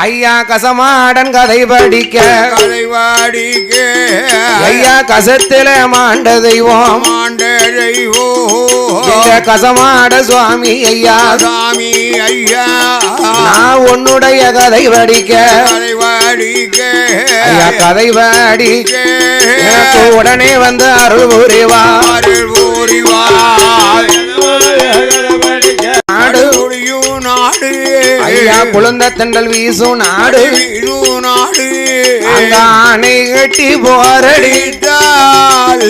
ஐயா கசமாடன் கதை படிக்க ஐயா கசத்தில மாண்ட தெய்வம் கசமாட சுவாமி ஐயா நான் உன்னுடைய கதை படிக்க ஐயா கதை படிக்க உடனே வந்து அருள் புரிவார் நாடு ஐயா குழந்த தென்றல் வீசும் நாடு அங்க ஆணை கட்டி போரடித்தால்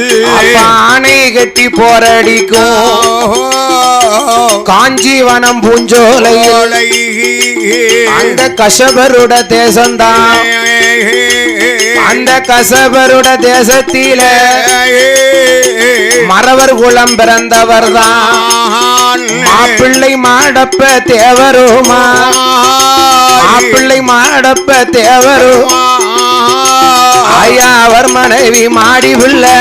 ஆணை கட்டி போரடிக்கும் காஞ்சிவனம் பூஞ்சோலை அந்த கசபருட தேசம்தான் அந்த கசபருட தேசத்தில மறவர் குலம் பிறந்தவர் தான் மாப்பிள்ளை மாடப்ப தேவருமா மாப்பிள்ளை மாடப்ப தேவருமா ஐயா அவர் மனைவி மாடி பிள்ளை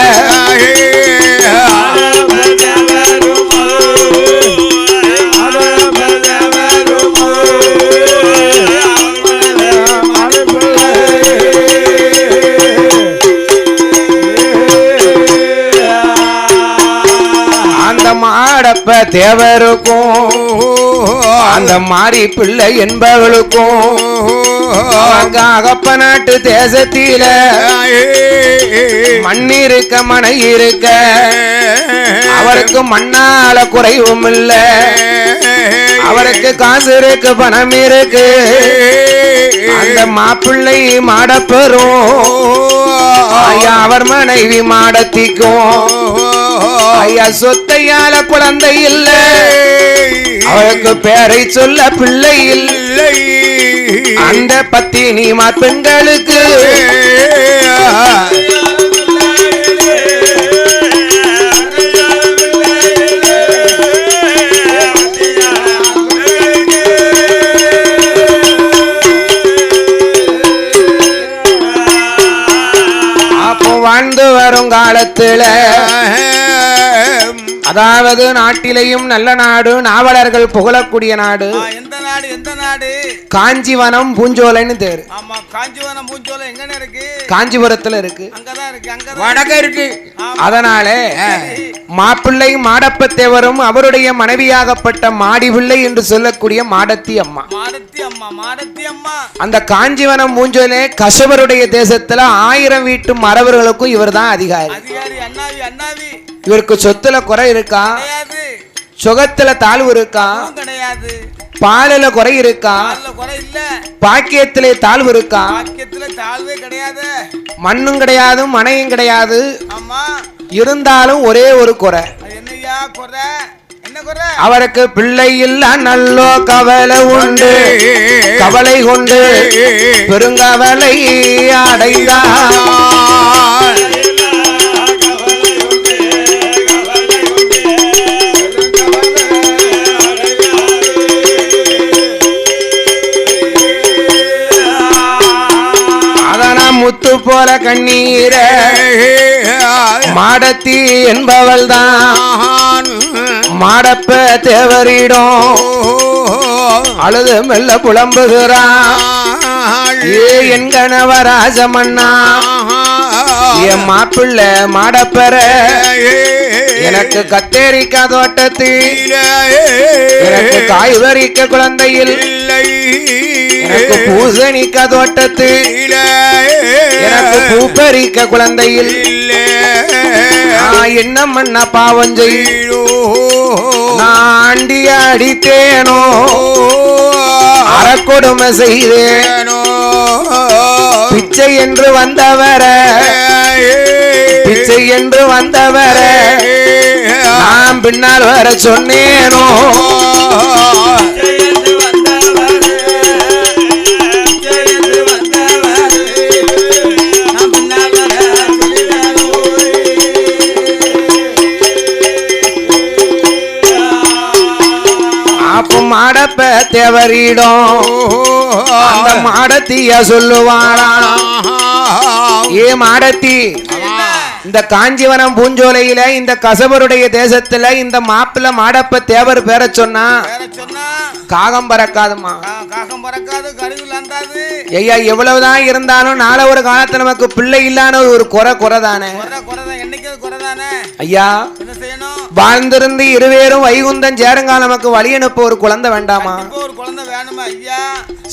மாடப்ப தேவருக்கும் அந்த மாறி பிள்ளை என்பவளுக்கும் அகப்ப நாட்டு தேசத்தில மண்ணிருக்க மனை இருக்க அவருக்கு மண்ணால குறைவும் இல்ல அவருக்கு காசு இருக்கு பணம் இருக்கு அந்த மாப்பிள்ளை மாடப்பெறும் ஐயா அவர் மனைவி மாடத்திக்கும் ஐயா சொத்தையால குழந்தை இல்லை அவருக்கு பேரை சொல்ல பிள்ளை இல்லை அந்த பத்தினி பெண்களுக்கு அப்போ வாழ்ந்து வரும் காலத்துல அதாவது நாட்டிலேயும் நல்ல நாடு நாவலர்கள் புகழக்கூடிய நாடு எந்த நாடு எந்த நாடு காஞ்சிவனம் பூஞ்சோலைன்னு தேர் ஆமா காஞ்சிவனம் பூஞ்சோலை எங்க இருக்கு காஞ்சிபுரத்துல இருக்கு அங்கதான் இருக்கு அங்க வடக்க இருக்கு அதனால மாப்பிள்ளை மாடப்ப தேவரும் அவருடைய மனைவியாகப்பட்ட மாடி பிள்ளை என்று சொல்லக்கூடிய மாடத்தி அம்மா மாடத்தி அம்மா அந்த காஞ்சிவனம் பூஞ்சோலை கசவருடைய தேசத்துல 1000 வீட்டு மறவர்களுக்கும் இவர் தான் அதிகாரி அண்ணாவி இவருக்கு சொத்துல குறை இருக்கா சுகத்துல தாழ்வு இருக்கா பாலில குறை இருக்கா பாக்கியத்திலே தாழ்வு இருக்கா மண்ணும் கிடையாது மனையும் கிடையாது இருந்தாலும் ஒரே ஒரு குறை அவருக்கு பிள்ளை இல்ல நல்லோ கவலை உண்டு கவலை கொண்டு பெருங்கவலை அடைந்தார் முத்து போல கண்ணீர மாடத்தி என்பவள் தான் மாடப்ப தேவரிடம் அழுது மெல்ல புலம்புகிறான் என் கணவராஜமண்ணா என் மாப்பிள்ளை மாடப்பெற எனக்கு கத்தேரிக்கா தோட்டத்தில் எனக்கு காய்கறிக்க குழந்தையில் எனக்கு பூசணிக்க தோட்டத்தில் எனக்கு பூப்பறிக்க குழந்தையில் என்ன மண்ண பாவம் செய்யோ நாண்டிய அடித்தேனோ அறக்கொடுமை செய்தேனோ பிச்சை என்று வந்தவர பிச்சை என்று வந்தவர நான் பின்னால் வர சொன்னேனோ மாடப்ப தேவரிடம் அந்த மாடத்திய சொல்லுவாரா ஏ மாடத்தி இந்த காஞ்சிவனம் பூஞ்சோலையில இந்த கசபருடைய தேசத்துல இந்த மாப்பிள்ள மாடப்ப தேவர் பேர சொன்னா காகம் பறக்காதுமா. காகம் பறக்காது, கருவில் அந்தாது. ஐயா எவ்வளவுதான் இருந்தாலும் நாளை ஒரு காலத்துல நமக்கு பிள்ளை இல்லாத ஒரு குறை தானே. குறைதான், என்னைக்கு குறைதானே. ஐயா என்ன செய்யணும்? வாழ்ந்திருந்து இருவேரும் வைகுந்தம் சேருங்கால நமக்கு வழி அனுப்ப ஒரு குழந்தை வேண்டாமா? ஒரு குழந்தை வேணுமா ஐயா?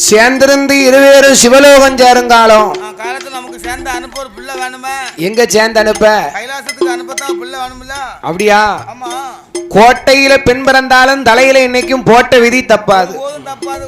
சேர்ந்திருந்து இருவேரும் சிவலோகம் சேருங்காலம் காலத்துல நமக்கு சேர்ந்து அனுப்ப ஒரு பிள்ளை வேணுமா? எங்க சேர்ந்து அனுப்ப? கைலாசத்துக்கு அனுப்பத்தான் பிள்ளை வேணும்ல. அப்படியா? ஆமா. கோட்டையில பெண் பிறந்தாலும் தலையில இன்னைக்கும் போட்ட விதி தப்பாது.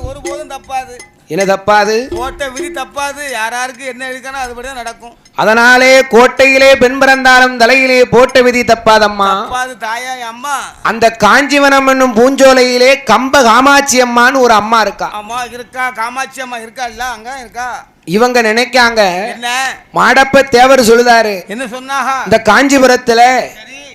ஒருபோதும் தப்பாது. என்ன தப்பாது? போட்ட விதி தப்பாது. யாராருக்கு என்ன எழுக்கணும் அதுபடிதான் நடக்கும். அதனாலே கோட்டையிலே பெண் பிறந்தாலும் தலையிலே போட்ட விதி தப்பாதம்மா. தப்பாது தாயா அம்மா. அந்த காஞ்சிவனம் என்னும் பூஞ்சோலையிலே கம்ப காமாட்சி அம்மான்னு ஒரு அம்மா இருக்கா. அம்மா இருக்கா, காமாட்சி அம்மா இருக்கா? இல்ல அங்க இருக்கா. இவங்க நினைக்காங்க, என்ன மாடப்ப தேவர் சொல்லுதாரு, என்ன சொன்னாக, இந்த காஞ்சிபுரத்துல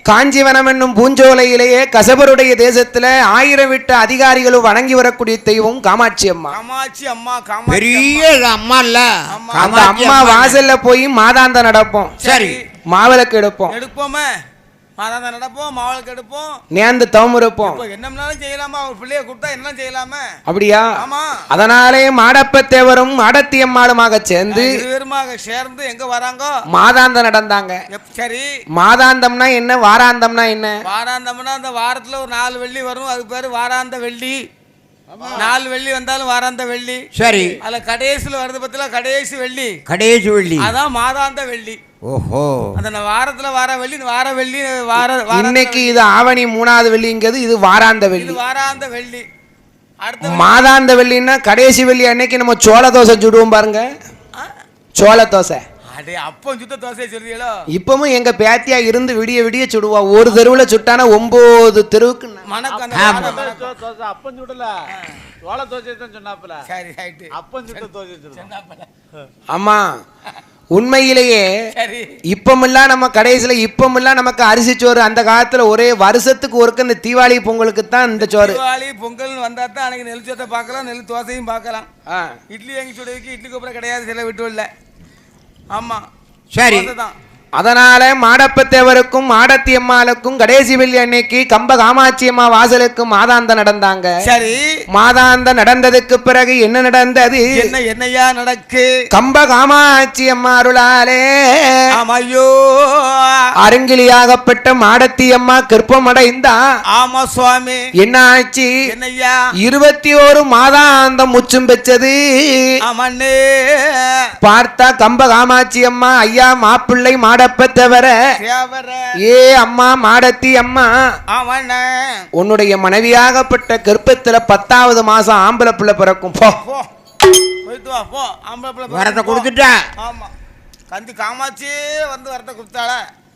காஞ்சிவனம் என்னும் பூஞ்சோலையிலேயே கசபருடைய தேசத்துல 1000 விட்ட அதிகாரிகளும் வணங்கி வரக்கூடிய தெய்வம் காமாட்சி அம்மா. காமாட்சி அம்மா பெரிய அம்மா இல்ல. அந்த அம்மா வாசல்ல போய் மாதாந்த நடப்போம். சரி, மாவிளக்கு எடுப்போமே. மாதாந்த நடப்போம், மாவிளக்கு எடுப்போம், நேர்ந்து தவம் இருப்போம். என்னம்னாலும் செய்யலாமா? ஒரு பிள்ளைய கொடுத்தா என்ன செய்யலாமா? அப்படியா? ஆமா. அதனாலே மாடப்ப தேவரும் மாடத்தி அம்மாளுமாக சேர்ந்து எங்க வராங்க? மாதாந்தம் நடந்தாங்க. சரி, மாதாந்தம்னா என்ன, வாராந்தம்னா என்ன? வாராந்தம்னா அந்த வாரத்துல ஒரு 4 வெள்ளி வரும், அது பேரு வாராந்த வெள்ளி. 4 வெள்ளி வந்தாலும் வாராந்த வெள்ளி. சரி, அதுல கடைசியில வருது பத்தில கடைசி வெள்ளி. கடைசி வெள்ளி அதான் மாதாந்த வெள்ளி. ஓஹோ, அந்த வாரத்துல வார வெள்ளி, இன்னைக்கு இது ஆவணி 3வது வெள்ளிங்கிறது, இது வாராந்த வெள்ளி. வாராந்த வெள்ளி. அடுத்த மாதாந்த வெள்ளின்னா கடைசி வெள்ளி அன்னைக்கு நம்ம சோள தோசை சுடுவோம் பாருங்க, சோள தோசை. அப்பம் சுத்த தோசை சொல்றீங்களோ? இப்பவும் எங்க பேத்தியா இருந்து விடிய விடிய சுடுவா. ஒரு தெருவுல சுட்டானா 9 தெருவுக்கு மணக்கு. அப்பம் சுடல, சோள தோசை தான் சொன்னாப்ல. சரி ரைட், அப்பம் சுட்ட தோசை சொன்னாப்ல. ஆமா, உண்மையிலேயே இப்பமெல்லாம் நம்ம கடைசியில இப்பமெல்லாம் நமக்கு அரிசி சோறு. அந்த காலத்துல ஒரே வருஷத்துக்கு ஒருக்க இந்த தீபாவளி பொங்கலுக்கு தான் இந்த சோறு. தீபாவளி பொங்கல் வந்தா தான் அன்னைக்கு நெல் சோத்தை பார்க்கலாம், நெல் தோசையும் பார்க்கலாம். இட்லி வாங்கி சுடுறதுக்கு இட்லி கூப்பிட கிடையாது சில வீட்டு இல்ல. ஆமா, சரி. அதனால மாடப்பத்தேவருக்கும் மாடத்தி அம்மாளுக்கும் கடைசி வெள்ளி அன்னைக்கு கம்ப காமாட்சி அம்மா வாசலுக்கு மாதாந்த நடந்தாங்க. சரி, மாதாந்த நடந்ததுக்கு பிறகு என்ன நடந்தது? என்னையா நடக்கு? கம்ப காமாட்சி அம்மா அருளாலே ஐயோ அருங்கிலியாகப்பட்ட மாடத்தி அம்மா கற்பம் அடைந்தா. ஆமா சுவாமி. என்ன ஆச்சு? என்னையா? 21 மாதாந்தம் முச்சும் பெற்றது. பார்த்தா கம்ப காமாட்சி அம்மா, ஐயா மாப்பிள்ளை மாடப்பத்தவர, ஏ அம்மா மாடத்தி அம்மா, உன்னுடைய மனைவியாகப்பட்ட கர்ப்பத்துல 10வது மாசம் ஆம்பளை பிள்ளை பிறக்கும். வரத்தை கொடுத்துட்டா. ஆமா, கந்தி காமாட்சி வந்து வரத்தை கொடுத்தாள.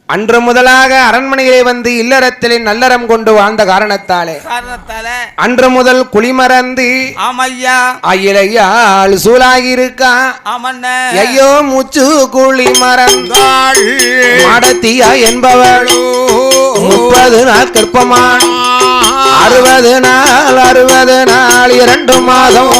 அன்று முதலாக அரண்மனையிலே வந்து இல்லறத்திலே நல்லறம் கொண்டு வாழ்ந்த காரணத்தாலே அன்று முதல் குளிமறந்து அயிலையால் சூழாகி இருக்கா. ஐயோ மூச்சு குழி மறந்தாள் மாடத்தியா என்பவளோ 30 நாள் கற்பமான 60 நாள் 2 மாதம்.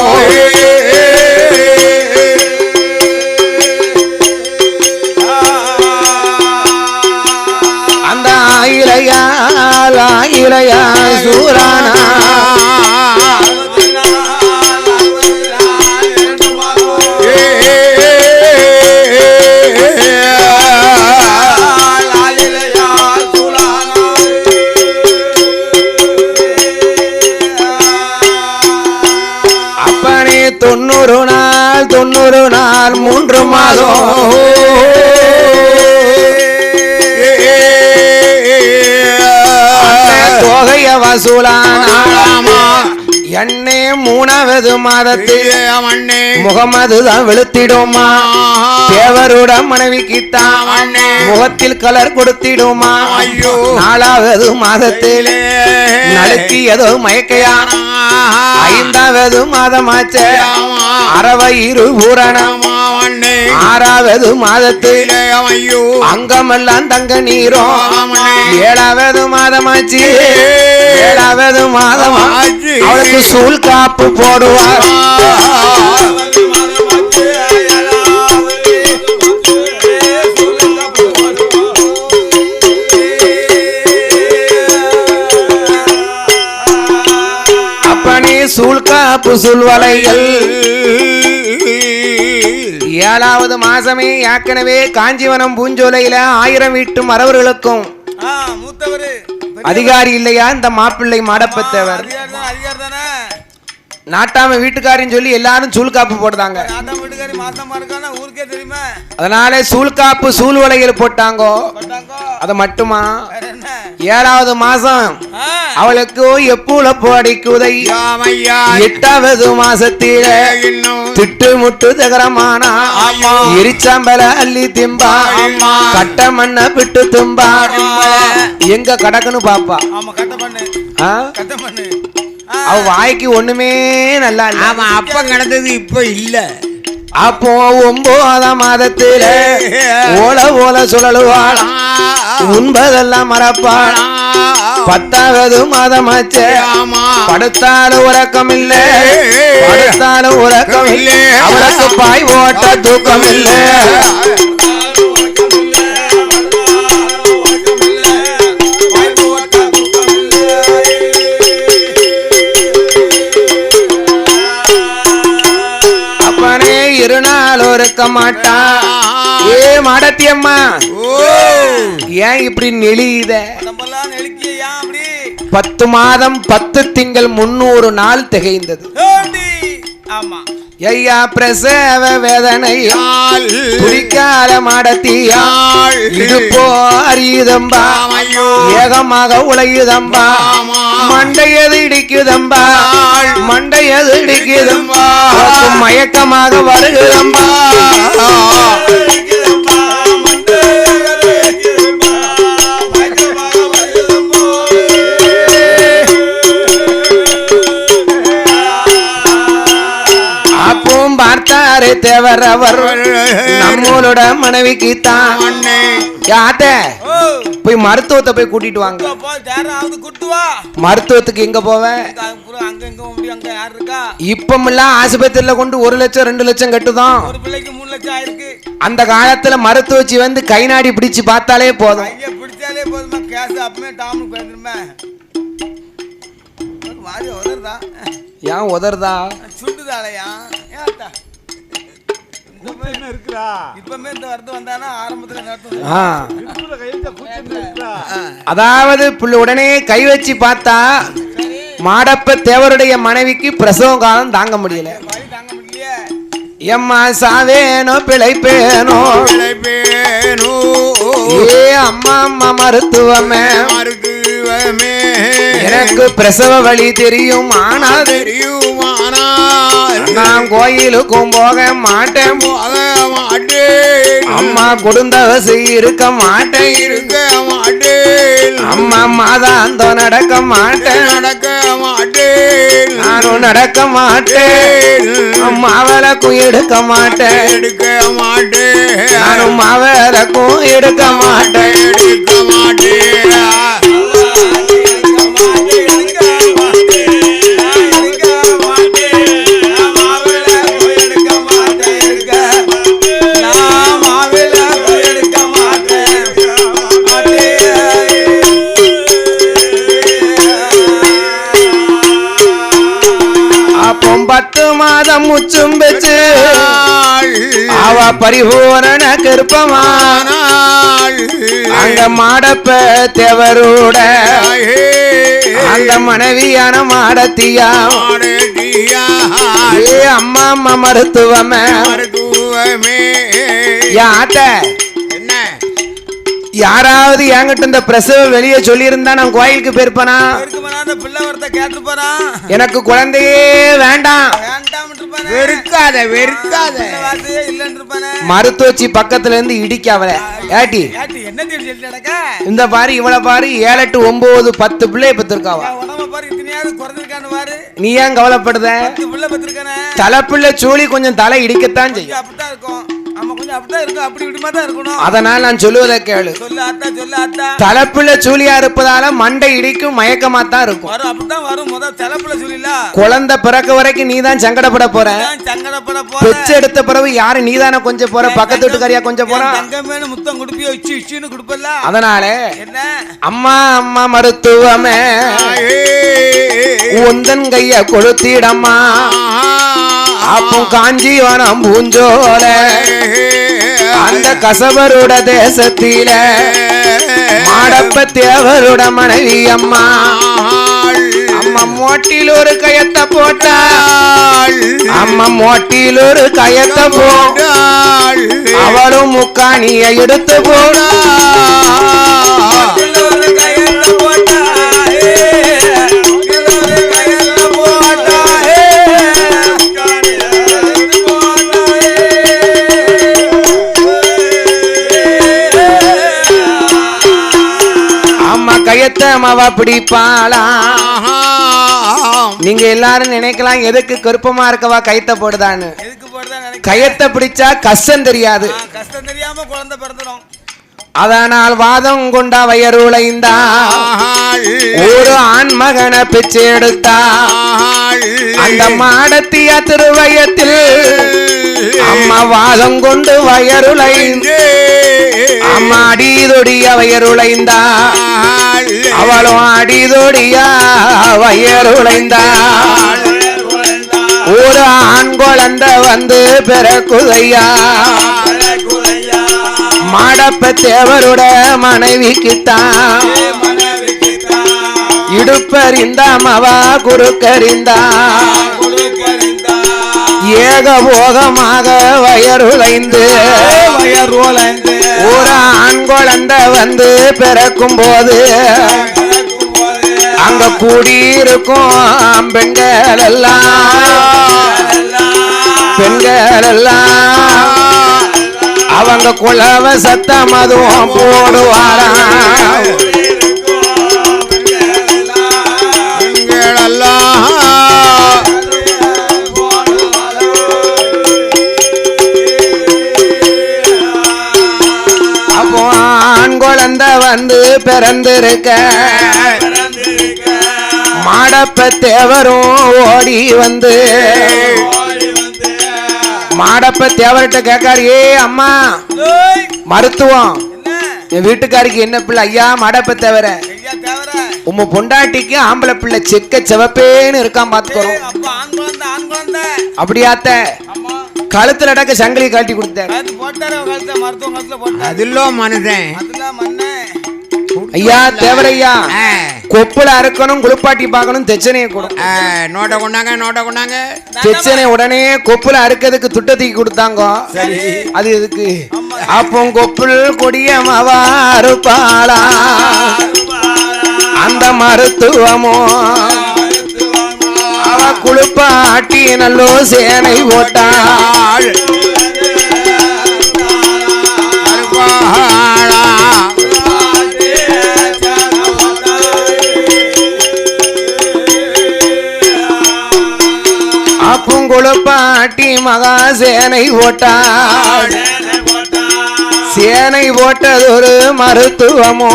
ஆயிலையா சூரானா அப்பனே 90 நாள் 3 மாதம். தொகைய வசூலானா எண்ணே 3வது மாதத்தில் முகமது தான் வெளுத்திடுமா. தேவருட மனைவிக்குத்தான் முகத்தில் கலர் கொடுத்திடுமா. 4வது மாதத்திலே நலுக்கியதோ மயக்கையான 5வது மாதமாச்ச அரவயிறு பூரணம். 6வது மாதத்தில் அங்கமெல்லாம் தங்க நீரும். 7வது மாதமாச்சு 7வது மாதமாச்சு அவளுக்கு சூழ் காப்பு போடுவார். அப்பனே சூழ் சூல்காப்பு சூழ்வலைகள் 7வது மாசமே ஏற்கனவே காஞ்சிவனம் பூஞ்சோலையில 1000 வீட்டு மறவர்களுக்கும் மூத்தவரு அதிகாரி இல்லையா இந்த மாப்பிள்ளை மாடப்பத்தவர் அதிகாரி தானே நாட்டாம வீட்டுக்காரின்னு சொல்லி எல்லாரும் சூழ்காப்பு போடுறாங்க. வீட்டுக்காரி மாசமா இருக்கானா ஊருக்கே தெரியுமா? அதனால சூழ்காப்பு சூழ்வலைகள் போட்டாங்கோ. அது மட்டுமா 7வது மாசம் அவளுக்கு எப்பூல போடிக்குதை 8வது மாசத்தில திட்டு முட்டு தகரமானா எரிச்சாம்பல அள்ளி திம்பா கட்ட மண்ண விட்டு தும்பா எங்க கடக்குன்னு பாப்பா. அவ வாய்க்கு ஒண்ணுமே நல்லா இல்ல. ஆமா அப்ப நடந்தது இப்ப இல்ல. அப்போ 9ஆம் மாதத்தில ஓல ஓல சுழலுவாள் உண்பதெல்லாம் மறப்பாள். 10வது மாதமாச்சு படுத்தாலும் உறக்கம் இல்ல படுத்தாலும் உறக்கம் இல்ல அவளுக்கு பாய் ஓட்ட தூக்கம் இல்ல. இருநாள் இருக்க மாட்டா. ஏ மாடத்தி அம்மா ஏன் இப்படி நெளியுத? 10 மாதம் 10 திங்கள் 300 நாள் திகைந்தது. ஐயா பிரசவ வேதனையால் துடிக்கால மாடத்தியால் இடுப்போ அறியுதம்பா ஏகமாக உழையுதம்பா மண்டையது இடிக்குதம்பா மண்டையது இடிக்குதம்பா மயக்கமாக வருகுதம்பா. பார்த்தாரு தேவர் அவர் நம்மளோட மனைவிக்கு தான் போய் மருத்துவத்தை போய் கூட்டிட்டு வாங்க. மருத்துவத்துக்கு எங்க போவேன்? இப்பமெல்லாம் ஆஸ்பத்திரியில கொண்டு 1 லட்சம் 2 லட்சம் கட்டுதான். அந்த காலத்துல மருத்துவச்சி வந்து கை நாடி பிடிச்சு பார்த்தாலே போதும். ஏன் உதறதா? சுட்டுதாலையா? அதாவது உடனே கை வச்சு பார்த்தா மாடப்ப தேவருடைய மனைவிக்கு பிரசவ காலம் தாங்க முடியல. எம்மா சாவேனோ பிழைப்பேனோ ஏ அம்மா அம்மா மருத்துவமே எனக்கு பிரசவ வழி தெரியும் ஆனா நான் கோயிலுக்கும் போக மாட்டேன் அம்மா கொடுந்தவசி இருக்க மாட்டேன் அம்மா மாதாந்தோ நடக்க மாட்டேன் நானும் நடக்க மாட்டேன் மாவளக்கும் எடுக்க மாட்டேன் நானும் மாவளக்கும் எடுக்க மாட்டேன் முச்சும் பெற்று அவ பரிபூரண கருப்பமானாள். அங்க மாடப்ப தேவரோட அந்த மனைவியான மாடத்தியா ஏ அம்மா அம்மா மருத்துவமே யாட்ட யாராவது என்கிட்ட இந்த பிரசவ வெளியே சொல்லி இருந்தா நான் கோயிலுக்கு போயிருப்பனா? எனக்கு குழந்தையே வேண்டாம். மருத்துவச்சி பக்கத்துல இருந்து இடிக்க அவளை ஏட்டி இந்த பாரு இவளை பாரு 7 8 9 10 பிள்ளைய பெற்றிருக்காவா. நீ ஏன் கவலைப்படுத? தலைப்பிள்ளை சூழி கொஞ்சம் தலை இடிக்கத்தான் செய்யும். நம்ம கொஞ்சம் அப்படிதான் இருக்கும், அப்படி இப்படிமா தான் இருக்கணும். அதனால் நான் சொல்லுவதை கேளு. சொல்லு ஆத்தா, சொல்லு ஆத்தா. தலைப்புல சூலியா இருப்பதால மண்டை இடிக்கும், மயக்கமா தான் இருக்கும். வரும், அப்படிதான் வரும். முதல் தலைப்புல சொல்லில குழந்தை பிறக்க வரைக்கும் நீ தான் சங்கடப்பட போற. சங்கடப்பட போற. பெச்சு எடுத்த பிறகு யாரு நீதானே கொஞ்சம் போற, பக்கத்து வீட்டுக்காரியா கொஞ்சம் போற. தங்கமேனு முத்தம் குடுப்பியோ, இச்சு இச்சுன்னு குடுப்பல. அதனால என்ன அம்மா அம்மா மருத்துவமே உந்தன் கைய கொளுத்திடம்மா. அப்போ காஞ்சிவனம் பூஞ்சோல அந்த கசவருட தேசத்தில மாடப்ப தேவருட மனைவி அம்மா. அம்மா மோட்டில் ஒரு கயத்தை போட்டாள், அம்மா மோட்டில் ஒரு கயத்தை போட்டாள், அவளும் முக்காணியை எடுத்து போட்டாள். கயத்தமாவா பிடிப்பாளா. நீங்க எல்லாரும் நினைக்கலாம் எதுக்கு கருப்பமா இருக்கவா கயத்தை போடுதான்னு. கயத்தை பிடிச்சா கஷ்டம் தெரியாது, கஷ்டம் தெரியாம குழந்தை பிறந்துடும். அதனால் வாதம் கொண்டா வயருளைந்தா ஒரு ஆண் மகனை பிச்சை எடுத்தா. அந்த மாடத்திய திருவயத்தில் அம்மா வாதம் கொண்டு வயருளைந்து அம்மா அடிதொடிய வயருளைந்தா. அவளும் அடிதொடியா வயருளைந்தா. ஒரு ஆண் குழந்தை வந்து பிறக்குதையா. மாடப்ப தேவருட மனைவிக்குத்தான் இடுப்பறிந்தா மவா குறுக்கறிந்தா. ஏகபோகமாக வயருளைந்து ஒரு ஆண் குழந்தை வந்து பிறக்கும் போது அங்க கூடியிருக்கும் பெண்கள் எல்லாம் அவங்க குலவ சத்தம் அதுவும் போடுவாரா. அப்போ ஆண் குழந்தை வந்து பிறந்திருக்க மாடப்ப தேவரும் ஓடி வந்து மாடப்ப தேவர்கிட்ட கேட்காரு, ஏ அம்மா மருத்துவம் என் வீட்டுக்காரிக்கு என்ன பிள்ளை? ஐயா மாடப்ப தேவர உம்ம பொண்டாட்டிக்கு ஆம்பளை பிள்ளை செக்க செவப்பேன்னு இருக்கான் பாத்துக்கிறோம். அப்படியாத்த கழுத்துல அடக்க சங்கிலி காட்டி கொடுத்தாரு. அதிலும் மனுதன் ஐயா தேவரையா கொப்புல அறுக்கணும், குளிப்பாட்டி பார்க்கணும், தெச்சனையை நோட்ட கொண்டாங்க தெச்சனை உடனே கொப்புல அறுக்கிறதுக்கு துட்டத்துக்கு கொடுத்தாங்க. அது எதுக்கு? அப்போ கொப்புள் கொடிய மவா அறுப்பாளா. அந்த மருத்துவமோ அவ குளிப்பாட்டி நல்லோ சேனை போட்டாள். குளிப்பாட்டி மகா சேனை போட்டாள். சேனை போட்டதொரு மருத்துவமோ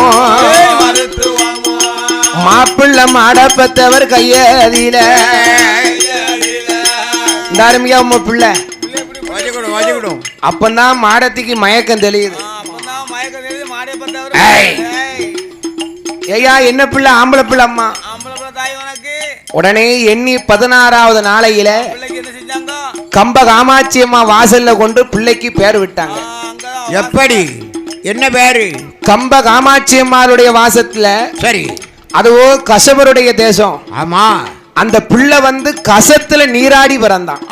மாப்பிள்ள மாடப்பத்தவர் கையதில இந்த அருமையா உம்ம பிள்ளை அப்பதான் மாடத்துக்கு மயக்கம் தெரியுது. ஐயா என்ன பிள்ளை? ஆம்பளை பிள்ளை அம்மா. உடனே எண்ணி 16வது நாளையில கம்ப காமாட்சி அம்மா வாசல்ல கொண்டு பிள்ளைக்கு பேர் விட்டாங்க. எப்படி? என்ன பேரு? கம்ப காமாட்சி அம்மாளுடைய வாசத்துல. சரி, அதுவோ கசவருடைய தேசம். ஆமா. அந்த பிள்ளை வந்து கசத்துல நீராடி பிறந்தான்.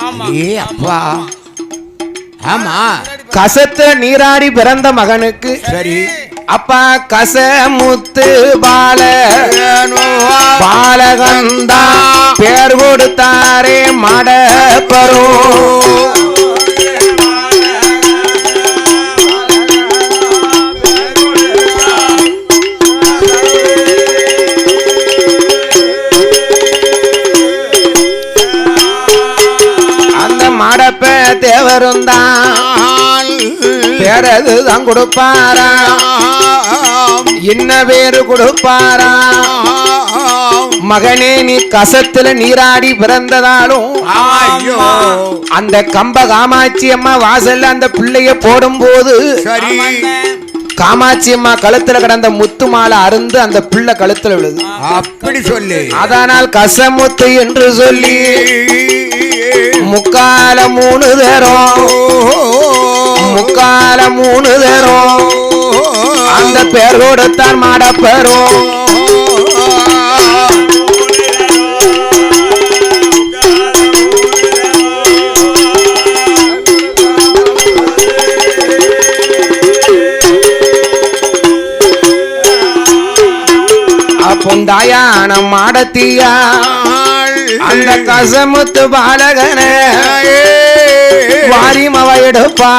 ஏ அப்பா. ஆமா, கசத்துல நீராடி பிறந்த மகனுக்கு சரி அப்பா கசமுத்து பாலகந்தா பேர் கொடுத்தாரே மடப்பரோ. அந்த மடப்ப தேவருந்தான் பேரதுதான் கொடுப்பாரா என்ன பேரு கொடுப்பாரா மகனே நீ கசத்துல நீராடி பிறந்ததாலும் அந்த கம்ப காமாட்சி அம்மா வாசல்ல அந்த பிள்ளைய போடும் போது சரி காமாட்சி அம்மா கழுத்துல கிடந்த முத்து மாலை அருந்து அந்த பிள்ளை கழுத்துல விழுது அப்படி சொல்லு அதனால் கசமுத்து என்று சொல்லி முக்கால 3 தரம் முக்கால 3 தரம் அந்த பேர் கொடுத்தான் மாடப்பெறும் பொந்தாயான மாடத்தியா அந்த கசமுத்து பாலகன வாரிமவ எடுப்பா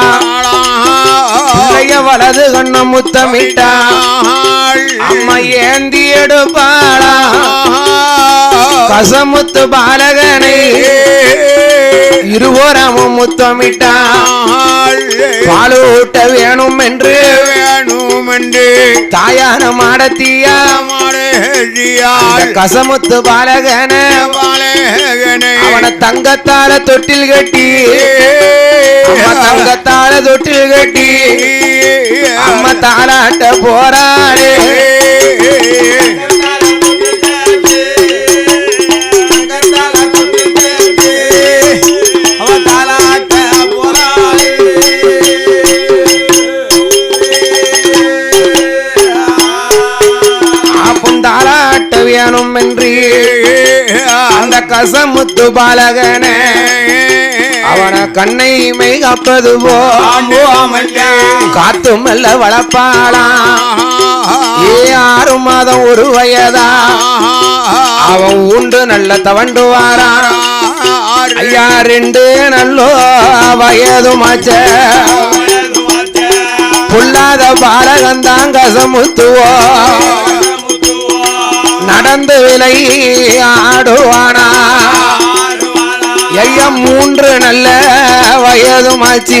பிள்ளைய வலது கண்ண முத்தமிட்டா அம்மா ஏந்தி எடுப்பாளா கசமுத்து பாலகனை இருவோரமும் முத்தமிட்டா பாலூட்ட வேணும் என்று தாயான மாடத்தியா கசமுத்து பாலகன அவனை தங்கத்தால தொட்டில் கட்டி தங்கத்தால தொட்டில் கட்டி அம்மா தாலாட்ட போறாளே வேணும் என்று அந்த கசமுத்து பாலகன அவனை கண்ணை மை காப்பது போ காத்து மெல்ல வளர்ப்பாளா 6 மாதம் 1 வயதா அவன் உண்டு நல்ல தவண்டு வாரா ஐயா 2 நல்லோ வயதுமாச்ச புல்லாத பாலகந்தான் கசமுத்துவோ நடந்து விலை ஆடுவானா ஐயா 3 நல்ல வயதுமாச்சு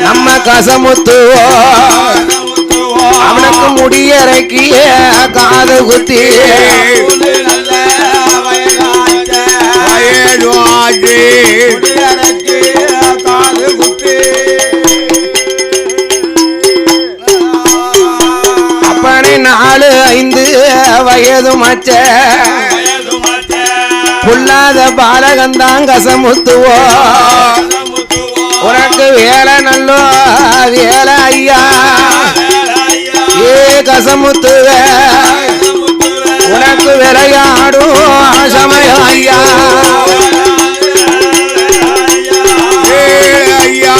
நம்ம கசமுத்துவோ அவனுக்கு முடியறைக்கிய காது குத்தி அப்பனே 4 5 வயதுமாச்ச புல்லாத பாலகந்தான் கசமுத்துவோ உனக்கு வேலை நல்லோ வேலை ஐயா ஏ கசமுத்துவ உனக்கு விளையாடும் சமயம் ஐயா ஐயா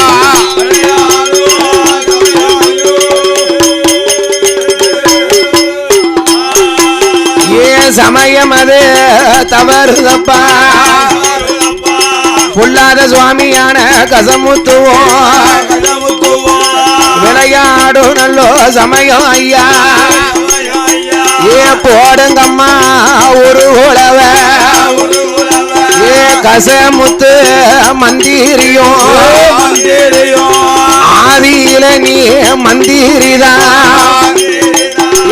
சமயம் அது தவறுதப்பா புல்லாத சுவாமியான கசமுத்துவோ விளையாடு நல்லோ சமயம் ஐயா ஏ போடுங்கம்மா ஒரு உழவ ஏ கசமுத்து மந்திரியும் ஆதியில நீ மந்திரிதான்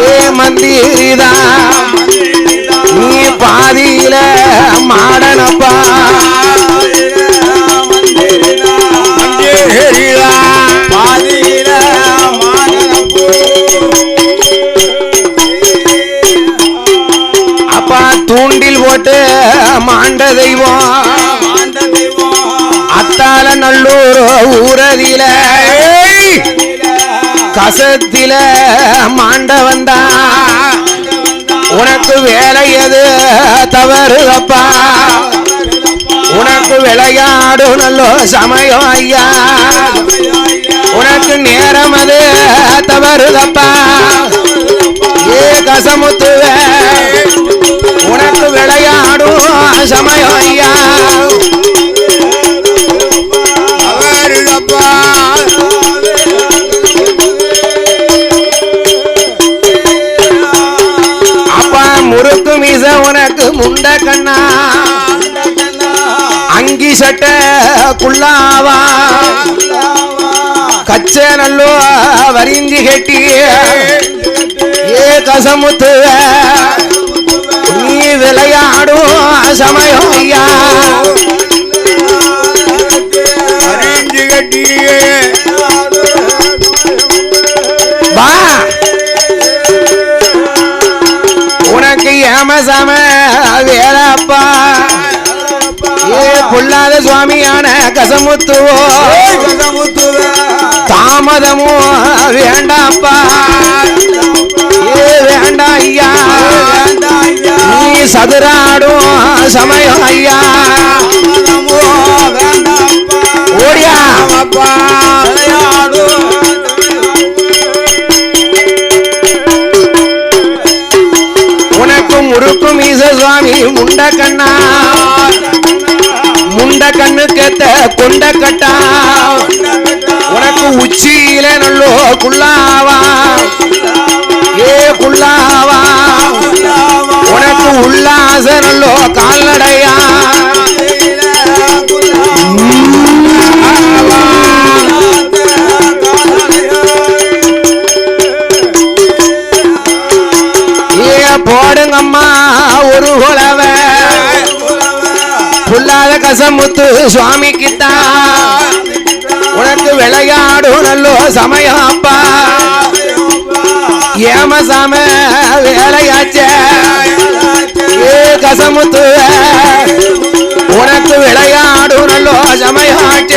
ஏ மந்திரிதான் நீ பாதியில மாடனப்பா பாதியில அப்பா தூண்டில் போட்டு மாண்ட தெய்வம் அத்தால நல்லூர் ஊரதில கசத்தில மாண்ட வந்தா உனக்கு வேலை எது தவறுதப்பா உனக்கு விளையாடு நல்லோ சமயம் ஐயா உனக்கு நேரம் அது தவறுதப்பா ஏ கசமுத்துவ உனக்கு விளையாடும் சமயம் ஐயா முறுக்கு மீச உனக்கு முண்ட கண்ணா அங்கி சட்ட குள்ளாவா கச்ச நல்லோ வரிஞ்சி கட்டி ஏ கசமுத்து நீ விளையாடும் சமயம் ஐயா அறிஞ்சு கட்டியே வா உனக்கு ஏமசம வேலப்பா ஏ பொல்லாத சுவாமியான கசமுத்துவோ தாமதமோ வேண்டாப்பா ஏ வேண்டாம் ஐயா நீ சதுராடும் சமயம் ஐயா ஓடியா அப்பா உனக்கு முறுக்கு மீச சுவாமி முண்ட கண்ணா முண்ட கண்ணு கேத்த கொண்ட கட்டா உனக்கு உச்சியில நல்லோ குள்ளாவா ஏ குள்ளாவா உனக்கு உல்லாச நல்லோ கால்நடையா ஏ போடுங்கம்மா ஒரு குலவ புல்லாத கசமுத்து சுவாமி கிட்டா உனக்கு விளையாடும் நல்லோ சமயம் அப்பா ஏமசாம வேலையாச்ச ஏ கசமுத்து உனக்கு விளையாடும் நல்லோ சமயம் ஆச்ச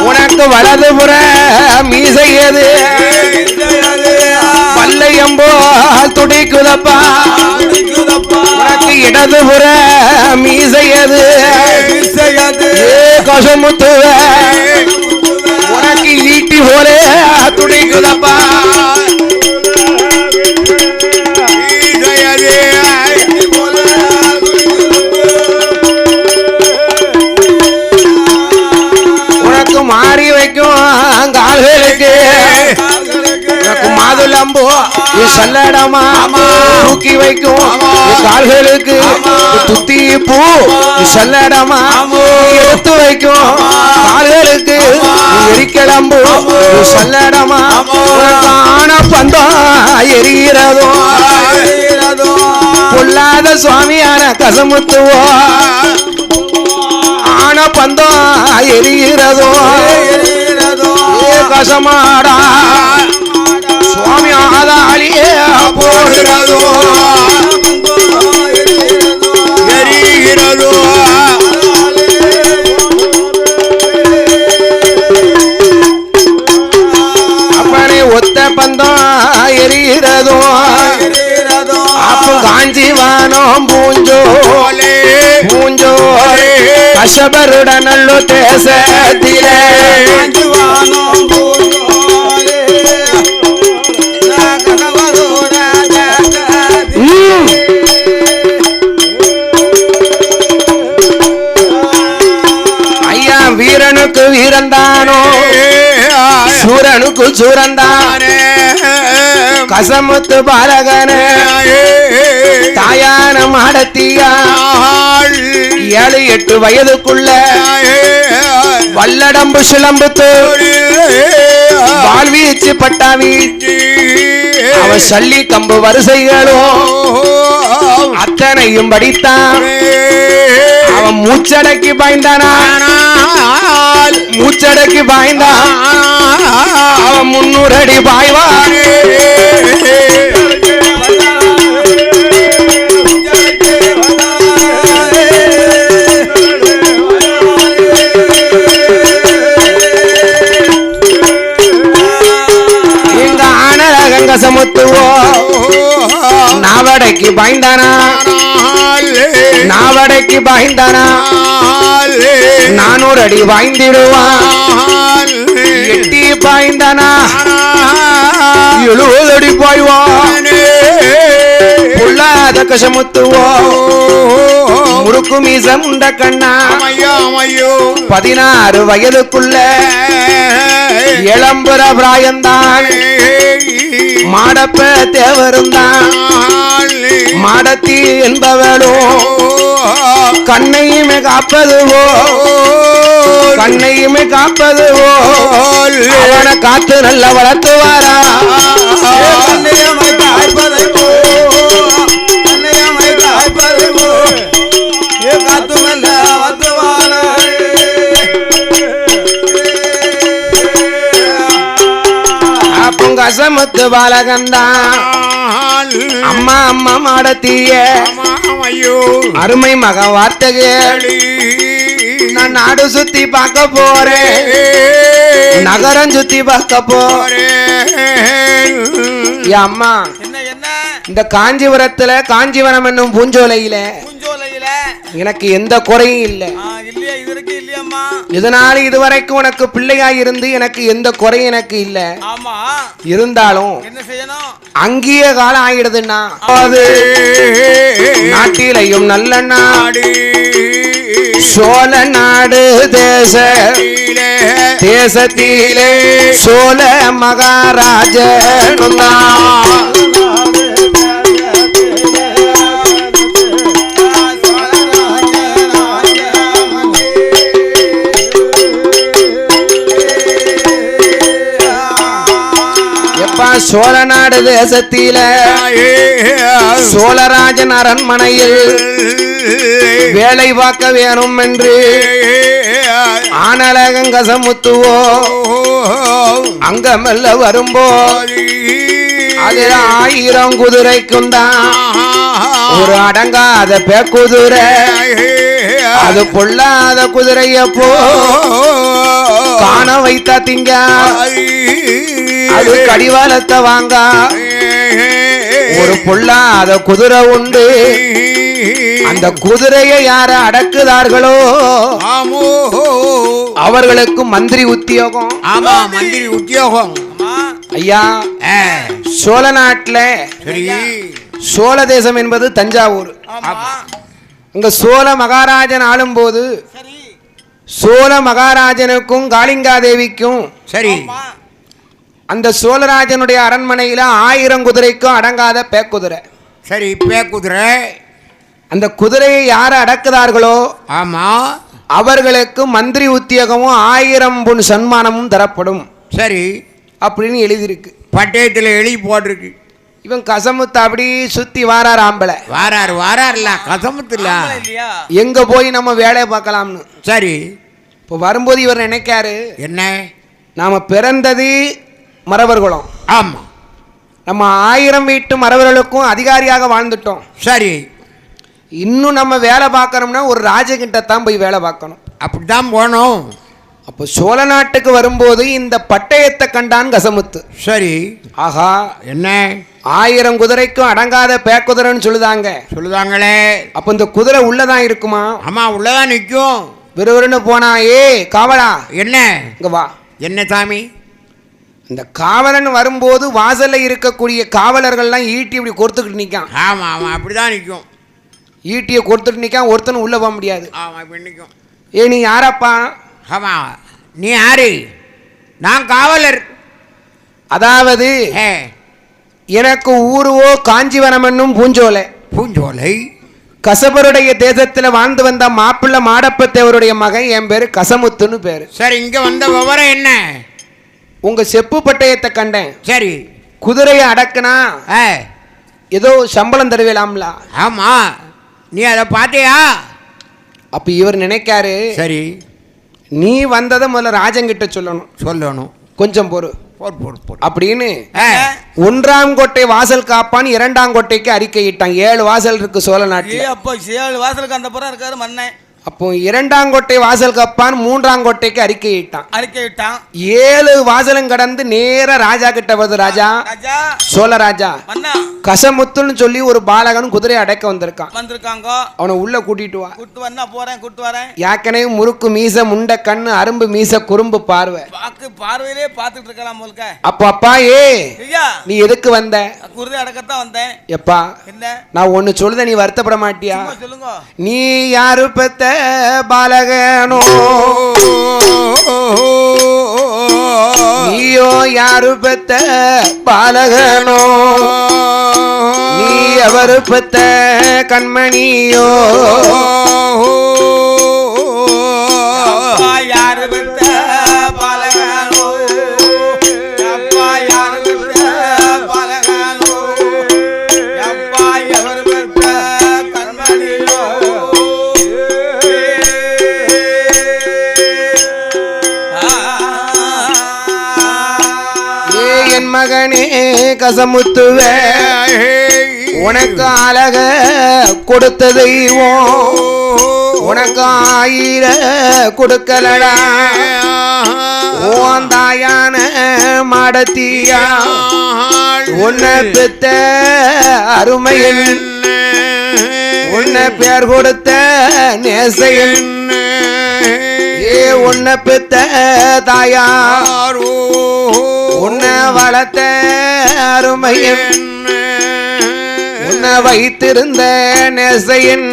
உனக்கு வலதுபுற மீசையது பல்லையம்போ துடிக்குதப்பா உனக்கு இடதுபுற மீசையது ஏ கசமுத்துவ உனக்கு ஈட்டி போல துடிக்குதப்பா உனக்கு மாறி வைக்கும் கால்களுக்கு உனக்கு மாதுளம்போ சல்லடமா தூக்கி வைக்கும் கால்களுக்கு துத்தி பூ சல்லடமா எடுத்து வைக்கும் கால்களுக்கு எரிக்கிளம்பு சல்லடமா ஆன பந்தம் எரிகிறதோ பொல்லாத சுவாமியான கசமுத்துவோ ஆன பந்தம் எரிகிறதோ கசமாடா சுவாமி ஆதாளியே போடுகிறதோ எரிகிறதோ அப்பனே ஒத்த பந்தம் எரிகிறதோ அப்போ காஞ்சிவானம் பூஞ்சோ பூஞ்சோ கஷபருட நல்லோ தேசத்திலே ஐயா வீரனுக்கு வீரந்தானோ சூரனுக்கு சூரந்தானே கசமுத்து பாலகனே தாயான மாடத்தியா 7-8 வயதுக்குள்ள வல்லடம்பு சிலம்புத்து வாழ்வீச்சு பட்டா வீச்சு அவன் சல்லி கம்பு வரிசைகளும் அத்தனையும் படித்தான் அவன் மூச்சடக்கி பாய்ந்தானா மூச்சடக்கி பாய்ந்தான் அவன் 300 அடி பாய்வானே எங்க ஆனரகங்க சமுத்துவோ நாவடைக்கு பாய்ந்தானா நாவடைக்கு பாய்ந்தானா 400 அடி பாய்ந்திடுவான் எட்டி பாய்ந்தானா 70 அடி பாய்வான் பொல்லாத கசமுத்துவோ முறுக்கு மீசம் உண்ட கண்ணா 16 வயதுக்குள்ள இளம்புற பிராயந்தான் மாடப்ப தேவருந்தான் மாடத்தி என்பவளோ கண்ணையுமே காப்பதுவோ கண்ணையுமே காப்பதுவோ அவனை காத்து நல்ல வளர்த்துவாரா காத்து நல்ல வளர்த்துவாரா கசமுத்து பாலகந்தா அம்மா அம்மா மாடத்திய அருமை மக வார்த்தகே நான் நாடு சுத்தி பார்க்க போறேன் நகரம் சுத்தி பார்க்க போறேன் அம்மா இந்த காஞ்சிபுரத்துல காஞ்சிபுரம் என்னும் பூஞ்சோலையில எனக்கு எந்த குறையும் இல்லை இதனால இதுவரைக்கும் உனக்கு பிள்ளையாய் இருந்து எனக்கு எந்த குறையும் எனக்கு இல்ல இருந்தாலும் அங்கேயே காலம் ஆயிடுதுன்னா நாட்டிலையும் நல்ல நாடு சோழ நாடு தேசத்திலே சோழ மகாராஜன் சோழ நாடு தேசத்தில சோழராஜன் அரண்மனையில் வேலை பார்க்க வேணும் என்று ஆனலகம் கசமுத்துவோ அங்கமெல்ல வரும்போ அது 1000 குதிரைக்கும் தான் ஒரு அடங்காத பேக்குதிரை அது பொல்லாத குதிரையப்போ காண வைத்தா திங்க அது கடிவாளத்தை வாங்க ஒரு பொல்லாத குதிரை உண்டு அந்த குதிரையை யார அடக்குதார்களோ அவர்களுக்கு மந்திரி உத்தியோகம் ஆமா மந்திரி உத்தியோகம் ஐயா சோழ நாட்டுல சோழ தேசம் என்பது தஞ்சாவூர் இங்க சோழ மகாராஜன் ஆளும் போது சோழ மகாராஜனுக்கும் காளிங்கா தேவிக்கும் சரி அந்த சோழராஜனுடைய அரண்மனையில 1000 குதிரைக்கும் அடங்காத பேக்குதிரை சரி பேக்குதிரை அந்த குதிரையை யார அடக்குதார்களோ ஆமா அவர்களுக்கு மந்திரி உத்தியோகமும் 1000 பொன் சன்மானமும் தரப்படும் சரி அப்படின்னு எழுதியிருக்கு பட்டயத்துல எழுதி போட்டிருக்கு இவன் கசமுத்து அப்படி சுத்தி வாரார் ஆம்பளை வாராருல கசமுத்து இல்ல எங்க போய் நம்ம வேலையை பார்க்கலாம்னு சரி இப்போ வரும்போது இவர் நினைக்காரு என்ன நாம பிறந்தது மறவர்களும் ஆமா நம்ம 1000 வீட்டு மறவர்களுக்கும் அதிகாரியாக வாழ்ந்துட்டோம் சரி இன்னும் நம்ம வேலை பார்க்கணும்னா ஒரு ராஜகிட்ட தான் போய் வேலை பார்க்கணும் அப்படித்தான் போனோம் அப்போ சோழ நாட்டுக்கு வரும்போது இந்த பட்டயத்தை கண்டான் கசமுத்து சரி ஆஹா என்ன 1000 குதிரைக்கும் அடங்காத பேக்குதிரைன்னு சொல்லுதாங்களே அப்ப இந்த குதிரை உள்ளதான் இருக்குமா ஆமா உள்ளதான் நிற்கும் விறுவிறுன்னு போனா காவலா என்ன இங்க வா என்ன சாமி இந்த காவலன் வரும்போது வாசல்ல இருக்கக்கூடிய காவலர்கள்லாம் ஈட்டி இப்படி கொடுத்துக்கிட்டு நிற்கான் ஆமா ஆமா அப்படிதான் நிற்கும் ஈட்டியை கொடுத்துட்டு நிற்கான் ஒருத்தனும் உள்ள போக முடியாது ஆமா இப்படி நிற்கும் நீ யாரப்பா ஆமா நீ யாரு நான் காவலர் அதாவது எனக்கு ஊருவோ காஞ்சிவரம் என்னும் பூஞ்சோலை கசபருடைய தேசத்துல வாழ்ந்து வந்த மாப்பிள்ளை மாடப்பத்தேவருடைய மகன் என் பேரு கசமுத்துன்னு பேரு சரி இங்க வந்த விவரம் என்ன உங்க செப்பு பட்டயத்தை கண்டேன் சரி குதிரையை அடக்குனா ஏதோ சம்பளம் தருவேலாம்ல ஆமா நீ அதை பார்த்தியா அப்ப இவர் நினைக்காரு சரி நீ வந்ததை முதல்ல ராஜங்கிட்ட சொல்லணும் கொஞ்சம் பொறு அப்படின்னு 1ஆம் கோட்டை வாசல் காப்பான் 2ஆம் கோட்டைக்கு அறிக்கையிட்டான் 7 வாசல் இருக்கு சோழ நாட்டில் அப்போ 7 வாசலுக்கு அந்த புறம் இருக்காரு மன்னன் அப்போ 2ஆம் கோட்டை வாசல் கப்பான் 3ஆம் கோட்டைக்கு அறிக்கையிட்டான் 7 வாசலும் கடந்து நேர ராஜா கிட்ட வருது ராஜா சோழ ராஜா கசமுத்துன்னு சொல்லி ஒரு பாலகன் குதிரை அடக்க வந்திருக்காங்க அவனை உள்ள கூட்டிட்டு வரேன் யாக்கனே முறுக்கு மீச முண்ட கண்ணு அரும்பு மீச குறும்பு பார்வையிலே பாத்துட்டு இருக்கலாம் அப்ப அப்பா நீ எதுக்கு வந்த குதிரை அடக்கத்தான் வந்தேன் எப்பா நான் ஒன்னு சொல்லுத நீ வருத்தப்பட மாட்டியா சொல்லுங்க நீ யாரு பெத்த பாலகனோ நீயோ யாரு பெத்த பாலகனோ நீ எவரு பெத்த கண்மணியோ யாரு பெத்த பலகானோ அப்பா யாரு பெத்த பலகானோ அப்பா எவரு பெத்த கண்மணியோ என் மகனே கசமுத்துவே உனக்கு அழக கொடுத்த தெய்வம் உனக்கு 1000 கொடுக்கலடா ஓந்தாயான மாடத்தியா உன்னை பெத்த அருமையன் உன்னை பேர் கொடுத்த நேசையன் உன்னை பெத்த தாயாரோ உன்னை வளர்த்த அருமையன் உன்னை வைத்திருந்த நேசையன்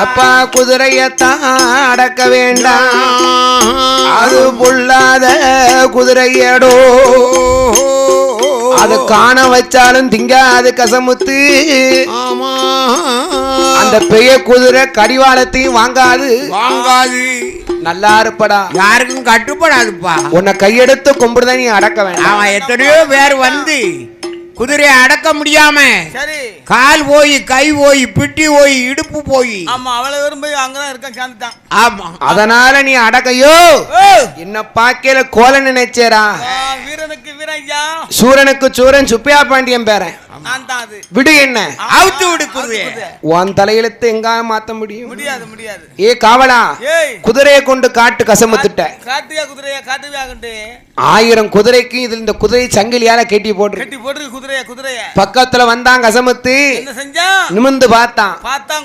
எப்பா குதிரையத்தான் அடக்க வேண்டாம் அது பொல்லாத குதிரையடோ அது காண வச்சாலும் திங்காது கசமுத்து அந்த பெரிய குதிரை கடிவாளத்தையும் வாங்காது நல்லா இருப்படா யாருக்கும் கட்டுப்படாதுப்பா உன்னை கையெடுத்து கும்பிடுதான் நீ அடக்க வேண்டாம் அவன் எத்தனையோ பேர் வந்து குதிரையை அடக்க முடியாம சரி கால் போய் கை போய் பிட்டி போய் இடுப்பு போய் ஆமா அவ்வளவு விரும்பி அங்கதான் இருக்கான் சேர்ந்துட்டான் ஆமா அதனால நீ அடக்கையோ என்ன பாக்கையில கோல நினைச்சேரா வீரனுக்கு வீரையா சூரனுக்கு சூரன் சுப்பையா பாண்டியன் பேரன் விடு என்ன அவுத்து விடு குதிரையை உன் தலையெழுத்து எங்க மாத்த முடியும் முடியாது முடியாது ஏ காவலா குதிரையை கொண்டு காட்டு கசமுத்துட்ட காட்டியா குதிரையா காட்டுவே ஆகட்டு 1000 குதிரைக்கு இதுல இந்த குதிரை சங்கிலியால கட்டி போட்டு குதிரையா குதிரையா பக்கத்துல வந்தான் கசமுத்து என்ன செஞ்சா நிமிர்ந்து பார்த்தான்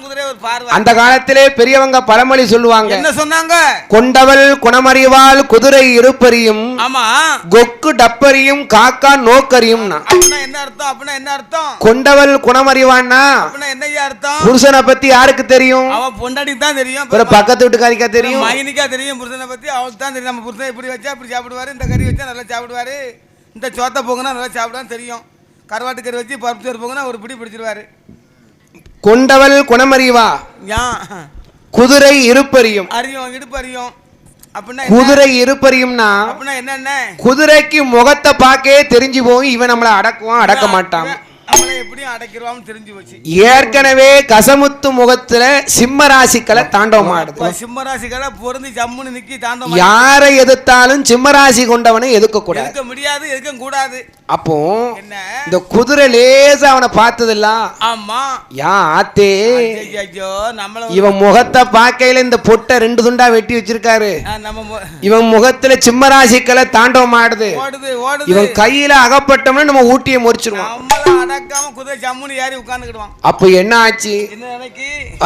குதிரை ஒரு பார்வை அந்த காலத்திலே பெரியவங்க பழமொழி சொல்லுவாங்க என்ன சொன்னாங்க கொண்டவள் குணமறிவாள் குதிரை இருப்பறியும் ஆமா கொக்கு டப்பரியும் காக்கா நோக்கரியும் என்ன அர்த்தம் அப்படின்னா என்ன அர்த்தம் கொண்டவள் குணமறிவான்னா என்னையா அர்த்தம் புருஷனை பத்தி யாருக்கு தெரியும் அவன் பொண்டாட்டிக்கு தான் தெரியும் பக்கத்து வீட்டுக்காரிக்கா தெரியும் மைனிக்கா தெரியும் புருஷனை பத்தி அவளுக்கு தான் தெரியும் நம்ம புருஷன் இப்படி வச்சா இப்படி சாப்பிடுவாரு இந்த கறி வச்சா நல்லா சாப்பிடுவாரு இந்த சோத்தை போங்கன்னா நல்லா சாப்பிடுவான்னு தெரியும் கருவாட்டு கறி வச்சு பருப்பு சோறு போங்கன்னா ஒரு பிடி பிடிச்சிருவாரு கொண்டவள் குணமறிவா குதிரை இருப்பறியும் அறியும் இடுப்பு அறியும் அப்படின்னா குதிரை இருப்பறியும்னா அப்படின்னா என்னென்ன குதிரைக்கு முகத்தை பார்க்கவே தெரிஞ்சு போய் இவன் நம்மளை அடக்குவான் அடக்க மாட்டான் அவனை எப்படியும் அடைக்கிறோம்னு தெரிஞ்சு வச்சு ஏற்கனவே கசமுத்து முகத்துல சிம்ம ராசிக்களை தாண்டவம் ஆடுது சிம்ம ராசிக்களை பொருந்தி ஜம்முன்னு நிக்கி தாண்டவம் யாரை எதிர்த்தாலும் சிம்ம ராசி கொண்டவனை எதுக்க கூடாது எதுக்க முடியாது எதுக்க கூடாது அப்போ இந்த குதிரை லேசா அவனை பார்த்ததில்ல ஆமா யா ஆத்தே ஐயோ நம்மள இவன் முகத்தை பார்க்கையில இந்த பொட்டை 2 துண்டா வெட்டி வச்சிருக்காரு இவன் முகத்துல சிம்ம ராசிக்களை தாண்டவம் ஆடுது இவன் கையில அகப்பட்டோம்னா நம்ம ஊட்டியை முறிச்சிருவோம் குதிரை ஜம்முன்னு ஏறி உட்கார்ந்துக்கிடுவான் அப்ப என்ன ஆச்சு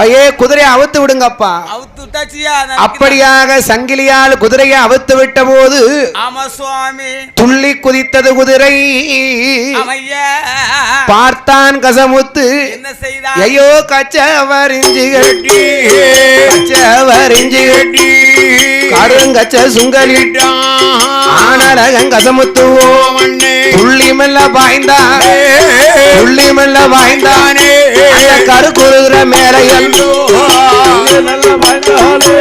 ஐயே குதிரையை அவுத்து விடுங்கப்பா அவுத்து விட்டாச்சியா அப்படியாக சங்கிலியால் குதிரையை அவுத்து விட்ட போது ஆமா சுவாமி துள்ளி குதித்தது குதிரை பார்த்தான் கசமுத்து என்ன செய்தான் ஐயோ கச்சவரிஞ்சு கட்டி கருங்கச்ச சுங்கலிட்டான் ஆனழகன் கசமுத்துவோ துள்ளி மெல்ல பாய்ந்தானே துள்ளி மெல்ல பாய்ந்தானே கரு குருகிற மேல எல்லோ நல்ல பாய்ந்தாலே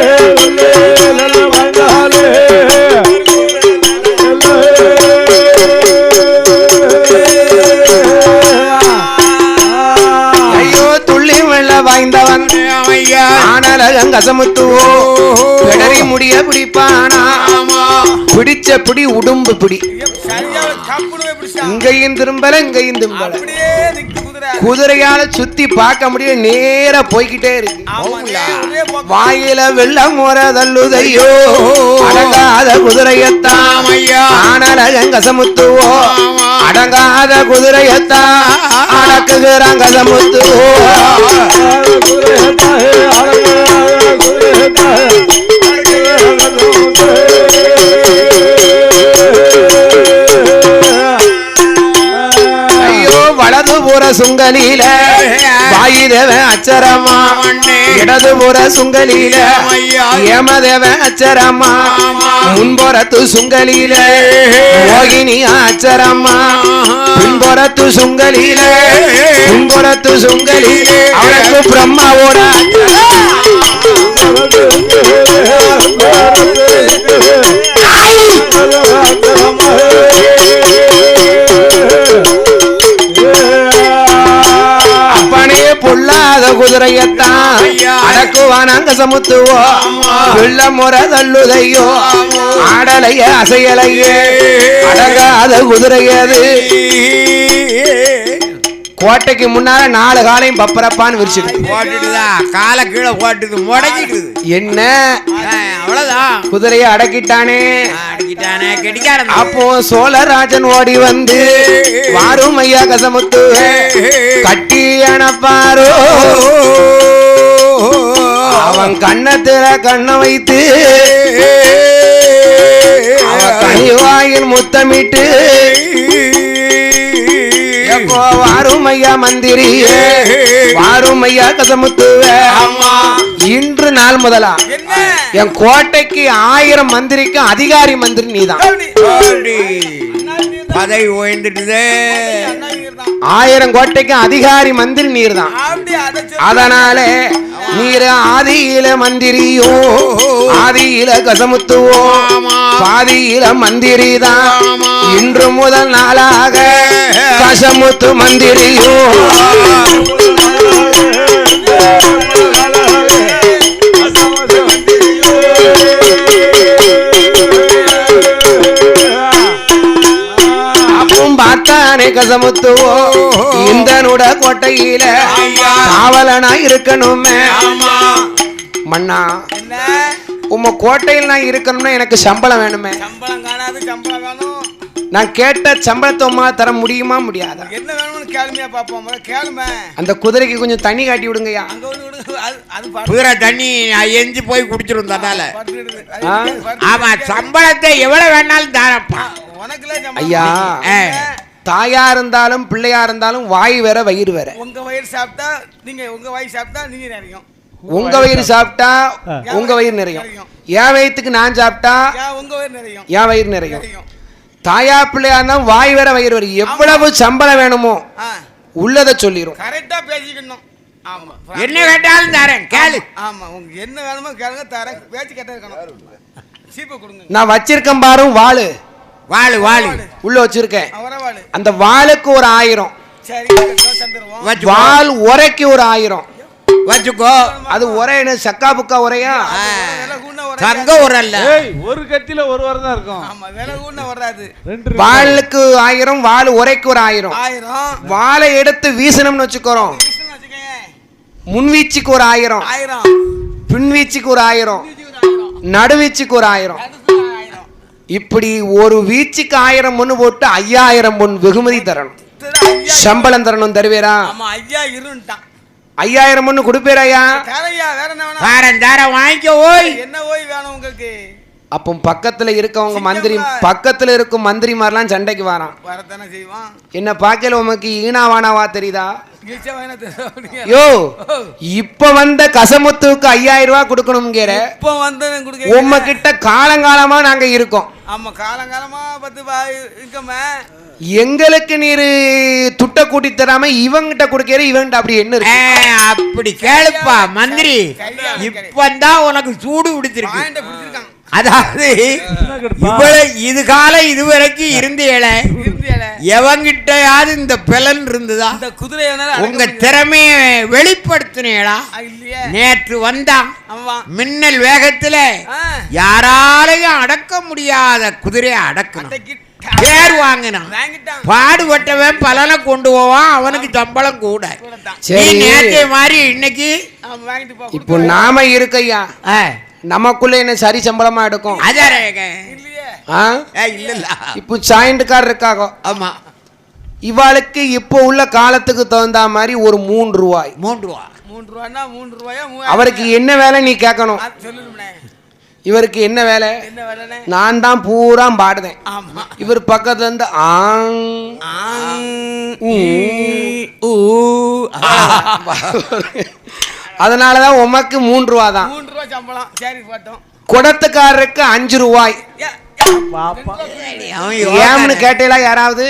நல்ல பாய்ந்தாலே வாய்ந்தவன் ஆனழகன் கசமுத்துவோ பிடரி முடிய பிடிப்பானா பிடிச்ச பிடி உடும்பு பிடி இங்கையும் திரும்பல இங்கையும் திரும்பல குதிரையால சுத்தி பார்க்க முடிய நேரா போய்கிட்டே இருக்கு வாயில வெள்ளம் முறதல்லுதையோ அடங்காத குதிரையத்தான் ஆனழகன் கசமுத்துவோ அடங்காத குதிரையத்தான் அடக்குகிறான் கசமுத்துவோ அச்சரம்மா இடதுபுற சுங்கலில ஏமதேவ அச்சரம்மா முன்புறத்து சுங்கலில மோகினி அச்சரம்மா பின்புறத்து சுங்கலில முன்புறத்து சுங்கலில அவளுக்கு பிரம்மாவோட அப்பனே பொல்லாத குதிரையத்தான் அடக்குவான் அங்க சமுத்துவோ வெள்ள முறை தள்ளுதையோ ஆடலைய அசையலையே அடங்காத குதிரையது கோட்டைக்கு முன்னால 4 காலையும் பப்பரப்பான்னு விரிச்சிட்டு போட்டுட்டுதான் காலை கீழே போட்டுது முடங்கிட்டு என்ன அவ்வளவுதான் குதிரைய அடக்கிட்டானே அடக்கிட்டானே கெடிக்காரன் அப்போ சோழராஜன் ஓடி வந்து வாரும் ஐயா கசமுத்து கட்டி அணப்பாரோ அவன் கண்ணத்துல கண்ண வைத்து கனிவாயின் முத்தமிட்டு வாரும் ஐயா மந்திரியே வாரும் ஐயா கசமுத்துவே இன்று நாள் முதலா என் கோட்டைக்கு 1000 மந்திரிக்கும் அதிகாரி மந்திரி நீதான் பதவி ஓய்ந்துட்டு 1000 கோட்டைக்கும் அதிகாரி மந்திரி நீர் தான் அதனால நீர் ஆதியில மந்திரியோ ஆதியில கசமுத்துவோ பாதியில மந்திரி தான் இன்று முதல் நாளாக கசமுத்து மந்திரியோ பார்த்தானே கசமுத்துவோ இந்த நுட கோட்டையில காவலனா இருக்கணுமே மன்னா உம்ம கோட்டையில் நான் இருக்கணும்னா எனக்கு சம்பளம் வேணுமே சம்பளம் காணாது சம்பளம் வேணும் நான் கேட்ட சம்பளத்தை உமா தர முடியுமா முடியாதா என்ன வேணும்னு கேளுமையா பாப்போம் கேளுமே அந்த குதிரைக்கு கொஞ்சம் தண்ணி காட்டி விடுங்கய்யா அங்க விடுங்க அது குதிரை தண்ணி எஞ்சி போய் குடிச்சிரும் தன்னால ஆ? ஆமா சம்பளத்தை எவ்வளவு வேணாலும் தாரப்பா ஐயா தாயா இருந்தாலும் பிள்ளையா இருந்தாலும் வாய் வேற வயிறு வேற உங்க வயிறு சாப்பிட்டா நீங்க உங்க வாய் சாப்பிட்டா நீங்க நிறையும் உங்க வயிறு சாப்பிட்டா உங்க வயிறு நிறையும் என் வயிற்றுக்கு நான் சாப்பிட்டா உங்க வயிறு நிறையும் என் வயிறு நிறையும் தாயா பிள்ளையா இருந்தாலும் வாய் வேற வயிறு வரும் எவ்வளவு சம்பளம் வேணுமோ உள்ளத சொல்லிரும் கரெக்டா பேசிக்கணும் ஆமா என்ன கேட்டாலும் தரேன் கேளு ஆமா உங்க என்ன வேணுமோ கேளுங்க தரேன் பேச்சு கேட்டா இருக்கணும் சீப்பை கொடுங்க நான் வச்சிருக்கேன் பாரும் வாளு வாளு வாளு உள்ள வச்சிருக்கேன் அவரே வாளு அந்த வாளுக்கு ஒரு 1000 சரி தந்துருவோம் வாள் உரைக்கு ஒரு 1000 வச்சுக்கோ அது உரைன்னு சக்கா புக்கா உரையா தங்க உரல்ல ஒரு கத்தில ஒரு வாரம் தான் இருக்கும் ஆமா விலை கூட வராது வாளுக்கு 1000 வாள் உரைக்கு ஒரு 1000 வாளை எடுத்து வீசணும்னு வச்சுக்கிறோம் முன்வீச்சுக்கு ஒரு 1000 பின்வீச்சுக்கு ஒரு 1000 நடுவீச்சுக்கு ஒரு 1000 இப்படி ஒரு வீச்சுக்கு 1000 பொண்ணு போட்டு 5000 பொண்ணு வெகுமதி தரணும் சம்பளம் தரணும் தருவேரா 5000 பொண்ணு கொடுப்பேராயா தாரம் வாங்கிக்க ஓய் என்ன ஓய் வேணும் உங்களுக்கு அப்போ பக்கத்துல இருக்கவங்க மந்திரி பக்கத்துல இருக்கும் மந்திரிமாரெல்லாம் சண்டைக்கு வரான் வரத்தானே செய்வான் என்ன பாக்கல உமக்கு ஈனாவானாவா தெரியுதா யோ இப்ப வந்த கசமுத்துக்கு 5000 ரூபாய் கொடுக்கணும்ங்கிற இப்ப வந்து உம்ம கிட்ட காலங்காலமா நாங்க இருக்கோம் ஆமா காலங்காலமா 10 இருக்கமே எங்களுக்கு நீரு துட்ட கூட்டி தராம இவங்கிட்ட கொடுக்கிற இவங்கிட்ட அப்படி என்ன இருக்கு அப்படி கேளுப்பா மந்திரி இப்பதான் உனக்கு சூடு பிடிச்சிருக்கு அதாவது இது காலம் இதுவரைக்கும் இருந்தேல எவங்கிட்டயாவது இந்த பிளன் இருந்ததா உங்க திறமைய வெளிப்படுத்தினேடா நேற்று வந்தான் மின்னல் வேகத்துல யாராலையும் அடக்க முடியாத குதிரையை அடக்கணும் பேர் வாங்கினான் பாடுபட்டவன் பலனை கொண்டு போவான் அவனுக்கு சம்பளம் கூட நேற்றைய மாதிரி இன்னைக்கு இப்போ நாம இருக்கையா நமக்குள்ள என்ன சரி சம்பளமா எடுக்கும் இப்போ சாயிண்டுக்கார் இருக்காங்க ஆமா இவாளுக்கு இப்போ உள்ள காலத்துக்கு தகுந்த மாதிரி ஒரு 3 ரூபாய் அவருக்கு என்ன வேலை நீ கேட்கணும் இவருக்கு என்ன வேலை நான் தான் பூரா பாடுதேன் இவர் பக்கத்துல இருந்து அதனாலதான் உமக்கு 3 ரூபா தான். 3 ரூபா சம்பளம். சரி போட்டோம். குடத்துக்காரருக்கு 5 ரூபாய். பாப்பா ஏம்னு கேட்டீங்களா யாராவது?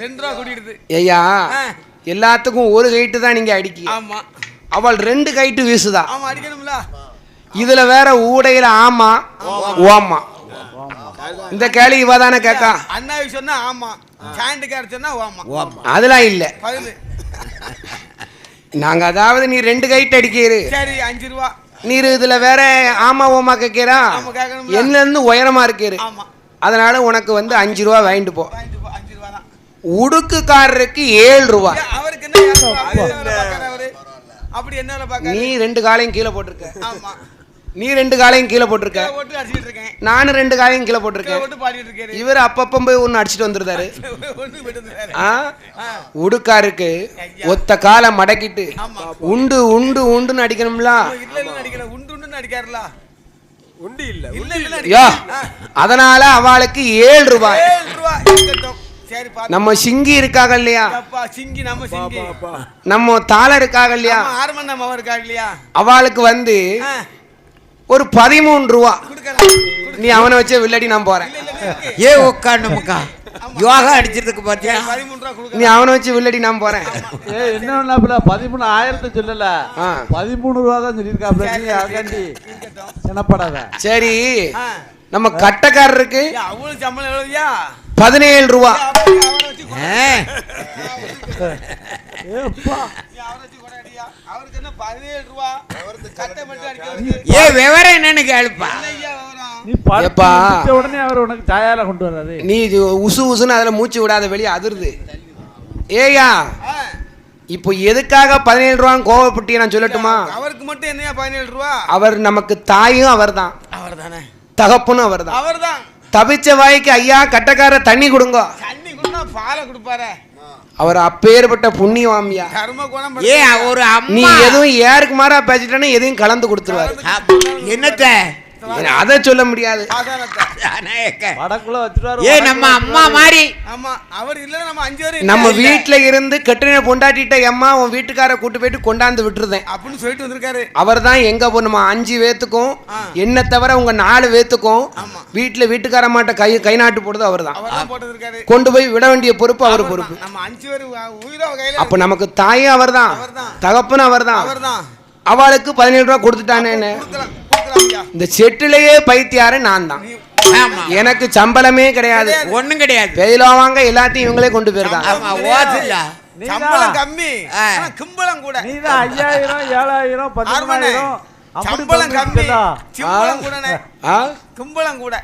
2 ரூபா கூட்டிடுது. ஐயா எல்லாத்துக்கும் ஒரு கைட்டு தான் நீங்க அடிக்க. ஆமா. அவள் 2 கைட்டு வீசுதா. ஆமா அடிக்கணும்ல. இதுல வேற ஊடையில ஆமா ஓமா. இந்த கேள்வி இவ தானே கேக்கா. அண்ணாவி சொன்னா ஆமா, சாண்டுக்கார சொன்னா ஓமா. அதெல்லாம் இல்ல. பதில். நாங்க அதாவது நீ 2 கைட்டு அடிக்கிறீரு. சரி 5 ரூபா. நீர் இதுல வேற ஆமா ஓமா கேட்கிறா. ஆமா கேட்கணும்ல. என்ன இருந்து உயரமா இருக்கீரு. ஆமா. அதனால உனக்கு வந்து 5 ரூபா வாங்கிட்டு போ. 5 ரூபா தான். உடுக்குக்காரருக்கு 7 ரூபா. அவருக்கு என்ன அவரு அப்படி என்ன பாக்க? நீ 2 காலையும் கீழே போட்டிருக்க. ஆமா. நீ 2 காலையும் கீழே போட்டிருக்க. போட்டு அடிச்சிட்டு இருக்கேன். நானும் 2 காலையும் கீழே போட்டிருக்கேன். போட்டு பாடிட்டு இருக்கேன். இவர் அப்பப்ப போய் ஒன்னு அடிச்சிட்டு வந்துருந்தாரு. ஒண்ணு போட்டு வந்தாரு. உடுக்காருக்கு ஒத்த காலை மடக்கிட்டு உண்டு உண்டு உண்டுன்னு அடிக்கணும்ல. இல்ல அடிக்கல. உண்டுன்னு அடிக்காருல. உண்டு இல்ல. இல்ல யா அதனால அவளுக்கு 7 ரூபாய். 7 ரூபாய் இருக்கட்டும். சரி பாத்து. நம்ம சிங்கி இருக்காக இல்லையா? அப்பா சிங்கி நம்ம சிங்கி. நம்ம தாள இருக்காக இல்லையா? ஆர்மன் நம்ம இருக்காக இல்லையா? அவளுக்கு வந்து ஒரு 13 ரூபா. நீ அவனை வச்சே வில்லடி நான் போறேன். ஏ உட்காந்துமுக்கா யோகா அடிச்சிருதுக்கு பாத்தியா? 13 ரூபா கொடுக்க. நீ அவனை வச்சு வில்லடி நான் போறேன். என்ன 13,000 சொல்லல, 13 ரூபா தான் சொல்லியிருக்காப்ல. நீ அகண்டி சின்னப்படாத. சரி நம்ம கட்டக்காரருக்கு அவங்களுக்கு சம்பளம் எவ்வளவுயா? 17 ரூபா. அவருக்கு என்ன 17 ரூபா? கட்டை மட்டும் அடிக்க. ஏ விவரம் என்னன்னு கேளுப்பா. நீ படிச்ச உடனே அவர் உனக்கு சாயால கொண்டு வர்றாரு. நீ உசு உசுன்னு அதுல மூச்சு விடாத, வெளியே அதிருது. ஏயா இப்போ எதுக்காக 17 ரூபான்னு கோவப்பட்டிய நான் சொல்லட்டுமா? அவருக்கு மட்டும் என்னையா 17 ரூபா? அவர் நமக்கு தாயும் அவர் தான், அவர் தானே தகப்பனும் அவர் தான். அவர் தான். தவிச்ச வாய்க்கு ஐயா கட்டக்கார தண்ணி கொடுங்க. தண்ணி கொடுத்தா பாலை கொடுப்பாரு. அவர் அப்பேற்பட்ட புண்ணியவாமியா. கர்ம குணம். ஏ ஒரு நீ அம்மா எதுவும் யாருக்கு மாறா பேசிட்டேன்னு எதையும் கலந்து கொடுத்துருவாரு. என்னத்த அதை சொல்ல முடியாது. வடக்குள்ள வச்சுட்டாரு. ஏ நம்ம அம்மா மாதிரி. ஆமா அவர் இல்ல. நம்ம 5 பேரும் நம்ம வீட்டுல இருந்து கெட்டின பொண்டாட்டிட்ட அம்மா உன் வீட்டுக்கார கூட்டு போயிட்டு கொண்டாந்து விட்டுருந்தேன் அப்படின்னு சொல்லிட்டு வந்திருக்காரு. அவர் தான் எங்க போகணுமா 5 பேத்துக்கும் என்ன தவிர உங்க 4 பேத்துக்கும் வீட்டுல வீட்டுக்கார மாட்ட கை நாட்டு போடுறது அவர் தான். கொண்டு போய் விட வேண்டிய பொறுப்பு அவர் பொறுப்பு. நம்ம 5 பேர் உயிரோ கையில. அப்ப நமக்கு தாயும் அவர் தான், தகப்பனும் அவர் தான். அவளுக்கு 17 ரூபா கொடுத்துட்டானே. இந்த செட்டிலேயே பைத்தியாரு நான் தான். எனக்கு சம்பளமே கிடையாது, ஒண்ணும் கிடையாது. பெயிலாவாங்க எல்லாத்தையும் இவங்களே கொண்டு போயிருக்காங்க. சம்பளம் கம்மி, கும்பலம் கூட. நீதான் 5000 7000 10000 சம்பளம் கம்மி, கும்பலம் கூடனே. கும்பலம் கூட.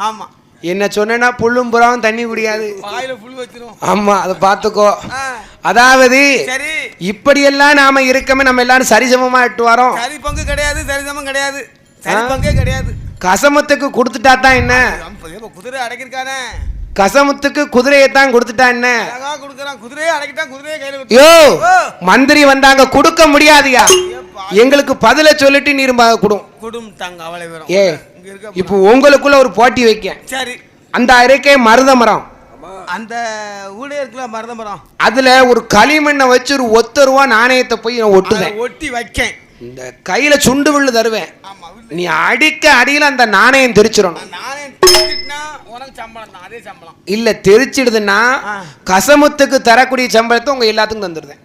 ஆமா என்ன சொன்னா புல்லும் புறாவும் தண்ணி குடியாது. வாயில புல் வச்சிரும். ஆமா அதை பாத்துக்கோ. அதாவது இப்படியெல்லாம் நாம இருக்கமே நம்ம எல்லாரும் சரிசமமா இட்டு வரோம். சரி பங்கு கிடையாது, சரிசமம் கிடையாது, சரி பங்கே கிடையாது. கசமத்துக்கு கொடுத்துட்டா தான் என்ன? குதிரை அடக்கிருக்கானே. கசமத்துக்கு குதிரையை தான் கொடுத்துட்டா என்ன? குதிரையை அடக்கிட்டான், குதிரையை கையில. யோ மந்திரி வந்தாங்க, கொடுக்க முடியாதியா. எங்களுக்கு பதில சொல்லிட்டு நீர் குடும் தாங்க. அவளை வரும். ஏ இப்போ உங்களுக்குள்ள ஒரு போட்டி வைக்க. சரி அந்த அறைக்கே மருத மரம், அந்த ஊழியருக்குள்ள மருத மரம், அதுல ஒரு களிமண்ணை வச்சு ஒரு ₹1 நாணயத்தை போய் ஒட்டுதேன், ஒட்டி வைக்கேன். இந்த கையில சுண்டு வில்லு தருவேன். நீ அடிக்க அடியில அந்த நாணயம் தெரிச்சிடணும். இல்ல தெரிச்சிடுதுன்னா கசமுத்துக்கு தரக்கூடிய சம்பளத்தை உங்க எல்லாத்துக்கும் தந்துடுறேன்.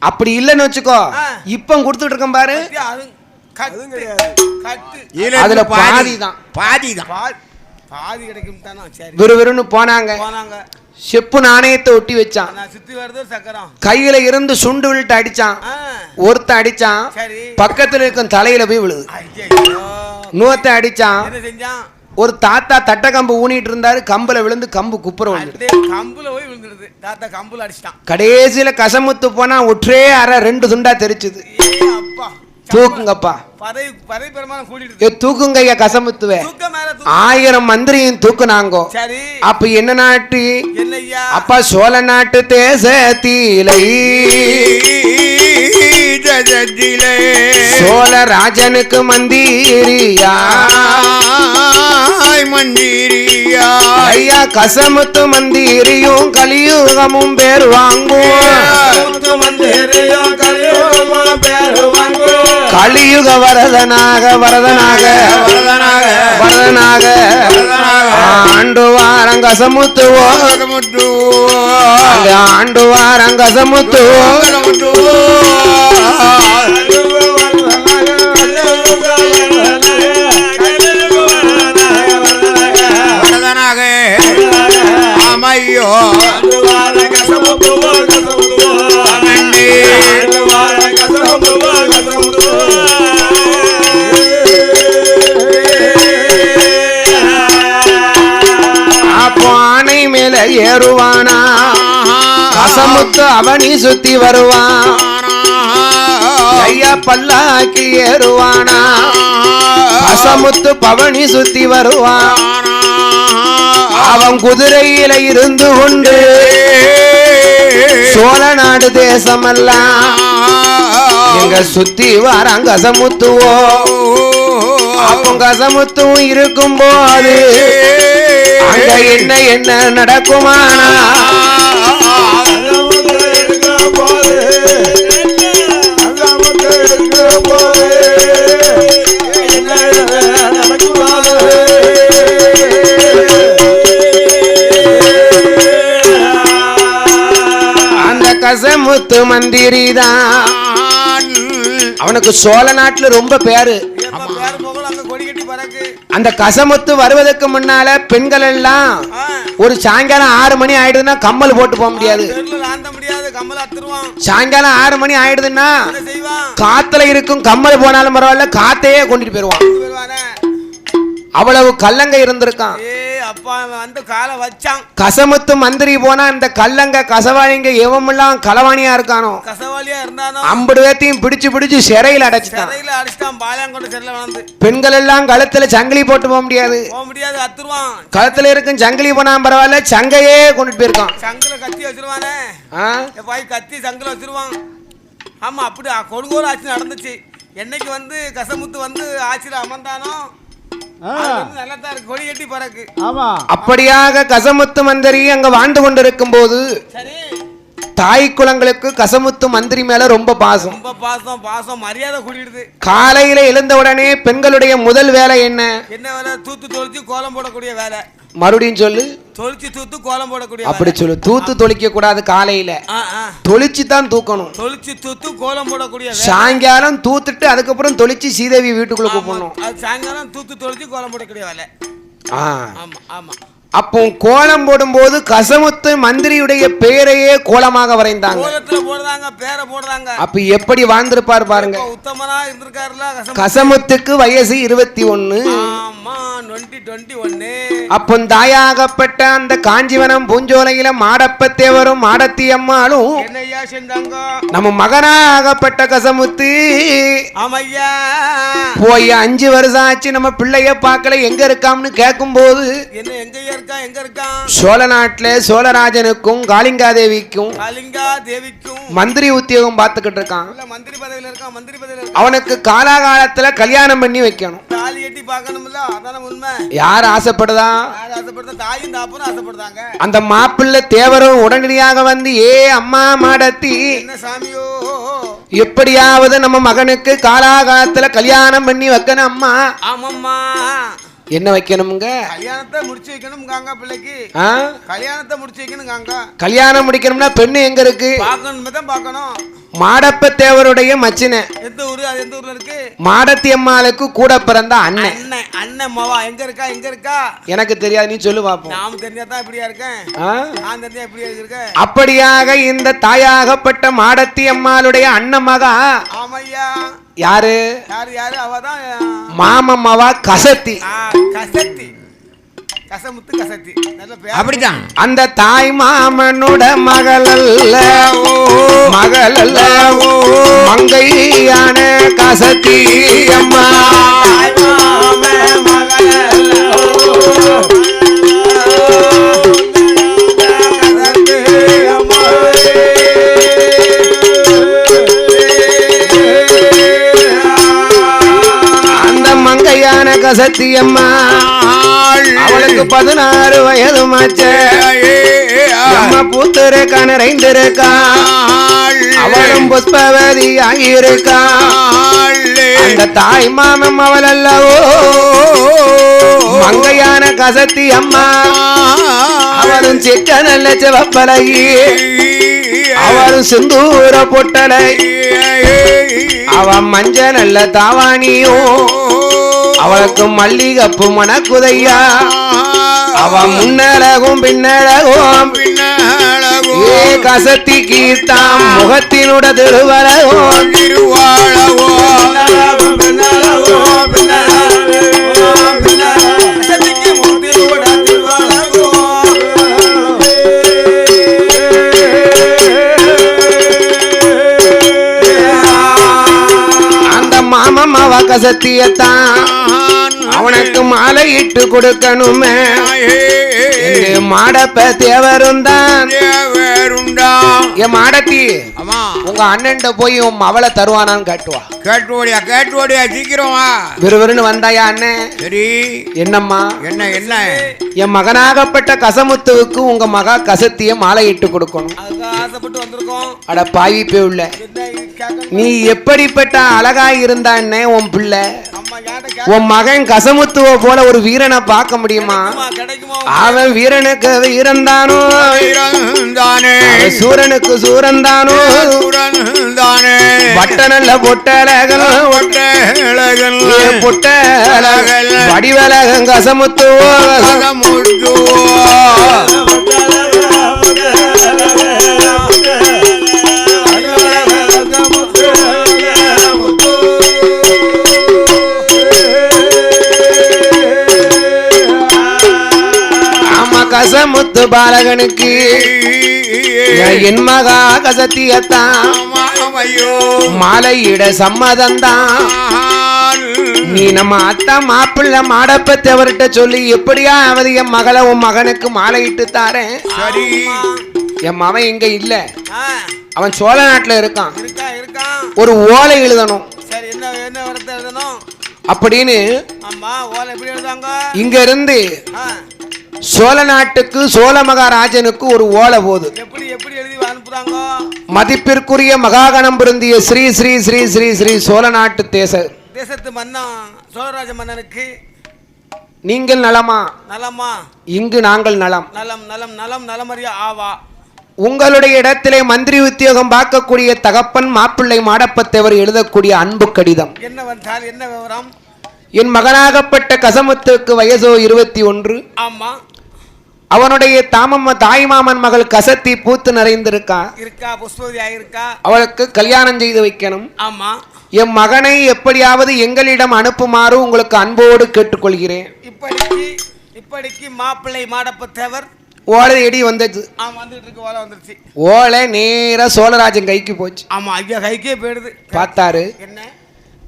அப்படி இல்லன்னு வச்சுக்கோ, இப்ப கொடுத்துட்டு இருக்கேன் பாரு, அதுல பாதிதான் பாதி கிடைக்கும் தானே. சரி விறுவிறுன்னு போனாங்க. செப்பு நாணயத்தை ஒட்டி வச்சான். சுத்தி வருது சக்கரம். கையில இருந்து சுண்டு விழுட்டு அடிச்சான். ஒருத்த அடிச்சான், பக்கத்துல இருக்கும் தலையில போய் விழுது. நூத்த அடிச்சான். ஒரு தாத்தா தட்ட கம்பு ஊனிட்டு இருந்தாரு, கம்புல விழுந்து கம்பு குப்புற விழுந்து கம்புல போய் விழுந்துருது. தாத்தா கம்புல அடிச்சிட்டான். கடைசியில கசமுத்து போனா ஒற்றே அரை 2 துண்டா தெரிச்சுது. தூக்குங்கப்பா, தூக்குங்க கசமுத்துவே. 1000 மந்திரியும் தூக்குனாங்கோ. அப்ப என்ன நாட்டு? அப்பா சோழ நாட்டு தேசத்திலை தேசத்திலே சோழராஜனுக்கு மந்திரியா மந்திரியா ஐயா கசமுத்து மந்திரியும் கலியுகமும் பேர் வாங்குவோம் கலியுக வரதனாக வரதனாக வரதனாக ஆண்டு வாரங்கசமுத்துவோ ஆண்டு வாரங்கசமுத்துவோ வரதனாக அமையோ அப்போ ஆனை மேல ஏறுவானா கசமுத்து அவனி சுத்தி வருவான் ஐயா பல்லாக்கி ஏறுவானா கசமுத்து பவனி சுத்தி வருவான் அவன் குதிரையில இருந்து கொண்டு சோழ நாடு தேசமெல்லாம் எங்க சுத்தி வராங்க கசமுத்துவோ அப்போ கசமுத்துவும் இருக்கும் போது அங்க என்ன என்ன நடக்குமானா அந்த கசமுத்து மந்திரி தான் அவனுக்கு சோழ நாட்டுல ரொம்ப பேரு. அந்த கசமுத்து வருவதற்கு முன்னால பெண்கள் எல்லாம் ஒரு சாயங்காலம் 6 மணி ஆயிடுதுன்னா கம்மல் போட்டு போக முடியாது. சாயங்காலம் 6 மணி ஆயிடுதுன்னா காத்துல இருக்கும் கம்மல் போனாலும் பரவாயில்ல காத்தையே கொண்டுட்டு போயிருவான். அவ்வளவு கல்லங்க இருந்திருக்கான். கசமுத்து மந்திரி போனா இந்த கல்லங்க கசவாளிங்க எவமெல்லாம் களவாணியா இருக்கானோ ஐம்பது பேர்த்தையும் பிடிச்சு பிடிச்சு சிறையில் அடைச்சிட்டான். பெண்கள் எல்லாம் கழுத்துல சங்கிலி போட்டு போக முடியாது. கழுத்துல இருக்கும் சங்கிலி போனா பரவாயில்ல சங்கையே கொண்டுட்டு போயிருக்கான். கத்தி சங்கில வச்சிருவான். ஆமா அப்படி கொடுங்கோல் ஆட்சி நடந்துச்சு. என்னைக்கு வந்து கசமுத்து வந்து ஆட்சியில் அமர்ந்தானோ அப்படியாக கசமுத்து மந்திரி அங்க வாழ்ந்து கொண்டிருக்கும் போது தாய் குலங்களுக்கு கசமுத்து மந்திரி மேல ரொம்ப பாசம் மரியாதை கூடிடுது. காலையில எழுந்த உடனே பெண்களுடைய முதல் வேலை என்ன வேலை? தூத்து தொளிச்சு கோலம் போடக்கூடிய வேலை. மறுபடியும் சொல்லு. தொளிச்சு தூத்து கோலம் போடக்கூடிய. அப்படி சொல்லு. தூத்து தொளிக்க கூடாது. காலையில தொளிச்சு தான் தூக்கணும். தொளிச்சு தூத்து கோலம் போடக்கூடிய. சாயங்காலம் தூத்துட்டு அதுக்கப்புறம் தொளிச்சு சீதேவி வீட்டுக்குள்ள கூப்பிடணும். சாயங்காலம் தூத்து தொளிச்சு கோலம் போடக்கூடிய வேலை. ஆமா ஆமா. அப்போ கோலம் போடும் போது கசமுத்து மந்திரியுடைய பெயரையே கோலமாக வரைந்தாங்க. அப்ப எப்படி வாழ்ந்திருப்பார் பாருங்க. கசமுத்துக்கு வயசு 21. அப்போ தாயாகப்பட்ட அந்த காஞ்சிவனம் பூஞ்சோலையில மாடப்பத்தேவரும் மாடத்தி அம்மாளும் நம்ம மகனாகப்பட்ட கசமுத்து போய் 5 வருஷம் ஆச்சு நம்ம பிள்ளைய பார்க்கல எங்க இருக்காம்னு கேட்கும் போது சோழ நாட்டுல சோழராஜனுக்கும் காளிங்கா தேவிக்கும் மந்திரி உத்தியோகம் பார்த்துக்கிட்டு இருக்கான். அவனுக்கு காலாகாலத்துல கல்யாணம் பண்ணி வைக்கணும். யார் ஆசைப்படுதா? அந்த மாப்பிள்ளை தேவரும் உடனடியாக வந்து ஏ அம்மா மாடத்தி எப்படியாவது நம்ம மகனுக்கு காலாகாலத்துல கல்யாணம் பண்ணி வைக்கணும் அம்மா. என்ன வைக்கணும்ங்க? கல்யாணத்தை முடிச்சு வைக்கணும்ங்க பிள்ளைக்கு. கல்யாணத்தை முடிச்சு வைக்கணும்ங்க. கல்யாணம் முடிக்கணும்னா பெண்ணு எங்க இருக்கு? பார்க்கணும். மாடப்ப தேவருடைய மச்சின. எந்த ஊரு? அது எந்த ஊர்ல இருக்கு? மாடத்தி அம்மாளுக்கு கூட பிறந்த அண்ணன். அண்ணன் மாவா எங்க இருக்கா? எனக்கு தெரியாது, நீ சொல்லு பாப்போம். நாம தெரிஞ்சாதான் இப்படியா இருக்கேன். நான் தெரிஞ்சா இப்படியா இருக்கேன். அப்படியாக இந்த தாயாகப்பட்ட மாடத்தி அம்மாளுடைய அண்ணன் மகா. ஆமையா. யாரு? அவதான் மாமம்மாவா கசத்தி. கசமுத்து கசத்தி. அப்படிதான். அந்த தாய் மாமனோட மகளல்ல மங்கையான கசத்தி அம்மா. மங்கையான கசத்தி அம்மா அவளுக்கு 16 வயதுமாச்சே. அம்மா பூத்திருக்கா நிறைந்திருக்கா அவளும் புஷ்பவதி ஆகியிருக்கா. அந்த தாய் மாமம் அவள் அல்லவோ மங்கையான கசத்தி அம்மா. அவளும் சிட்ட நல்ல சிவப்பலகி அவளும் சிந்தூர பொட்டலை அவன் மஞ்ச நல்ல தாவாணியும் அவளுக்கு மல்லிகப்பு மணக்குதையா. அவன் முன்னழகும் பின்னழகும் ஏ கசத்திக்கு தாம் முகத்தினுட திருவழகும் அந்த மாமம் அவ கசத்தியத்தான் அவனுக்கு மாலை இட்டு கொடுக்கணுமே. மாடப்ப தேவருந்தான் என் மாடத்தி உங்க அண்ணன் போய் உன் அவளை தருவானான்னு கேட்டுவா. கேட்டுவோடியா சீக்கிரம் வா. விறுவிறுன்னு வந்தாயா அண்ணன்? சரி என்னம்மா? என்ன என் மகனாகப்பட்ட கசமுத்துவுக்கு உங்க மகா கசத்திய மாலை இட்டு கொடுக்கணும். ஆசைப்பட்டு வந்திருக்கோம். அட பாவி பேவுள்ள நீ எப்படிப்பட்ட அழகா இருந்தான்னே உன் பிள்ளை. உன் மகன் கசமுத்துவ போல ஒரு வீரனை பார்க்க முடியுமா? அவன் வீரனுக்கு வீரந்தானோ சூரனுக்கு சூரந்தானோ வட்ட நல்ல பொட்டழகன் பொட்டழகன் வடிவழகன் கசமுத்துவோ கசமுத்து பாலகனுக்கு என் மகா கசத்தியத்தான் மாலையிட சம்மதந்தான். நீ நம்ம அத்தா மாப்பிள்ள மாடப்பத்தவர்கிட்ட சொல்லி எப்படியாவது என் மகளை உன் மகனுக்கு மாலையிட்டு தாரேன். சரி என் மகன் இங்க இல்ல, அவன் சோழ நாட்டுல இருக்கான். ஒரு ஓலை எழுதணும் அப்படின்னு இங்க இருந்து சோழ நாட்டுக்கு சோழ மகாராஜனுக்கு ஒரு ஓலை போகுது. மதிப்பிற்குரிய மகாகணம் பொருந்திய ஸ்ரீ ஸ்ரீ ஸ்ரீ ஸ்ரீ ஸ்ரீ சோழ நாட்டு தேசத்து மன்னன் சோழராஜ மன்னனுக்கு நீங்கள் நலமா? நலமா. இங்கு நாங்கள் நலம். நலம் நலம் நலம் நலமறியா ஆவா. உங்களுடைய இடத்திலே மந்திரி உத்தியோகம் பார்க்கக்கூடிய தகப்பன் மாப்பிள்ளை மாடப்பத்தவர் எழுதக்கூடிய அன்பு கடிதம் என்ன வந்தால் என்ன விவரம்? என் மகனாகப்பட்ட கசமுத்துக்கு வயசோ 21. ஆமா. அவனுடைய தாய் மாமன் மகள் கசத்தி பூத்து நிறைந்திருக்கா இருக்கா, புஷ்பவதி ஆயிருக்கா. அவளுக்கு கல்யாணம் செய்து வைக்கணும். ஆமா. என் மகனை எப்படியாவது எங்களிடம் அனுப்புமாறு உங்களுக்கு அன்போடு கேட்டுக்கொள்கிறேன். இப்படிக்கு மாப்பிள்ளை மாடப்பத்தவர் ஓலை எடி வந்துச்சு. ஓலை வந்துருச்சு. ஓலை நேரா சோழராஜன் கைக்கு போச்சு. ஆமா, ஐயா கைக்கே போயிடுது. பார்த்தாரு என்ன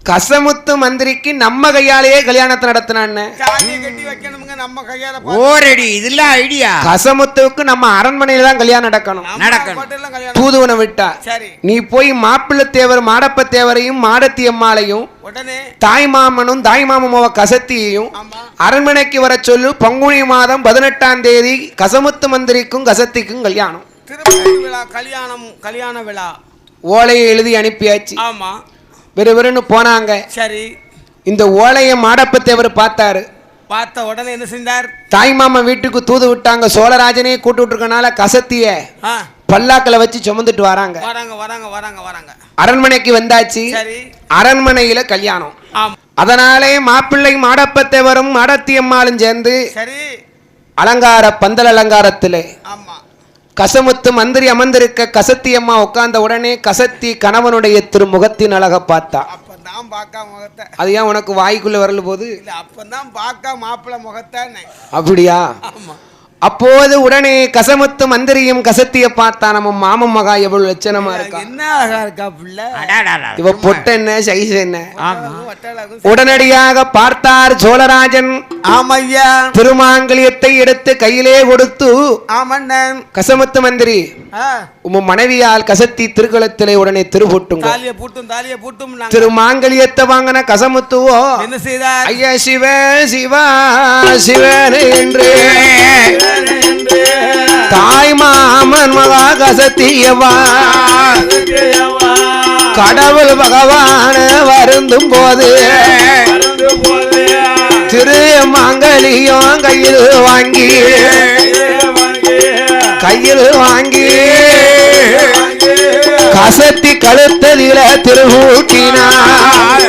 கசமுத்து மந்திரிக்கு நம்ம கையாலேயே கல்யாணத்தை நடத்தினான்னு கட்டி வைக்கணுங்க. நம்ம கையால ஓரடி இதெல்லாம் ஐடியா. கசமுத்துவுக்கு நம்ம அரண்மனையில தான் கல்யாணம் நடக்கணும். தூதுவனை விட்டா நீ போய் மாப்பிள்ளை தேவர் மாடப்ப தேவரையும் மாடத்தி அம்மாளையும் உடனே தாய் மாமன் கசத்தியையும் அரண்மனைக்கு வர சொல்லு. பங்குனி மாதம் 18ஆம் தேதி கசமுத்து மந்திரிக்கும் கசத்திக்கும் கல்யாணம். கல்யாண விழா ஓலையை எழுதி அனுப்பியாச்சு. ஆமா. வெறுவெறுன்னு போனாங்க. சரி. இந்த ஓலையை மாடப்பத்தேவர் பார்த்தாரு. பார்த்த உடனே என்ன செஞ்சார்? தாய் மாமா வீட்டுக்கு தூது விட்டாங்க. சோழராஜனே கூட்டு விட்டுருக்கனால கசத்திய பல்லாக்களை வச்சு சுமந்துட்டு வராங்க. அரண்மனைக்கு வந்தாச்சு. அரண்மனையில கல்யாணம். அதனாலே மாப்பிள்ளை மாடப்பத்தேவரும் மாடத்தி அம்மாளும் சேர்ந்து அலங்கார பந்தல் அலங்காரத்திலே கசமுத்து மந்திரி அமர்ந்திருக்க கசத்தி அம்மா உட்கார்ந்த உடனே கசத்தி கணவனுடைய திருமுகத்தின் அழக பார்த்தா. அது ஏன் உனக்கு வாய்க்குள்ள வரல போது? அப்படியா? அப்போது உடனே கசமுத்து மந்திரியும் கசத்திய பார்த்தா. நம்ம மாமன் மகா எவ்வளவு லட்சணமா இருக்கா. என்ன அழகா இருக்கா புள்ள. இவ பொட்டு என்ன சைஸ் என்ன. உடனடியாக பார்த்தார் சோழராஜன். ஆமையா திருமாங்கலியத்தை எடுத்து கையிலே கொடுத்து ஆமண்ணன் கசமுத்து மந்திரி உம் மனைவியால் கசத்தி திருக்குளத்திலே உடனே திருபூட்டுங்க. தாலிய பூட்டும் திருமாங்கலியத்தை வாங்கின கசமுத்துவோ என்ன செய்தார்? ஐயா சிவ சிவா சிவன் என்று தாய் மாமன் மகா கசத்தியவா கடவுள் பகவான வருந்தும் போது திரு மாங்கலியம் கையில் வாங்கி கசத்தி கழுத்ததில திருவூட்டினார்.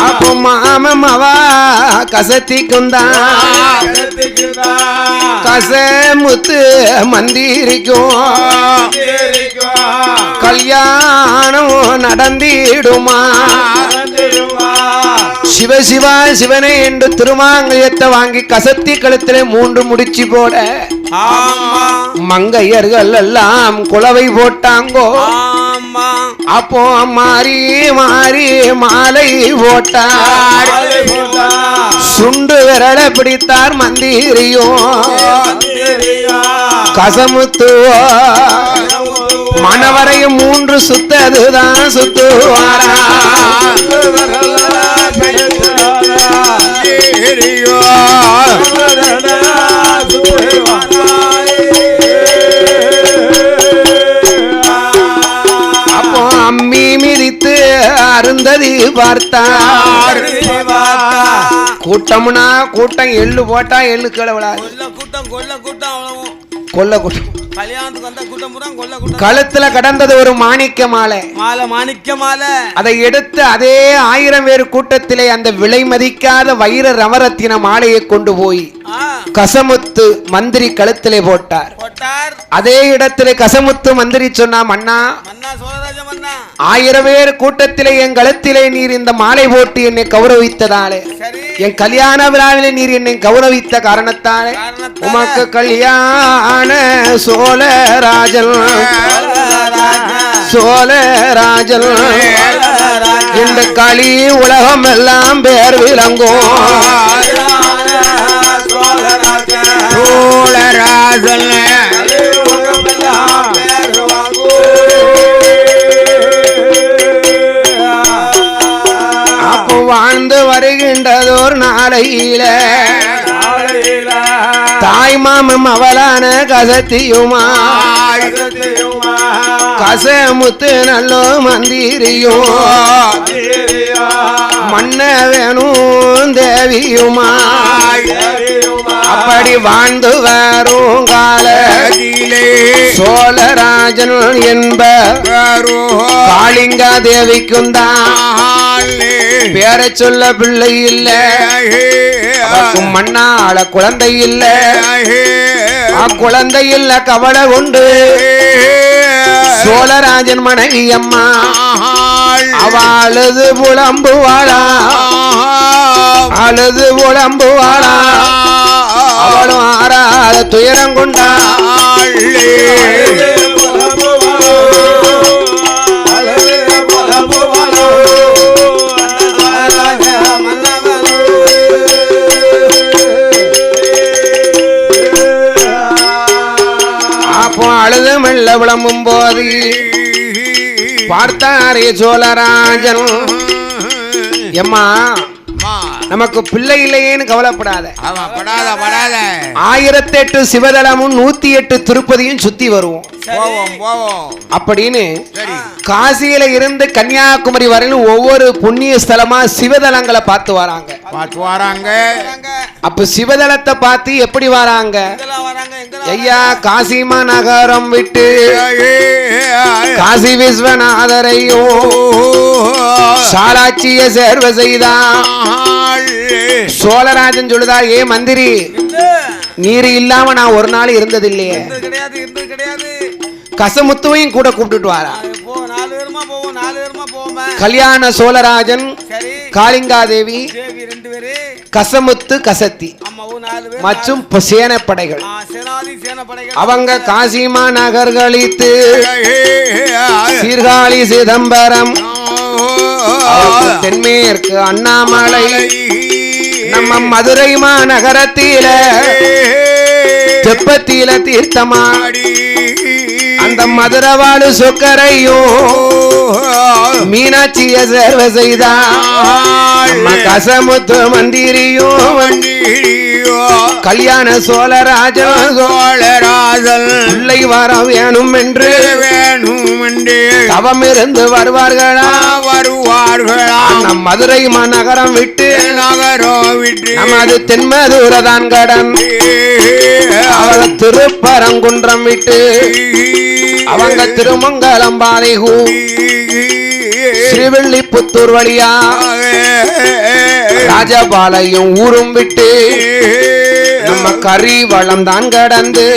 அப்போ மாமவா கசத்திக்குந்தான் கசமுத்து மந்திரிக்கும் கல்யாணம் நடந்திடுமா சிவ சிவா சிவனே என்று திருமாங்கலியத்தை வாங்கி கசத்தி கழுத்திலே 3 முடிச்சு போட மங்கையர்கள் எல்லாம் குலவை போட்டாங்கோ. அப்போ மாறி மாறி மாலை போட்டார். சுண்டு விரல பிடித்தார் மந்திரியோ கசமுத்துவோ மணவரையும் 3 சுத்ததுதான் சுத்துவாரா. அப்போ அம்மி மிதித்து அருந்ததி பார்த்தார். கூட்டம்னா கூட்டம் எள்ளு போட்டா எள்ளு கிளவலா கொல்ல கூட்டம் கல்யாணத்துக்கு வந்த கூட்டம் பூரா கொல்ல கூட்டம். கழுத்துல கடந்தது ஒரு மாணிக்க மாலை. மாணிக்க மாலை. அதை எடுத்து அதே 1000 பேர் கூட்டத்திலே அந்த விலை மதிக்காத வைர ரமரத்தின மாலையை கொண்டு போய் கசமுத்து மந்திரி கழுத்திலே போட்டார். அதே இடத்திலே கசமுத்து மந்திரி சொன்னா, மன்னா 1000 பேர் கூட்டத்திலே என் கழுத்திலே நீர் இந்த மாலை போட்டு என்னை கௌரவித்ததாலே, என் கல்யாண விழாவிலே நீர் என்னை கௌரவித்த காரணத்தாலே உமக்கு கல்யாண சோழராஜன் இந்த களி உலகம் எல்லாம் பேர் விளங்கும் சோழராஜன். அப்போ வாழ்ந்து வருகின்றதோர் நாளையில தாய் மாமம் அவளான கசத்தியுமா கசமுத்து நல்லோ மந்திரியும் மன்ன வேணும் தேவியுமா அப்படி வாழ்ந்து வரும் காலத்திலே சோழராஜன் என்ப காளிங்கா தேவிக்கும் தான் பேர சொல்ல பிள்ளை இல்ல, மண்ணாள குழந்தை இல்ல, குழந்தை இல்ல கவலை உண்டு. சோழராஜன் மனைவி அம்மா அவ அழுது புலம்புவாளா அவளும் ஆறாத துயரம் கொண்டாள். அப்போ அழுது மெல்ல விளம்பும் போது பார்த்தாரே சோழராஜன், எம்மா நமக்கு பிள்ளை இல்லையேன்னு கவலைப்படாத, 1008 சிவதலமும் 108 திருப்பதியும் சுத்தி வருவோம் அப்படின்னு காசியில இருந்து கன்னியாகுமரி வரையிலும் ஒவ்வொரு புண்ணிய ஸ்தலமா சிவதலங்களை பார்த்து வராங்க. அப்ப சிவதலத்தை பார்த்து எப்படி வராங்க? ஐயா காசிமா நகரம் விட்டு காசி விஸ்வநாதரையும் சாலாட்சிய சேர்வ செய்தான். சோழராஜன் சொல்லுதா, ஏ மந்திரி நீர் இல்லாம நான் ஒரு நாள் இருந்தது இல்லையே, கசமுத்துவையும் கூட கூப்பிட்டுட்டு வாரா. கல்யாண சோழராஜன் காளிங்கா தேவி கசமுத்து கசத்தி மற்றும் சேனப்படைகள் அவங்க காசிமா நகர் கழித்து சீர்காழி சிதம்பரம் தென்மேற்கு அண்ணாமலை நம்ம மதுரை மாநகரத்தில தெப்பத்தில தீர்த்தமாடி அந்த மதுரவாடு சொக்கரையும் மீனாட்சிய சேர்வ செய்தார் கசமுத்து மந்திரியும் கல்யாண சோழராஜன் பிள்ளை வர வேணும் என்று தவம் இருந்து வருவார்களா நம் மதுரை மாநகரம் விட்டு நமது தென்மதுரதான் கடன் அவர திருப்பரங்குன்றம் விட்டு அவங்க திருமங்கலம் பாதைகூ ஸ்ரீவில்லிபுத்தூர் வழியா ராஜபாளையம் ஊரும் விட்டு நம்ம கரிவளம் தான் கடந்து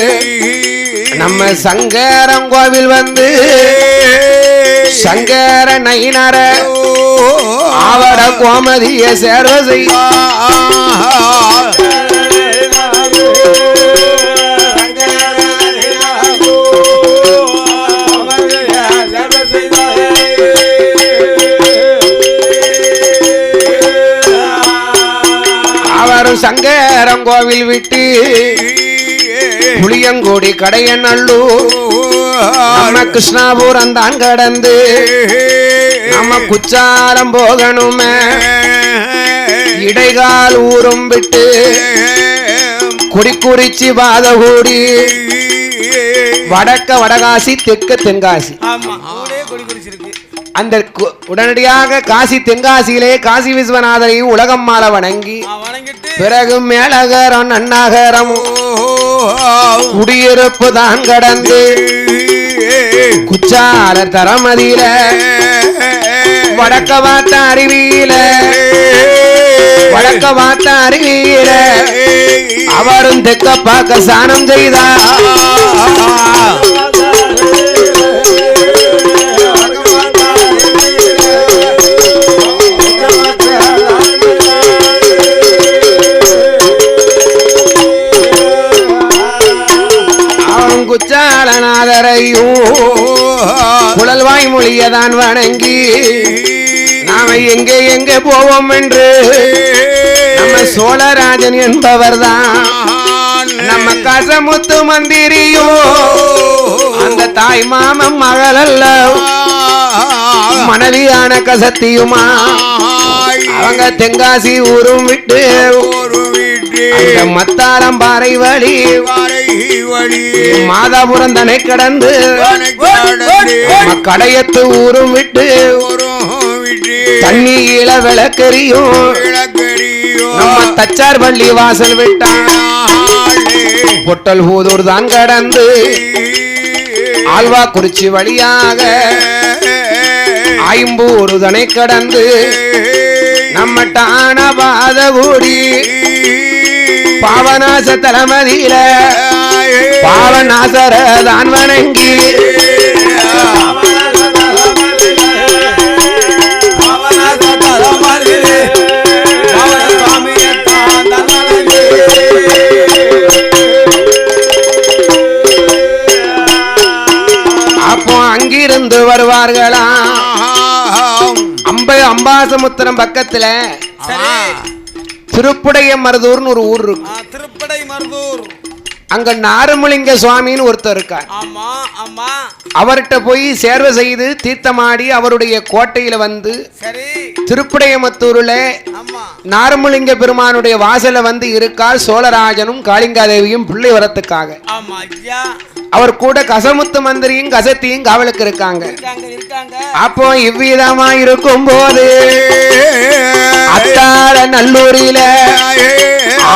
நம்ம சங்கரங்கோவில் வந்து சங்கர நயினர அவட கோமதிய சேர்வ செய்ய சங்கரங்கோவில் விட்டு புளியங்கோடி கடையநல்லூர் நம்ம கிருஷ்ணாபுரம் தான் கடந்து நம்ம குச்சாலம் போகணுமே இடைகால் ஊரும் விட்டு குடிக்குறிச்சி பாதகூடி வடக்க வடகாசி தெற்கு தென்காசி அந்த உடனடியாக காசி தென்காசியிலே காசி விஸ்வநாதரை உலகம் மாற வணங்கி பிறகு மேலகரம் நன்னகரம் குடியிருப்பு தான் கடந்து குச்சாலர் தரமதியில வடக்க வாட்ட அருவியில வடக்க வாட்ட அருவியில அவரும் தெக்க பார்க்க சாணம் செய்தார் குச்சாலநாதரையும் குழல்வாய் மொழியதான் வணங்கி நாம எங்கே எங்கே போவோம் என்று நம்ம சோழராஜன் என்பவர் தான் நம்ம கசமுத்து மந்திரியும் அந்த தாய் மாமன் மகள் அல்ல மனைவியான கசத்தியுமா அவங்க தென்காசி ஊரும் விட்டு மத்தாரம் பாறை வழி மாதாபுரம் தனை கடந்து கடையத்து ஊரும் விட்டு தண்ணீர விளக்கரியும் நம்ம தச்சார் பள்ளி வாசல் விட்டான் பொட்டல் பூதூர் தான் கடந்து ஆழ்வா குறிச்சி வழியாக ஐம்பூர் தனை கடந்து நம்ம டான பாதகூடி பாவநாச தலமதியில பாவநாசர தான் வணங்கி அப்போ அங்கிருந்து வருவார்களா அம்பாசமுத்திரம் பக்கத்துல திருப்புடைய மருதூர்னு ஒரு ஊர் இருக்கு. திருப்படை மருதூர் அங்க நாரமுலிங்க சுவாமின்னு ஒருத்தர் இருக்கார். அவர்கிட்ட போய் சேர்வை செய்து தீர்த்தமாடி அவருடைய கோட்டையில வந்து திருப்புடையமத்தூர்ல நாரமுலிங்க பெருமானுடைய வாசல வந்து இருக்கார். சோழராஜனும் காளிங்காதேவியும் பிள்ளை வரத்துக்காக அவர் கூட கசமுத்து மந்திரியும் கசத்தியும் காவலுக்கு இருக்காங்க. அப்போ இவ்விதமா இருக்கும் போது அத்தார நல்லூரில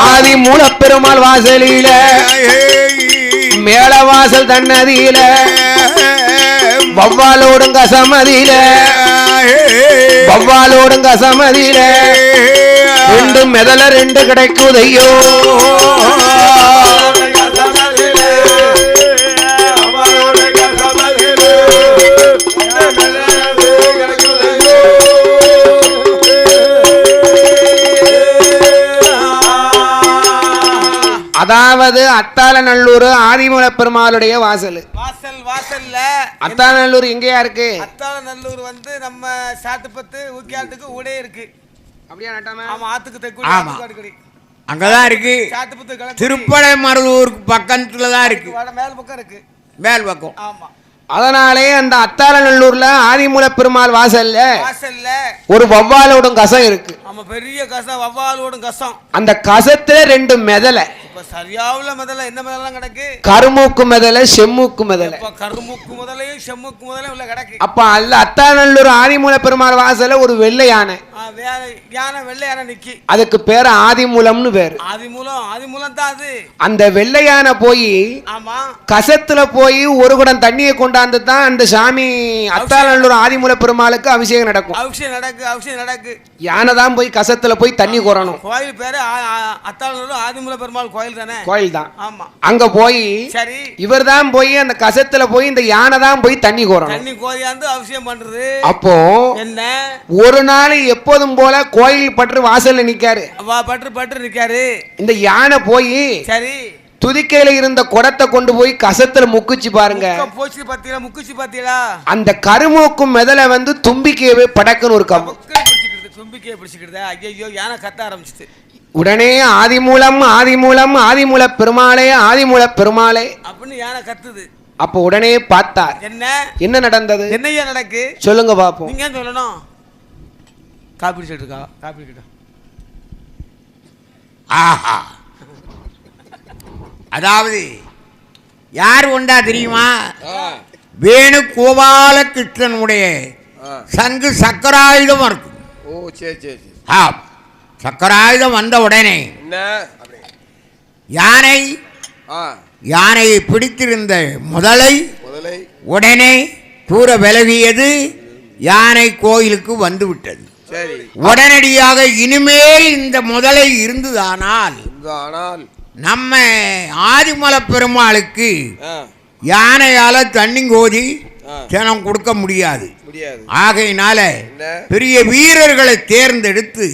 ஆதி மூலப்பெருமாள் வாசலில மேலவாசல் தன்னதியில வவ்வாலோடும் கசமதியில வவ்வாலோடும் கசமதியில ரெண்டு மெதல ரெண்டு கிடைக்குதையோ அதாவது அத்தாளநல்லூர் ஆதிமூல பெருமாளுடைய வாசல். வாசல்ல அத்தாளநல்லூர் எங்கேயா இருக்கு? அத்தாளநல்லூர் வந்து நம்ம சாட்டுப்பத்து ஊக்கியாட்டுக்கு ஊடே இருக்கு. அப்படியா நட்டாம? ஆமா, ஆத்துக்கு தெற்கு அங்கதான் இருக்கு. சாட்டுப்பத்து திருப்படை மருதூருக்கு பக்கத்துல தான் இருக்கு. மேல் பக்கம் இருக்கு. மேல் பக்கம். ஆமா. அதனாலே அந்த அத்தாளநல்லூர்ல ஆதிமூல பெருமாள் வாசல்ல ஒரு வவ்வாலோடும் கசம் இருக்கு. ஆமா, பெரிய கசம், வவ்வாலோடும் கசம். அந்த கசத்துல 2 மெதலை. இப்ப சரியாவுல மெதலை. என்ன மெதலாம் கிடக்கு? கருமூக்கு மெதலை, செம்மூக்கு மெதலை. கருமூக்கு முதலையும் செம்முக்கு முதலையும் உள்ள கிடக்கு. அப்ப அல்ல அத்தாளநல்லூர் ஆதிமூல பெருமாள் வாசல்ல ஒரு வெள்ளை யானை. யானை, வெள்ளை யானை நிக்கி. அதுக்கு பேரு ஆதிமூலம்னு பேரு. ஆதிமூலம் தான் அது. அந்த வெள்ளை யானை போய் ஆமா கசத்துல போய் ஒரு குடம் தண்ணியை கொண்டாந்து தான் அந்த சாமி அத்தாளநல்லூர் ஆதிமூல பெருமாளுக்கு அபிஷேகம் நடக்கும். அபிஷேகம் நடக்கு. யானை தான் போய் கசத்துல போய் தண்ணி கோரணும். கோயில் பேரு அத்தாளநல்லூர் ஆதிமூல பெருமாள் கோயில் தானே? கோயில் தான். ஆமா. அங்க போய் சரி, இவர் தான் போய் அந்த கசத்துல போய் இந்த யானை தான் போய் தண்ணி கோரணும். தண்ணி கோரியாந்து அபிஷேகம் பண்றது. அப்போ என்ன ஒரு நாள் எப்போதும் போல கோயில் பற்று வாசல்ல நிக்காரு. பற்று நிக்காரு. இந்த யானை போய் சரி துதிக்கையில இருந்த குடத்தை கொண்டு போய் கசத்துல முக்குச்சு பாருங்க. முக்குச்சு பாத்தீங்களா? அந்த கருமூக்கும் மெதலை வந்து தும்பிக்கையவே படக்குன்னு ஒரு கம்பு தும்பிக்கையை பிடிச்சிக்கிட்டு ஐயோ யானை கத்த ஆரம்பிச்சிட்டு உடனே ஆதிமூலம் ஆதிமூலம் ஆதிமூல பெருமாளே ஆதிமூல பெருமாளே அப்படின்னு யானை கத்துது. அப்ப உடனே பார்த்தார். என்ன நடந்தது? என்னையா நடக்கு சொல்லுங்க பாப்போம். நீங்க சொல்லணும். காப்பி குடிச்சிட்டு இருக்கா? காப்பி கிட்ட ஆஹா, அதாவது யார் வந்தா தெரியுமா? வேணு கோபால கிருஷ்ணனுடைய சங்கு சக்கராயுதம் இருக்கு. ஓ சரி சரி. சக்கராயுதம் வந்த உடனே யானையை பிடித்திருந்த முதலை உடனே தூர விலகியது. யானை கோயிலுக்கு வந்து விட்டது. உடனடியாக இனிமேல் இந்த முதலை இருந்ததானால் நம்ம ஆதிமல பெருமாளுக்கு யானையால தண்ணி கோதி ஜனம் கொடுக்க முடியாது. ஆகையினால பெரிய வீரர்களை தேர்ந்தெடுத்து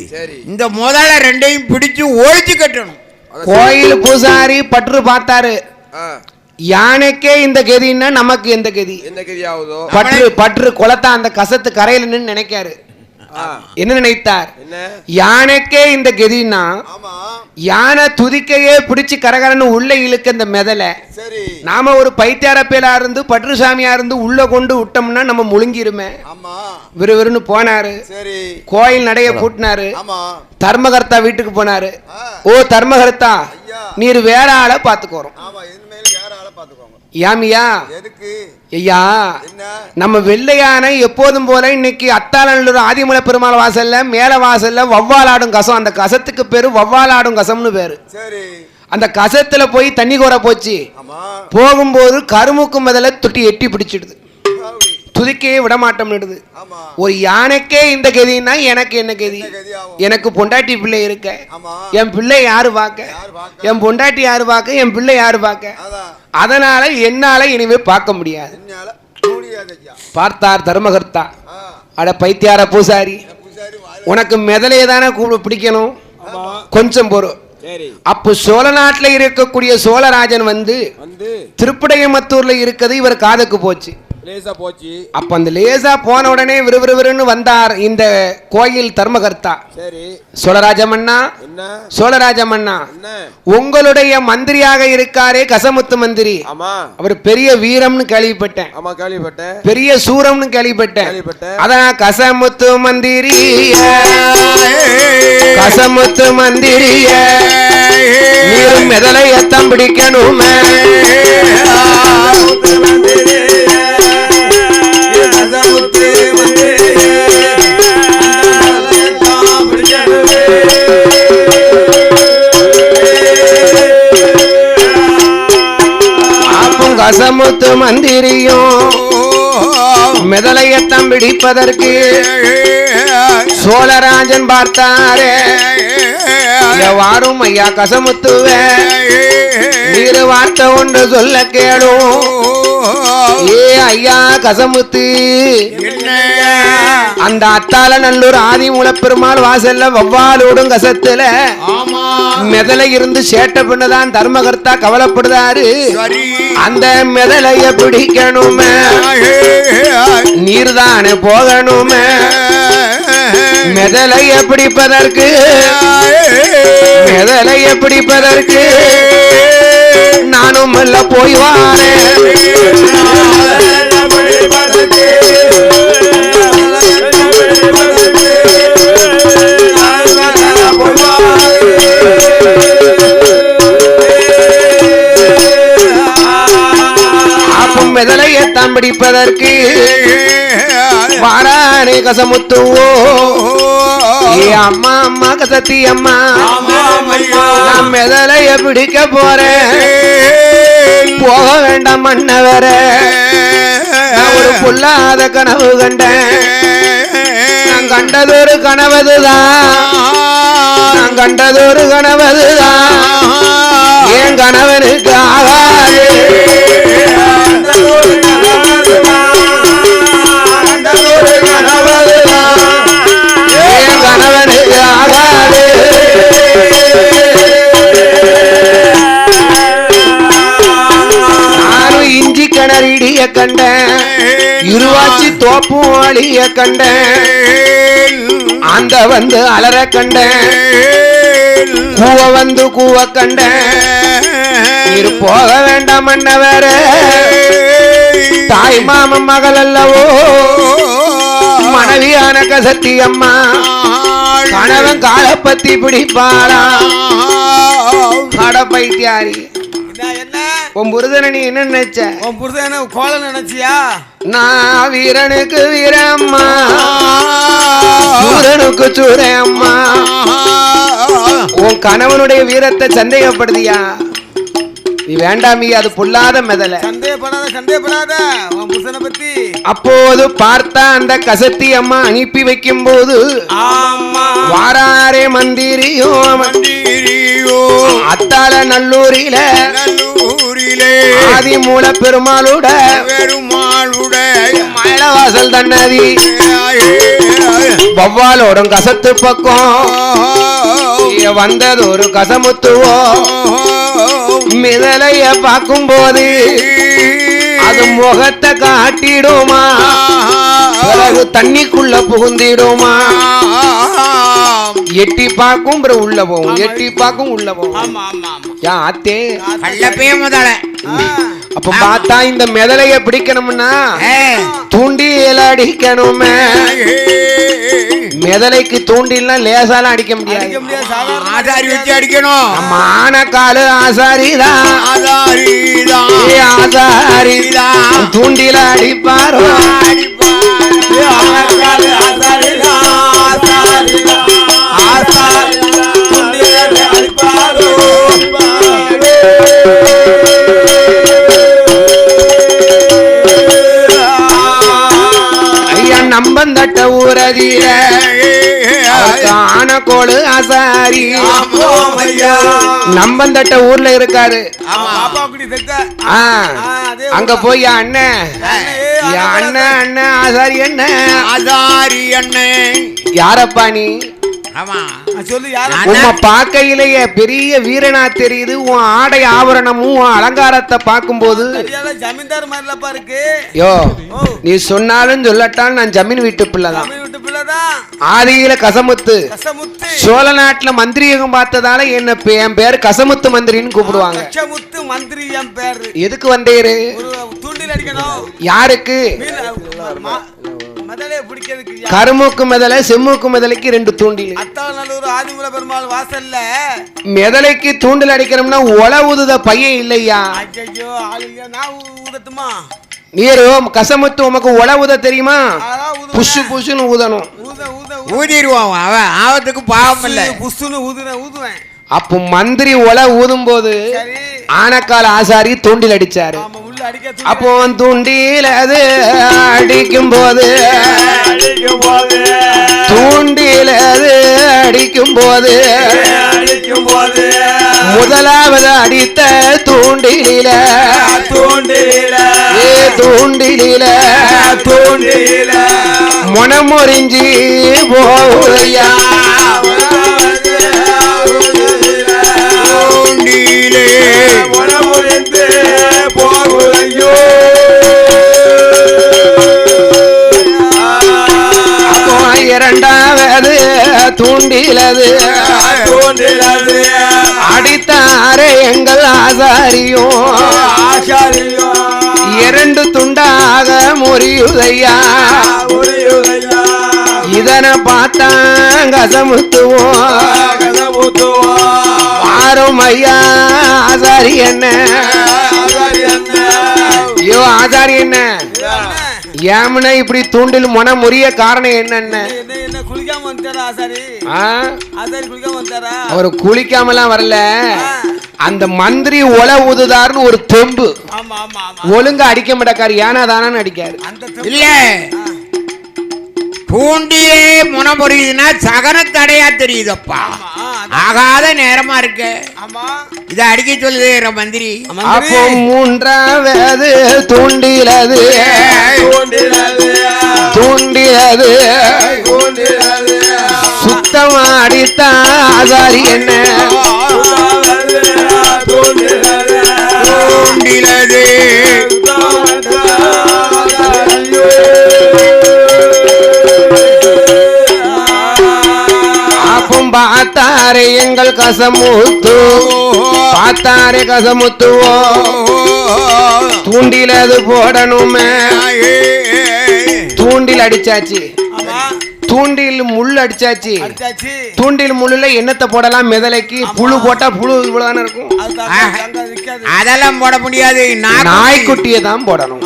இந்த முதல்ல 2ஐயும் பிடிச்சு ஒழிச்சு கட்டணும். கோயில் பூசாரி பற்று பார்த்தாரு. யானைக்கே இந்த கதின்னா நமக்கு எந்த கதி? பற்று குளத்தா அந்த கசத்து கரையில நின்னு நினைக்காரு. என்ன நினைத்தார்? யானைக்கே இந்த கதின்னா யானை துதிக்கையே பிடிச்சு கரகரன்னு உள்ள இழுக்க இந்த மெதலை நாம ஒரு பைத்தியாரப்பேலா இருந்து பற்றுசாமியா இருந்து உள்ள கொண்டு விட்டோம்னா நம்ம முழுங்கிருமே. விறுவிறுன்னு போனாரு. கோயில் நடைய பூட்டினாரு. தர்மகர்த்தா வீட்டுக்கு போனாரு. ஓ தர்மகர்த்தா, நீர் வேற ஆளை பாத்துக்கோறோம். யாமியா ஐயா, நம்ம வெள்ளையானை எப்போதும் போல இன்னைக்கு அத்தாளநல்லூர் ஆதிமூல பெருமாள் வாசல்ல மேல வாசல்ல வவ்வாலாடும் கசம். அந்த கசத்துக்கு பேரு வவ்வாலாடும் கசம்னு பேரு. அந்த கசத்துல போய் தண்ணி கோர போச்சு. போகும்போது கருமுக்கு முதல்ல தொட்டி எட்டி பிடிச்சிடுது. துதிக்கையே விடமாட்டோம்னுடுது. ஒரு யானைக்கே இந்த கதின்னா எனக்கு என்ன கதி? எனக்கு பொண்டாட்டி பிள்ளை இருக்க, என் பிள்ளை யாரு பார்க்க? என் பொண்டாட்டி யாரு பார்க்க? என் பிள்ளை யாரு பார்க்க? அதனால என்னால இனிமே பார்க்க முடியாது. பார்த்தார் தர்மகர்த்தா. அட பைத்தியார பூசாரி, உனக்கு மெதலையே தானே பிடிக்கணும், கொஞ்சம் பொறு. அப்போ சோழ நாட்டுல இருக்கக்கூடிய சோழராஜன் வந்து திருப்படையமத்தூர்ல இருக்கிறது இவர் காதுக்கு போச்சு. அப்ப அந்த லேசா போன உடனே விறுவிறுன்னு வந்தார் இந்த கோயில் தர்மகர்த்தா. சோழராஜமன்னா, சோழராஜமன்னா, உங்களுடைய மந்திரியாக இருக்காரே கசமுத்து மந்திரி, அவர் பெரிய வீரம்னு கேள்விப்பட்டேன், பெரிய சூரம்னு கேள்விப்பட்டேன். அதான் கசமுத்து மந்திரி, கசமுத்து மந்திரிய நீரும் மெதலையத்தம் பிடிக்கணுமே. கசமுத்து மந்திரியும் மெதலையத்தம் பிடிப்பதற்கு சோழராஜன் பார்த்தாரே. வாரும் ஐயா கசமுத்துவே, நீரு வார்த்தை ஒன்று சொல்ல கேளும். ஏ ஐயா கசமுத்து, அந்த அத்தால நல்லூர் ஆதிமூல பெருமாள் வாசல்ல வவ்வாலோடும் கசத்துல மெதலை இருந்து சேட்டை பண்ணதான் தர்மகர்த்தா கவலைப்படுதாரு. அந்த மெதலைய பிடிக்கணுமே நீர்தானே போகணுமே. மெதலைய பிடிப்பதற்கு மெதலைய பிடிப்பதற்கு நானும் அல்ல போய் வாரேன். அப்பம் மெதலையத்தான் பிடிப்பதற்கு வாரானே கசமுத்துவோ. அம்மா அம்மா கசத்தி அம்மா நான் மெதலைய பிடிக்க போறேன். போக வேண்டாம் மன்னவர ஒரு பொல்லாத கனவு கண்டேன். நான் கண்டதொரு கனவதுதான் நான் கண்டதொரு கனவதுதான் என் கணவனுக்கு ஆகாது. என் கணவனுக்கு ஆகாது. நானும் இஞ்சி கிணறிடிய கண்டேன். இருவாச்சி தோப்பும் அழிய கண்டேன். அந்த வந்து அலற கண்டேன். கூவ வந்து கூவ கண்டேன். நீர் போக வேண்டாம் மன்னவர தாய் மாமன் மகள் அல்லவோ மனைவியான கசத்தி அம்மா. கணவன் காலப்பத்தி பிடிப்பாளா கட பைத்தியாரி. உன் புருஷனை நீ என்ன நினைச்ச? உன் புருஷன் கோல நினைச்சியா? நான் வீரனுக்கு வீரம்மா சூரனுக்கு சூரம்மா. உன் கணவனுடைய வீரத்தை சந்தேகப்படுதியா? நீ வேண்டாமி, அது பொல்லாத மெதல. சந்தேகப்படாத சந்தேகப்படாத உன் புருஷனை பத்தி. அப்போது பார்த்தா அந்த கசத்தி அம்மா அனுப்பி வைக்கும் போது வாராரே மந்திரியோ மந்திரியோ அத்தால நல்லூரில ஆதிமூல பெருமாளுட மயிலவாசல் தன்னதி வவ்வாலோடும் கசத்து பக்கம் வந்தது ஒரு கசமுத்துவோ. மிதலைய பார்க்கும் போது அது முகத்தை காட்டிடுமா பிறகு தண்ணிக்குள்ள புகுந்திடுமா. எட்டி பார்க்கும் உள்ள போகும் எட்டி பார்க்கும் உள்ள போகும். யா அத்தே முதல அப்ப பார்த்தா இந்த மெதலைய பிடிக்கணும்னா தூண்டில அடிக்கணுமே. மெதலைக்கு தூண்டில்னா லேசாலாம் அடிக்க முடியாது. ஆசாரி வச்சு அடிக்கணும். மான காலு ஆசாரிதான் ஆசாரிதான் தூண்டில அடிப்பாரோ. நம்பந்தட்ட ஊரதில ஆனக்கோளு ஆசாரி நம்பந்தட்ட ஊர்ல இருக்காரு. அங்க போய் அண்ணன் அண்ணன் அண்ணன் ஆசாரி என்ன ஆசாரி அண்ணன் யாரப்பா நீ? உன்னை பார்க்கையிலேயே பெரிய வீரனா தெரியுது. உன் ஆடை ஆபரணமும் உன் அலங்காரத்தை பார்க்கும் போது ஜமீன்தார் மாதிரிலப்பா இருக்கு. யோ நீ சொன்னாலும் சொல்லட்டாலும் நான் ஜமீன் வீட்டு பிள்ளைதான். ஆதியில கசமுத்து சோழ நாட்டுல மந்திரியம் பார்த்ததால என்ன என் பேரு கசமுத்து மந்திரின்னு கூப்பிடுவாங்க. மந்திரி என் பேரு. எதுக்கு வந்தீரு? தூண்டில் அடிக்கணும். யாருக்கு? கருமுக்கு மெதலை செம்முக்கு மெதலைக்கு 2 தூண்டில். அத்தாநல்லூர் ஆதிமூல பெருமாள் வாசல்ல மெதலைக்கு தூண்டில் அடிக்கணும்னா ஒல ஊதுத பையன் இல்லையா? ஐயோ ஆளுங்க நான் ஊதட்டுமா? நீரோ கசமுத்து உமக்கு ஒல ஊத தெரியுமா? புஷு புஷுன்னு ஊதணும். ஊதிடுவான் அவன் ஆவத்துக்கு பாவம் இல்ல. புஷுன்னு ஊதுவேன். அப்போ மந்திரி ஒல ஊதும் போது ஆனக்கால ஆசாரி தூண்டில் அடிச்சாரு. அப்போ தூண்டில் அது அடிக்கும் போது தூண்டில் அது அடிக்கும் போது முதலாவது அடித்த தூண்டில முனமுறிஞ்சி போகுதையா தூண்டிலே முனமுறிந்து போகுதையோ இரண்டாவது தூண்டிலது அடித்தாரே எங்கள் ஆசாரியும் இரண்டு துண்டாக முறியுதையா இதனை பார்த்தா கசமுத்துவோம் ஆறும் ஐயா ஆசாரி என்ன ஐயோ ஆசாரி என்ன ஏமனே இப்படி தூண்டில் முன முறிய காரணம் என்னன்னு குளிக்காம வந்துட்டாரா ஆசாரி? ஆசாரி குளிக்காம வந்துட்டாரா? அவர் குளிக்காமலாம் வரல, அந்த மந்திரி ஒல ஊதுதாருன்னு ஒரு தெம்பு ஒழுங்கா அடிக்க மாட்டாரு, ஏனா தானு அடிக்காரு. இல்ல தூண்டியே முனமுறியுதுன்னா சகன தடையா தெரியுதப்பா, ஆகாத நேரமா இருக்கு. இத அடிக்க சொல்லுது மந்திரி. அப்போ மூன்றாவது தூண்டிலது தூண்டிலது சுத்தமா அடித்தா ஆசாரி என்ன தூண்டிலது பார்த்தாரே எங்கள் கசமுத்து பார்த்தாரே கசமுத்துவோ தூண்டிலது போடணுமே. தூண்டில் அடிச்சாச்சு, தூண்டில் முள் அடிச்சாச்சு, தூண்டில் முள்ளுல என்னத்தை போடலாம்? மிதலைக்கு புழு போட்டா புழு இவ்வளவுதானே இருக்கும், அதெல்லாம் போட முடியாது. நாய்க்குட்டியை தான் போடணும்.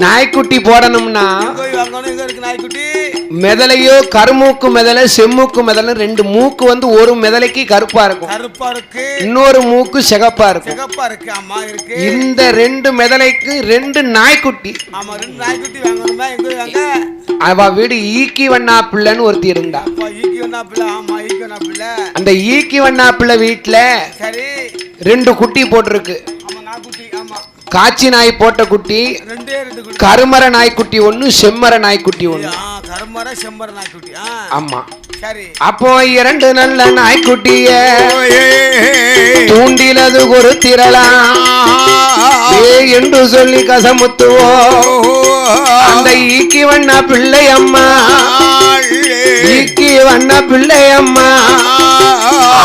நாய்க்குட்டி போடணும்னா மெதலையோ கருமூக்கு மெதலை செம்மூக்கு மெதலை ரெண்டு மூக்கு வந்து ஒரு மெதலைக்கு கருப்பா இருக்கும், இன்னொரு மூக்கு சிகப்பா இருக்கும். இந்த ரெண்டு மெதலைக்கு ரெண்டு நாய்க்குட்டி. அவ வீடு ஈக்கி வண்ணா பிள்ளைன்னு ஒருத்தி இருந்தா. அந்த ஈக்கி வண்ணா பிள்ளை வீட்டுல ரெண்டு குட்டி போட்டிருக்கு. காட்சி நாய் போட்ட குட்டி, கருமர நாய்க்குட்டி ஒண்ணு, செம்மர நாய்க்குட்டி ஒண்ணு. ஆமா, அப்போ இரண்டு நல்ல நாய்க்குட்டிய தூண்டிலது ஒரு திரளாம் என்று சொல்லி கசமுத்துவோ அந்த ஈக்கி வண்ண பிள்ளை அம்மா, ஈக்கி வண்ண பிள்ளை அம்மா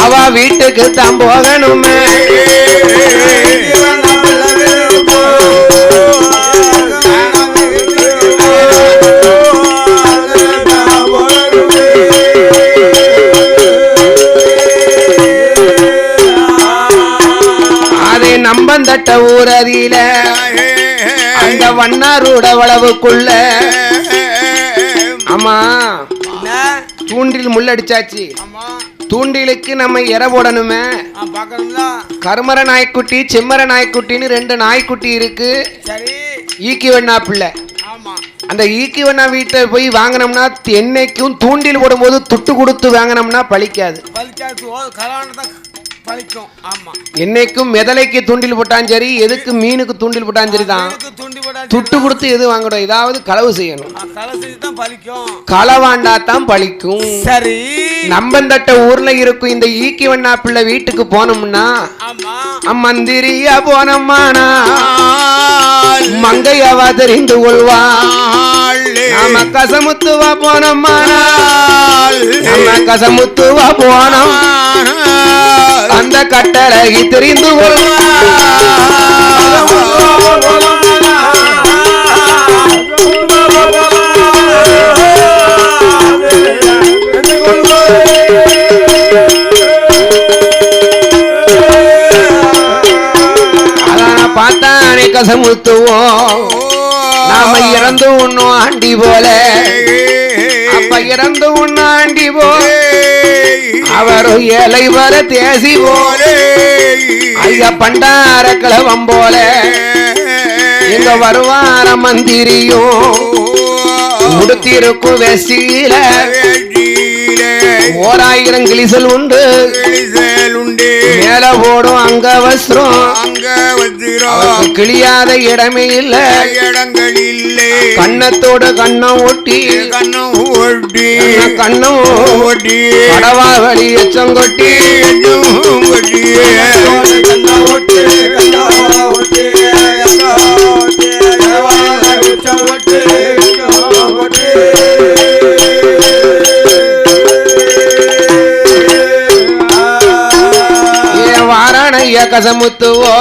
அவ வீட்டுக்கு தான் போகணுமே. நம்பந்தட்ட ஊரதியில அந்த வண்ணாரோட வளவுக்குள்ள ஆமா தூண்டில் முள்ளடிச்சாச்சு. தூண்டிலுக்கு நம்ம இற போடணுமே. கருமர நாய்க்குட்டி செம்மர நாய்க்குட்டின்னு ரெண்டு நாய்க்குட்டி இருக்கு. ஈக்கி வண்ணா பிள்ளை, அந்த ஈக்கி வண்ணா வீட்டை போய் வாங்கினோம்னா என்னைக்கும் தூண்டில் போடும்போது துட்டு கொடுத்து வாங்கினோம்னா பழிக்காது. என்னைக்கும் மெதலைக்கு தூண்டில் போட்டான் சரி, எதுக்கு மீனுக்கு தூண்டில் போட்டான் சரி தான் துட்டு கொடுத்து எது வாங்கணும், ஏதாவது களவு செய்யணும். களவாண்டா தான் பழிக்கும். சரி, நம்பந்தட்ட ஊர்ல இருக்கும் இந்த ஈக்கி வண்ணா பிள்ளை வீட்டுக்கு போனோம்னா மந்திரியா போனோம்மானா மங்கையவா தெரிந்து கொள்வா. நம்ம கசமுத்துவா போனோம்மானா நம்ம கசமுத்துவா போனோம் அந்த கட்டளை தெரிந்து கொள்வா. பார்த்தானே கசமுத்துவோம் நாம இறந்து உண்ணும் ஆண்டி போல, அப்ப இறந்து உண்ணும் ஆண்டி போல அவரு ஏழை வர தேசி போல ஐயா பண்டார கிழவம் போல எங்க வருவார மந்திரியும் முடித்திருக்கும் வெசியில 1000 கிளிசல் உண்டு. உண்டு மேல போடும் அங்க வஸ்திரம் அங்க வச்சிரும் கிளியாத இடமே இல்ல இடங்கள் இல்லை கண்ணத்தோட கண்ணம் ஒட்டி கண்ணம் ஓட்டி கண்ணம் ஓட்டி கடவா வழி எச்சம் கொட்டி கொட்டி வாரானையா கசமுத்துவோ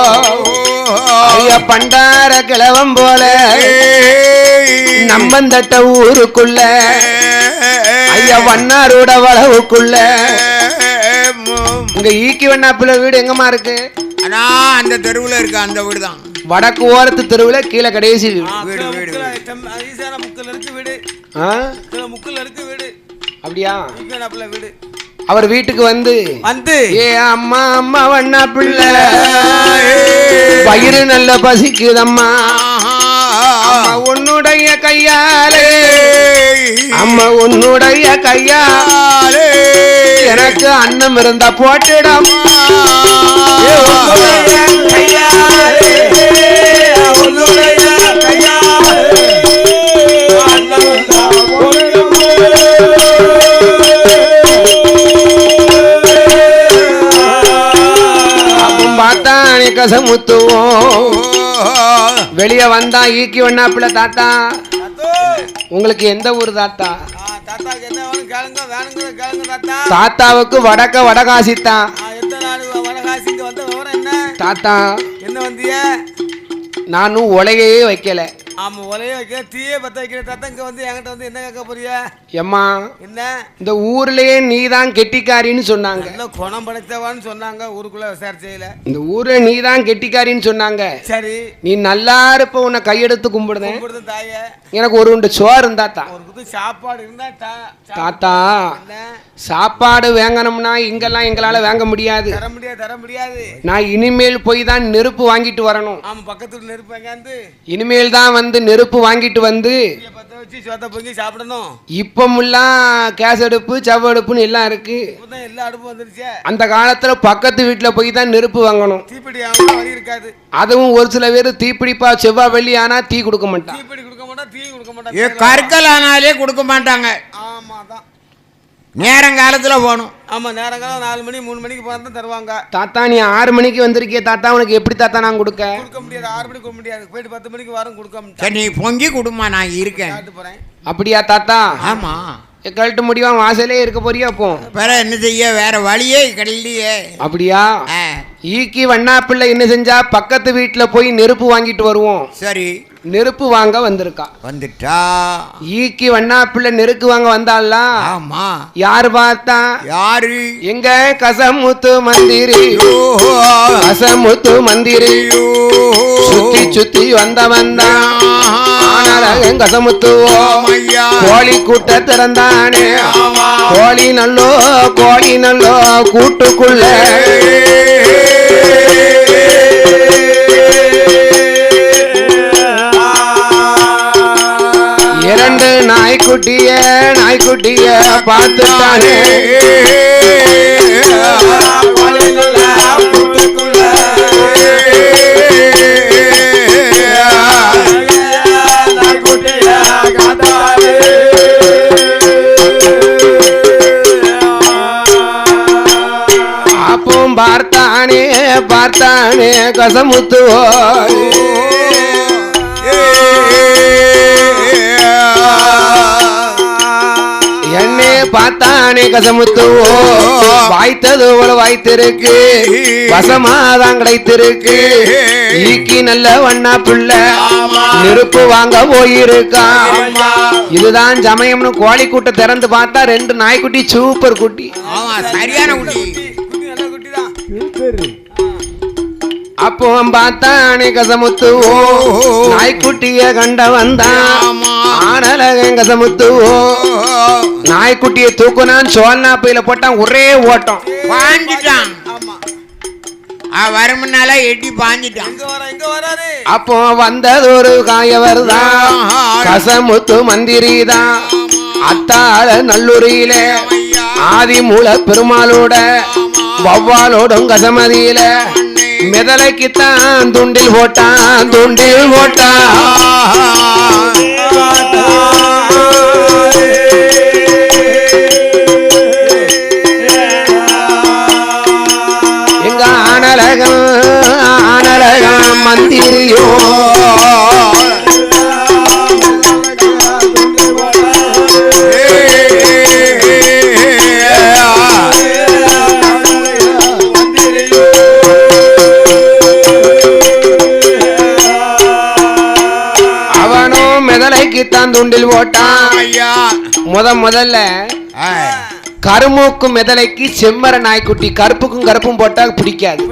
ஐயா பண்டார கிழவம் போல நம்பந்தட்ட ஊருக்குள்ள ஐயா வண்ணாரோட வளவுக்குள்ள இங்க ஈக்கி வண்ணாப்புல வீடு எங்கம்மா இருக்கு ஆனா அந்த தெருவுல இருக்க அந்த வீடு தான் வடக்கு ஓரத்து தெருவுல கீழே கடைசி வீடு ஈசான முக்கல் இருக்கு வீடு முக்கல் இருக்கு வீடு அப்படியா வீடு அவர் வீட்டுக்கு வந்து ஏ அம்மா அம்மா வண்ணா பிள்ளை வயிறு நல்ல பசிக்குதம்மா உன்னுடைய கையாலே அம்மா உன்னுடைய கையாலே எனக்கு அன்னம் இருந்தா போட்டுடம்மா பார்த்தானே கசமுத்துவோம் வெளியே வந்தா ஈக்கி வண்ணாப்புல தாத்தா உங்களுக்கு எந்த ஊர் தாத்தா தாத்தாவுக்கு வடக்க வடகாசித்தான் தாத்தா என்ன வந்திய நானும் உலகையே வைக்கல ஆமா ஒலைய வைக்க தீயே பத்த வைக்கிற தாத்தா இங்க வந்து என்கிட்ட வந்து என்ன கேட்க போறியா எம்மா என்ன இந்த ஊர்லயே நீதான் கெட்டிக்காரின்னு சொன்னாங்க குணம் படைத்தவான்னு சொன்னாங்க ஊருக்குள்ள விசாரிச்சையில இந்த ஊர்ல நீதான் கெட்டிக்காரின்னு சொன்னாங்க சரி நீ நல்லா இருப்ப உன்னை கையெடுத்து கும்பிடுதேன் தாய எனக்கு ஒரு உண்டு சோறு இருந்தாத்தா ஒரு சாப்பாடு இருந்தா தாத்தா சாப்பாடு வாங்கணும்னா இங்கெல்லாம் எங்களால வாங்க முடியாது தர முடியாது நான் இனிமேல் போய் தான் நெருப்பு வாங்கிட்டு வரணும் ஆமா பக்கத்துல நெருப்பு வாங்கி இனிமேல் தான் வந்து நெருப்பு வாங்கிட்டு வந்து பத்த வச்சு சோத்த பொங்கி சாப்பிடணும் இப்பமெல்லாம் கேஸ் அடுப்பு சவ அடுப்புன்னு எல்லாம் இருக்கு எல்லா அடுப்பு வந்துருச்சு அந்த காலத்துல பக்கத்து வீட்டுல போய் தான் நெருப்பு வாங்கணும் தீப்பிடி வழி இருக்காது அதுவும் ஒரு சில பேர் தீப்பிடிப்பா செவ்வாய் வெள்ளி ஆனா தீ கொடுக்க மாட்டான் தீப்பிடி கொடுக்க மாட்டா தீ கொடுக்க மாட்டாங்க கற்கள் ஆனாலே கொடுக்க மாட்டாங்க ஆமா தான் நேரங்காலத்துல போகணும் ஆமா நேரங்காலம் 4 மணி 3 மணிக்கு போனா தான் தருவாங்க தாத்தா நீ 6 மணிக்கு வந்திருக்கிய தாத்தா உனக்கு எப்படி தாத்தா நான் கொடுக்க முடியாது 6 மணிக்கு கொடுக்க முடியாது போயிட்டு 10 மணிக்கு வரும் கொடுக்க சரி நீ பொங்கி கொடுமா நான் இருக்கேன் போறேன் அப்படியா தாத்தா ஆமா கழட்டு முடிவா வாசலே இருக்க போறியா அப்போ வேற என்ன செய்ய வேற வழியே கிடையிலையே அப்படியா ஈக்கி வண்ணா பிள்ளை என்ன செஞ்சா பக்கத்து வீட்டுல போய் நெருப்பு வாங்கிட்டு வருவோம் சரி நெருப்பு வாங்க வந்திருக்கா வந்துட்டா ஈக்கி வண்ணா பிள்ளை நெருக்கு வாங்க வந்தால ஆமா யாரு பார்த்தா யாரு எங்க கசமுத்து மந்திரி கசமுத்து மந்திரி சுத்தி சுத்தி வந்தவன் கசமுத்துவோ கோழி கூட்ட திறந்தானே கோழி நல்லோ கூட்டுக்குள்ள இரண்டு நாய்க்குட்டிய பார்த்துட்டானே அப்பவும் பார்த்தானே கசமுத்துவோ என்னே பார்த்தானே கசமுத்துவோ வாய்த்தது போல வாய்த்திருக்கு வசமாதான் கிடைத்திருக்கு ஈக்கி நல்ல வண்ணா பிள்ளை நெருப்பு வாங்க போயிருக்கான் இதுதான் சமயம்னு கோழி கூட்ட திறந்து பார்த்தா 2 நாய்க்குட்டி சூப்பர் குட்டி சரியான குட்டி அப்போ பார்த்தானே கசமுத்துவோ நாய்க்குட்டிய கண்ட வந்தான் ஆனலகன் கசமுத்துவோ நாய்க்குட்டிய தூக்குனான் சோழனா பையில போட்டான் ஒரே ஓட்டம் பாஞ்சிட்டான் வருமுன்னால எட்டி பாஞ்சிட்டான் அப்போ வந்தது ஒரு காயவர் தான் கசமுத்து மந்திரி தான் அத்தாள நல்லூரியில ஆதி மூல பெருமாளோட வவ்வாலோடும் கசமதியில மிதலைக்குத்தான் துண்டில் போட்டான் எங்க ஆனலகம் மந்திரியோ மிதலைக்குத்தான் துண்டில் போட்டான். முதல்ல கருமூக்கும் மிதலைக்கு செம்மர நாய்க்குட்டி கருப்புக்கும் கருப்பும் போட்டா பிடிக்காது.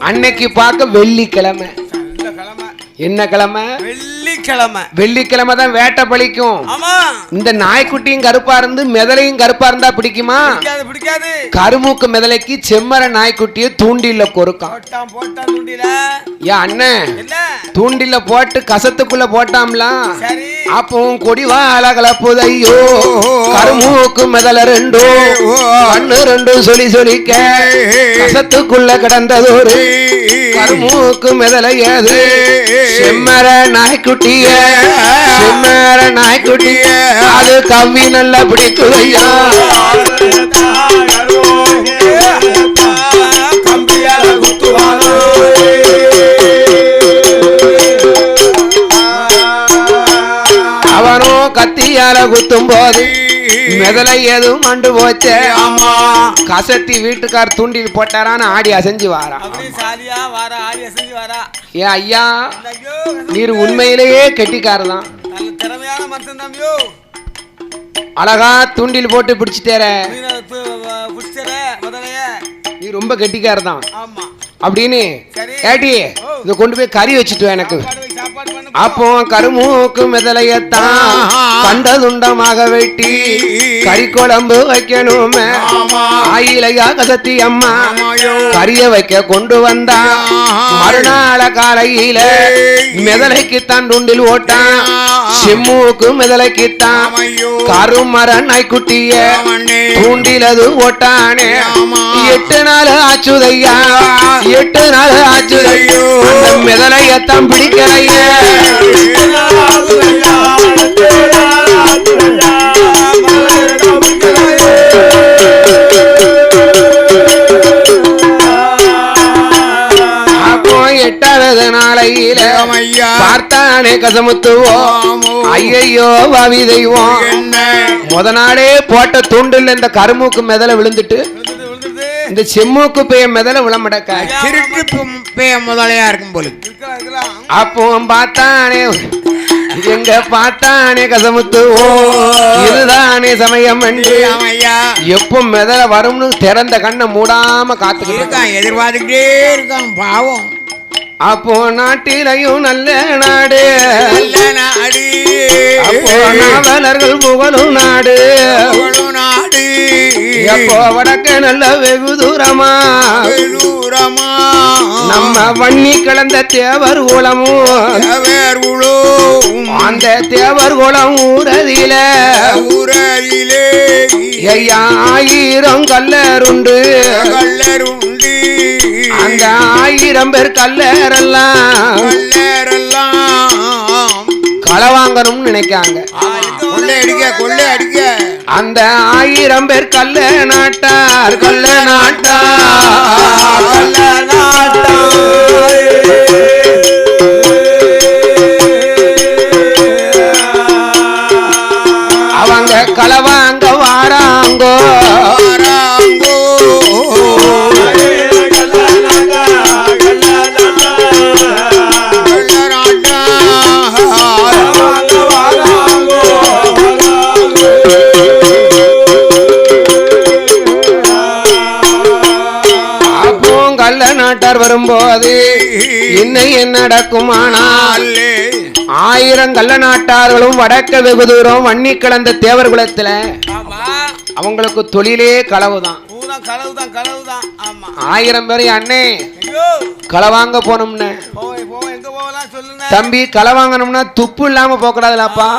அன்னைக்கு பார்க்க வெள்ளிக்கிழமை. என்ன கிழமை? வெள்ளிக்கிழமை தான் வேட்டை பழிக்கும். இந்த நாய்க்குட்டியும் கருப்பா இருந்து மிதலையும் கருப்பா இருந்தா பிடிக்குமா? கருமூக்கு மிதலைக்கு செம்மர நாய்க்குட்டிய தூண்டில கொறுக்கான். அண்ணன் தூண்டில போட்டு கசத்துக்குள்ள போட்டாம்ல. அப்பவும் கொடிவால கலப்புதையோ கருமூக்கு மிதல ரெண்டோ கண்ணு ரெண்டும் சொல்லிக்க கசத்துக்குள்ள கிடந்ததொரு கருமூக்கு மிதலையது செம்மர நாய்க்குட்டிய அது கவ்வி நல்லா பிடிக்குதையா. அவனோ கத்தியால குத்தும் போது மிதலை எதுவும் மண்டு போச்சே. கசத்தி வீட்டுக்கார் தூண்டில் போட்டாரான்னு ஆடி அசைஞ்சு வாரா. ஏ ஐயா, நீர் உண்மையிலேயே கெட்டிக்காரதான். அழகா தூண்டில் போட்டு பிடிச்சிட்டேர, நீ ரொம்ப கெட்டிக்காரதான் அப்படின்னு ஏட்டி இத கொண்டு போய் கறி வச்சுட்டு எனக்கு. அப்போ கருமூக்கு மிதலையத்தான் கண்டதுண்டமாக வெட்டி கறி குழம்பு வைக்கணுமே. ஆயிலையா கசத்தி அம்மா கறிய வைக்க கொண்டு வந்தா. மறுநாள காலையில மிதலைக்குத்தான் துண்டில் ஓட்டான். செம்மூக்கு மிதலைக்குத்தான் கருமர நாய்க்குட்டிய தூண்டிலது ஓட்டானே. 8 நாள் ஆச்சுதையா, 8 நாள் ஆச்சுதையோ மிதலையத்தான் பிடிக்கிறைய. அப்போ 8வது நாளையில பார்த்தானே கசமுத்துவோ ஐயோ பாவி தெய்வம். நாளே போட்ட தூண்டில் இந்த கருமூக்கு மிதல விழுந்துட்டு இந்த செம்மூக்கு பேய மிதல விளம்படக்கா முதலையா இருக்கும் போல. அப்போ பார்த்தானே எங்க பார்த்தானே கசமுத்துவோ இதுதானே சமயம் எப்போ மிதல வரும்னு திறந்த கண்ணை மூடாம காத்துக்கிட்டு இருக்கான், எதிர்பார்த்துக்கிட்டே இருக்கான் பாவம். அப்போ நாட்டிலையும் நல்ல நாடு, அப்போ நாவலர்கள் புகழும் நாடு, எப்போ வடக்க நல்ல வெகு தூரமா நம்ம வன்னி கலந்த தேவர் குளமும் அந்த தேவர் குளம் ஊரதில ஐயா 1000 கல்லருண்டு. அந்த 1000 பேர் கல்லரெல்லாம் களை வாங்கணும்னு நினைக்காங்க. கொள்ளை அடிக்க அந்த 1000 பேர் கல்ல நாட்டார் அவங்க களை வாங்க வாராங்கோ. கள்ள நாட்டார் வரும்போது என்ன நடக்குமானால் 1000 கள்ள நாட்டார்களும் வடக்க வெகு தூரம் வன்னி கலந்த தேவர் குலத்துல அவங்களுக்கு தொழிலே களவுதான். 1000 பேர் அண்ணே களை வாங்க போனோம்னு தம்பி களை வாங்கணும்னா துப்பு இல்லாம போகக்கூடாதுலப்பா.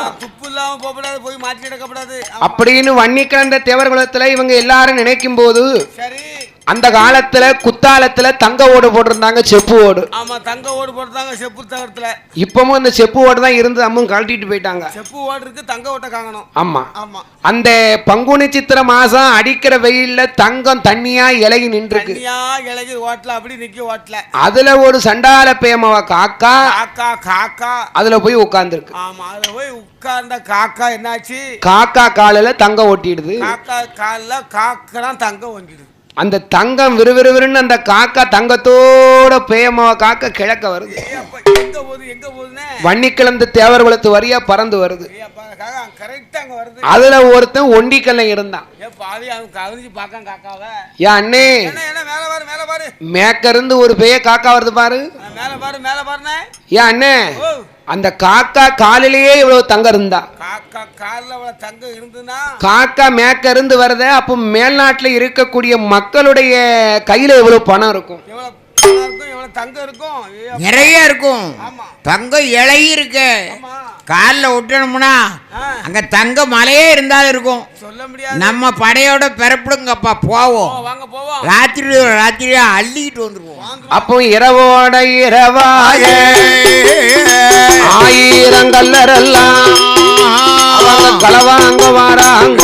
இல்லாம போகக்கூடாது, போய் மாற்றி கிடக்கப்படாது அப்படின்னு வன்னி கலந்த தேவர் குலத்துல இவங்க எல்லாரும் நினைக்கும் போது சரி அந்த காலத்துல குத்தாலத்துல தங்க ஓடு போட்டிருந்தாங்க, செப்பு ஓடு. ஆமா, தங்க ஓடு போட்டாங்க செப்பு தகரத்துல. இப்பவும் அந்த செப்பு ஓடு தான் இருந்து அம்மும் கழட்டிட்டு போயிட்டாங்க. செப்பு ஓடு இருக்கு, தங்க ஓட்டை காங்கணும். ஆமா ஆமா, அந்த பங்குனி சித்திர மாசம் அடிக்கிற வெயில்ல தங்கம் தண்ணியா இலகி நின்றுருக்கு. தண்ணியா இலகி ஓட்டல, அப்படி நிக்க ஓட்டல. அதுல ஒரு சண்டால பேமவ காக்கா காக்கா காக்கா அதுல போய் உட்கார்ந்துருக்கு. ஆமா, அதுல போய் உட்கார்ந்த காக்கா என்னாச்சு, காக்கா காலில தங்கம் ஒட்டிடுது. காக்கா காலில் காக்கா தங்கம் ஒங்கிடுது. அந்த தங்கம் விறுவிறுவிறுன்னு அந்த காக்கா தங்கத்தோட பேமவ காக்கா கிழக்க வருது. எங்க போகுது எங்க போகுதுன்னு வன்னி கிளந்து தேவர் குலத்து வரியா பறந்து வருது. கரெக்டா அங்க வருது. அதுல ஒருத்தன் ஒண்டிக்கல்ல இருந்தான். பாவி அவன் கவனிச்சு பார்க்கான் காக்காவை. ஏன் அண்ணே மேல பாரு மேல பாரு, மேக்க இருந்து ஒரு பெரிய காக்கா வருது பாரு. மேல பாரு மேல பாருண்ணே. ஏன் அண்ணே அந்த காக்கா காலிலேயே இவ்வளவு தங்கம் இருந்தா, காக்கா காலில் இவ்வளவு தங்கம் இருந்துன்னா காக்கா மேக்க இருந்து வருத, அப்போ மேல்நாட்டுல இருக்கக்கூடிய மக்களுடைய கையில எவ்வளவு பணம் இருக்கும், எவ்வளவு தங்கம் இருக்கும், நிறைய இருக்கும். தங்கம் இலையும் இருக்கு, காலில் விட்டணும்னா அங்க தங்க மலையே இருந்தாலும் இருக்கும். சொல்ல முடியாது. நம்ம படையோட பிறப்பிடுங்கப்பா, போவோம். வாங்க போவோம். ராத்திரி ராத்திரியா அள்ளிக்கிட்டு வந்துருவோம். அப்போ இரவோட இரவாக ஆயிரம் கல்லரெல்லாம் அவங்க களவாங்க வராங்க.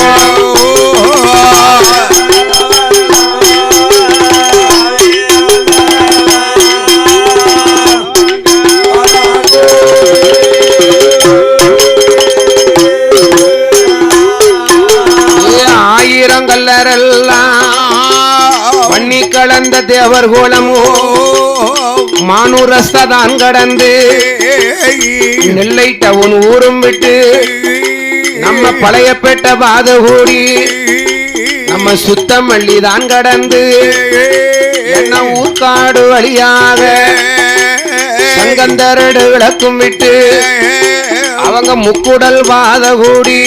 ஆயிரம் கல்லரெல்லாம் பண்ணி கலந்த தேவர் கோலமோ மானூரஸ்தான் கடந்து நெல்லை டவுன் ஊரும் விட்டு நம்ம பழையப்பேட்ட பாத கூடி நம்ம சுத்தமல்லி தான் கடந்து என்ன ஊர்காடு வழியாக சங்கந்தரடு விளக்கும் விட்டு அவங்க முக்குடல் பாத கூடி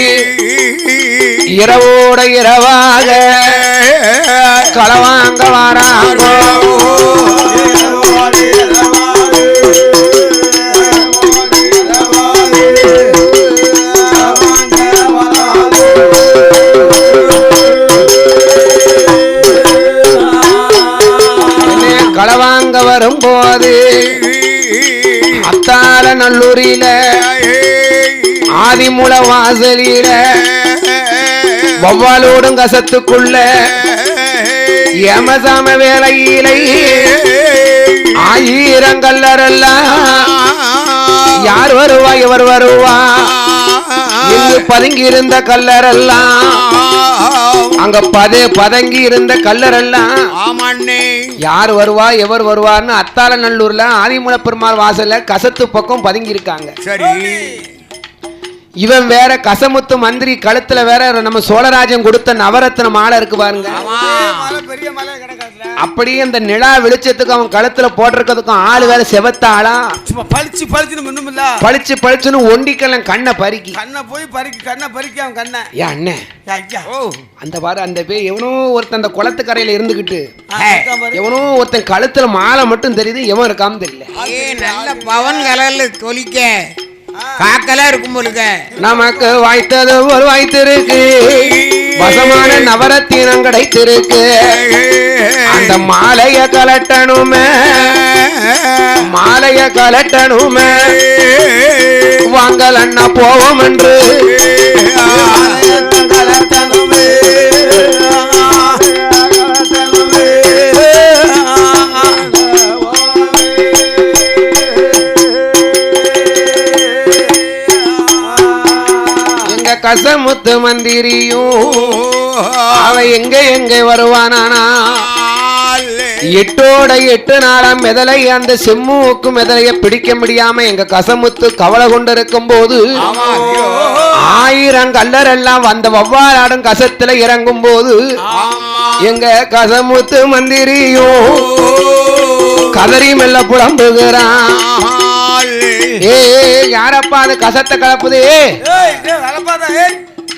இரவோட இரவாக களவாங்க வராங்க. களவாங்க வரும்போது அத்தால நல்லூரில ஆதிமுல வாசலில வவ்வாலோடும் கசத்துக்குள்ள ஏமசாம வேலையிலை ஆயிரம் கல்லரெல்லாம் யார் வருவா இவர் வருவா இங்கு பதுங்கி இருந்த கல்லரெல்லாம் அங்க பதங்கி இருந்த கல்லரெல்லாம் யார் வருவா எவர் வருவார்னு அத்தால நல்லூர்ல ஆதிமுல பெருமாள் வாசல்ல கசத்து பக்கம் பதுங்கி இருக்காங்க. சரி, இவன் வேற கசமுத்து மந்திரி கழுத்துல வேற நம்ம சோழராஜன் கொடுத்த நவரத்ன மாலை இருக்கு பாருங்க. அப்படியே அந்த நிலா வெளிச்சத்துக்கு அவன் கழுத்துல போட்டிருக்கிறதுக்கும் ஆளு வேற செவத்த ஆளா பளிச்சு பளிச்சு பளிச்சுன்னு ஒண்டிக்கெல்லாம் கண்ணை பறிக்கி கண்ணை பறிக்கி அவன் கண்ணை. ஏன் அண்ணே அந்த பாரு அந்த பேர் எவனோ ஒருத்தன் அந்த குளத்துக்கரையில இருந்துகிட்டு எவனோ ஒருத்தன் கழுத்துல மாலை மட்டும் தெரியுது, எவன் இருக்காம தெரியல. நல்ல பவன் கலர்ல தொலிக்க காக்கெல்லாம் இருக்கும் போலுக்க. நமக்கு வாய்த்தது ஒரு வாய்த்திருக்கு, வசமான நவரத்தினம் கிடைத்திருக்கு. அந்த மாலைய கலட்டணுமே மாலைய கலட்டணுமே வாங்கல் அண்ணா போவோம் என்று கலட்டணுமே. கசமுத்து மந்திரியும் அவன் எங்க வருவானானா எட்டோட 8 நாளாம் மெதலை அந்த செம்முக்கு மெதலைய பிடிக்க முடியாம எங்க கசமுத்து கவலை கொண்டிருக்கும் போது 1000 கல்லரெல்லாம் வந்த வவ்வாலாடும் கசத்துல இறங்கும் போது எங்க கசமுத்து மந்திரியும் கதறி மெல்ல புலம்புகிறான். ஏ யாரப்பா அது கசத்தை கலப்புது,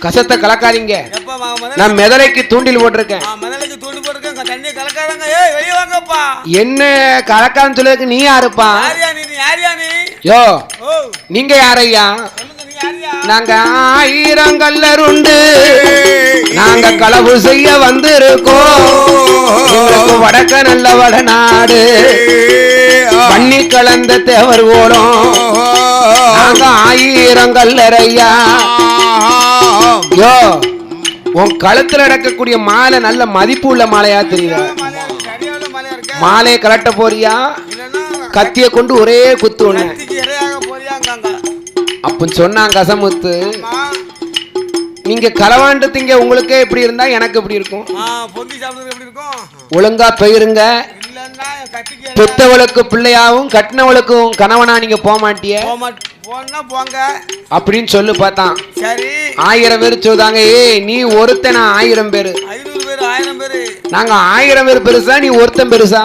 கசத்தை கலக்காதீங்க, நான் மெதலைக்கு தூண்டில் போட்டிருக்கேன். என்ன கலக்கான்னு சொல்லுறதுக்கு நீ யாருப்பா? யோ நீங்க யாரையா? நாங்க 1000 கல்லருண்டு நாங்க களவு செய்ய வந்திருக்கோம். எங்களுக்கு வடக்க நல்ல வடநாடு பண்ணி கலந்த தேவர் ஓடும். நாங்க 1000 கல்லறையா. யோ, உன் கழுத்துல நடக்கக்கூடிய மாலை நல்ல மதிப்பு உள்ள மாலையா தெரியுதா? மாலையை கலட்ட போறியா? கத்திய கொண்டு ஒரே குத்து ஒண்ணு அப்ப சொன்னாங்க கசமுத்து. நீங்க களவாண்டு திங்க உங்களுக்கே எப்படி இருந்தா எனக்கு எப்படி இருக்கும்? ஒழுங்கா பெயருங்க. பெத்தவளுக்கு பிள்ளையாவும் கட்டினவளுக்கும் கணவனா நீங்க போக மாட்டிய அப்படின்னு சொல்லு பார்த்தான். 1000 பேர் சொல்றாங்க. ஏய், நீ ஒருத்தன் 1000 பேரு. நாங்க 1000 பேர் பெருசா, நீ ஒருத்தன் பெருசா?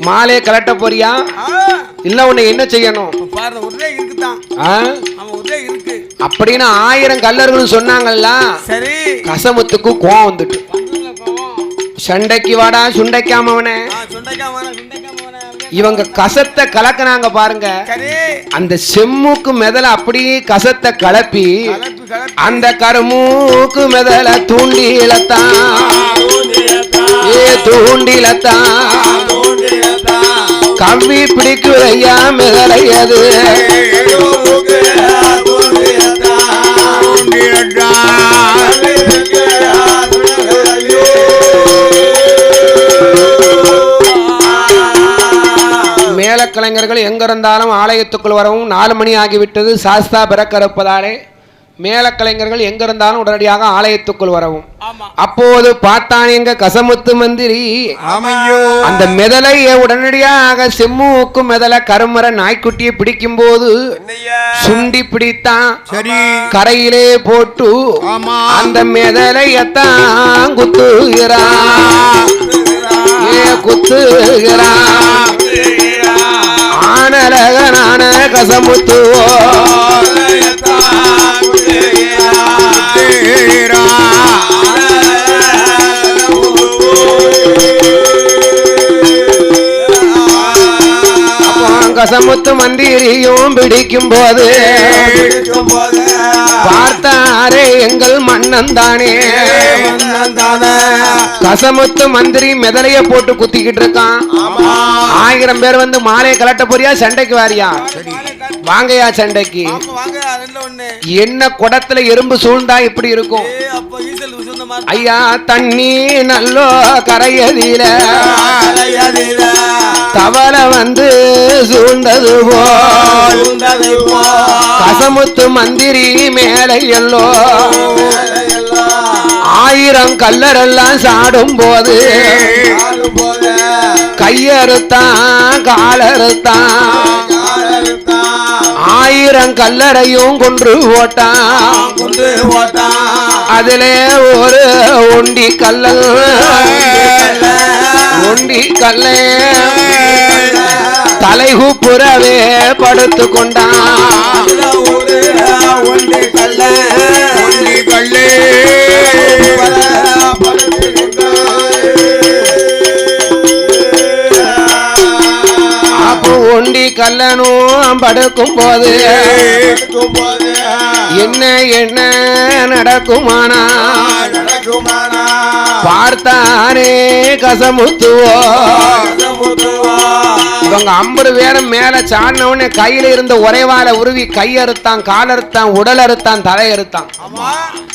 மாலையை கலட்ட போறியா இல்ல உன்னை என்ன செய்யணும் அப்படின்னு 1000 கல்லர்கள் சொன்னாங்கல்ல. கசமுத்துக்கு கோவம் வந்துட்டு சண்டைக்கு வாடா சுண்டைக்காமவனே. இவங்க கசத்தை கலக்கினாங்க பாருங்க. அந்த செம்முக்கு மெதல அப்படியே கசத்தை கலப்பி அந்த கருமூக்கு மெதல தூண்டிலத்தான் கம்பி பிடிக்குறையா மெதலையது. மேலக்கலைஞர்கள் எங்க இருந்தாலும் ஆலயத்துக்குள் வரவும் 4 மணி ஆகிவிட்டது. சாஸ்தா பிறக்கறுப்பதாலே மேலக்கலைஞர்கள் எங்க இருந்தாலும் உடனடியாக ஆலயத்துக்குள் வரவும். அப்போது பார்த்தான் எங்க கசமுத்து மந்திரி. அந்த மெதலைய உடனடியாக செம்முக்கு மெதல கருமர நாய்க்குட்டியை பிடிக்கும் போது சுண்டி பிடித்தான். கரையிலே போட்டு அந்த மெதலையத்தான் குத்துகிறான். ஆனலகனான கசமுத்துவோ கசமுத்து மந்திரியும் பிடிக்கும் போது பார்த்தாரே எங்கள் மன்னன் தானே. கசமுத்து மந்திரி மெதலைய போட்டு குத்திக்கிட்டு இருக்கான். 1000 பேர் வந்து மாலையை கலட்ட போறியா சண்டைக்கு வாரியா? வாங்கயா சண்டைக்கு. என்ன குடத்துல எறும்பு சூழ்ந்தா இப்படி இருக்கும் ஐயா? தண்ணி நல்லோ கரையதில தவளை வந்து சூழ்ந்தது போல் கசமுத்து மந்திரி மேலே எல்லோ 1000 கல்லரெல்லாம் சாடும் போது கையறுத்தான் காலறுத்தான் 1000 கல்லறையும் கொன்று போட்டான். அதிலே ஒரு ஒண்டி கல்லல் தலைகுப்புறவே படுத்து கொண்டான். அப்போ ஒண்டி கல்லனும் படுக்கும் போது என்ன என்ன நடக்குமானா பார்த்தானே கசமுத்துவோ. இவங்க 50 பேரும் மேல சாடினவுடனே கையில இருந்த ஒரேவால உருவி கையறுத்தான், காலறுத்தான், உடல் அறுத்தான், தலையறுத்தான்.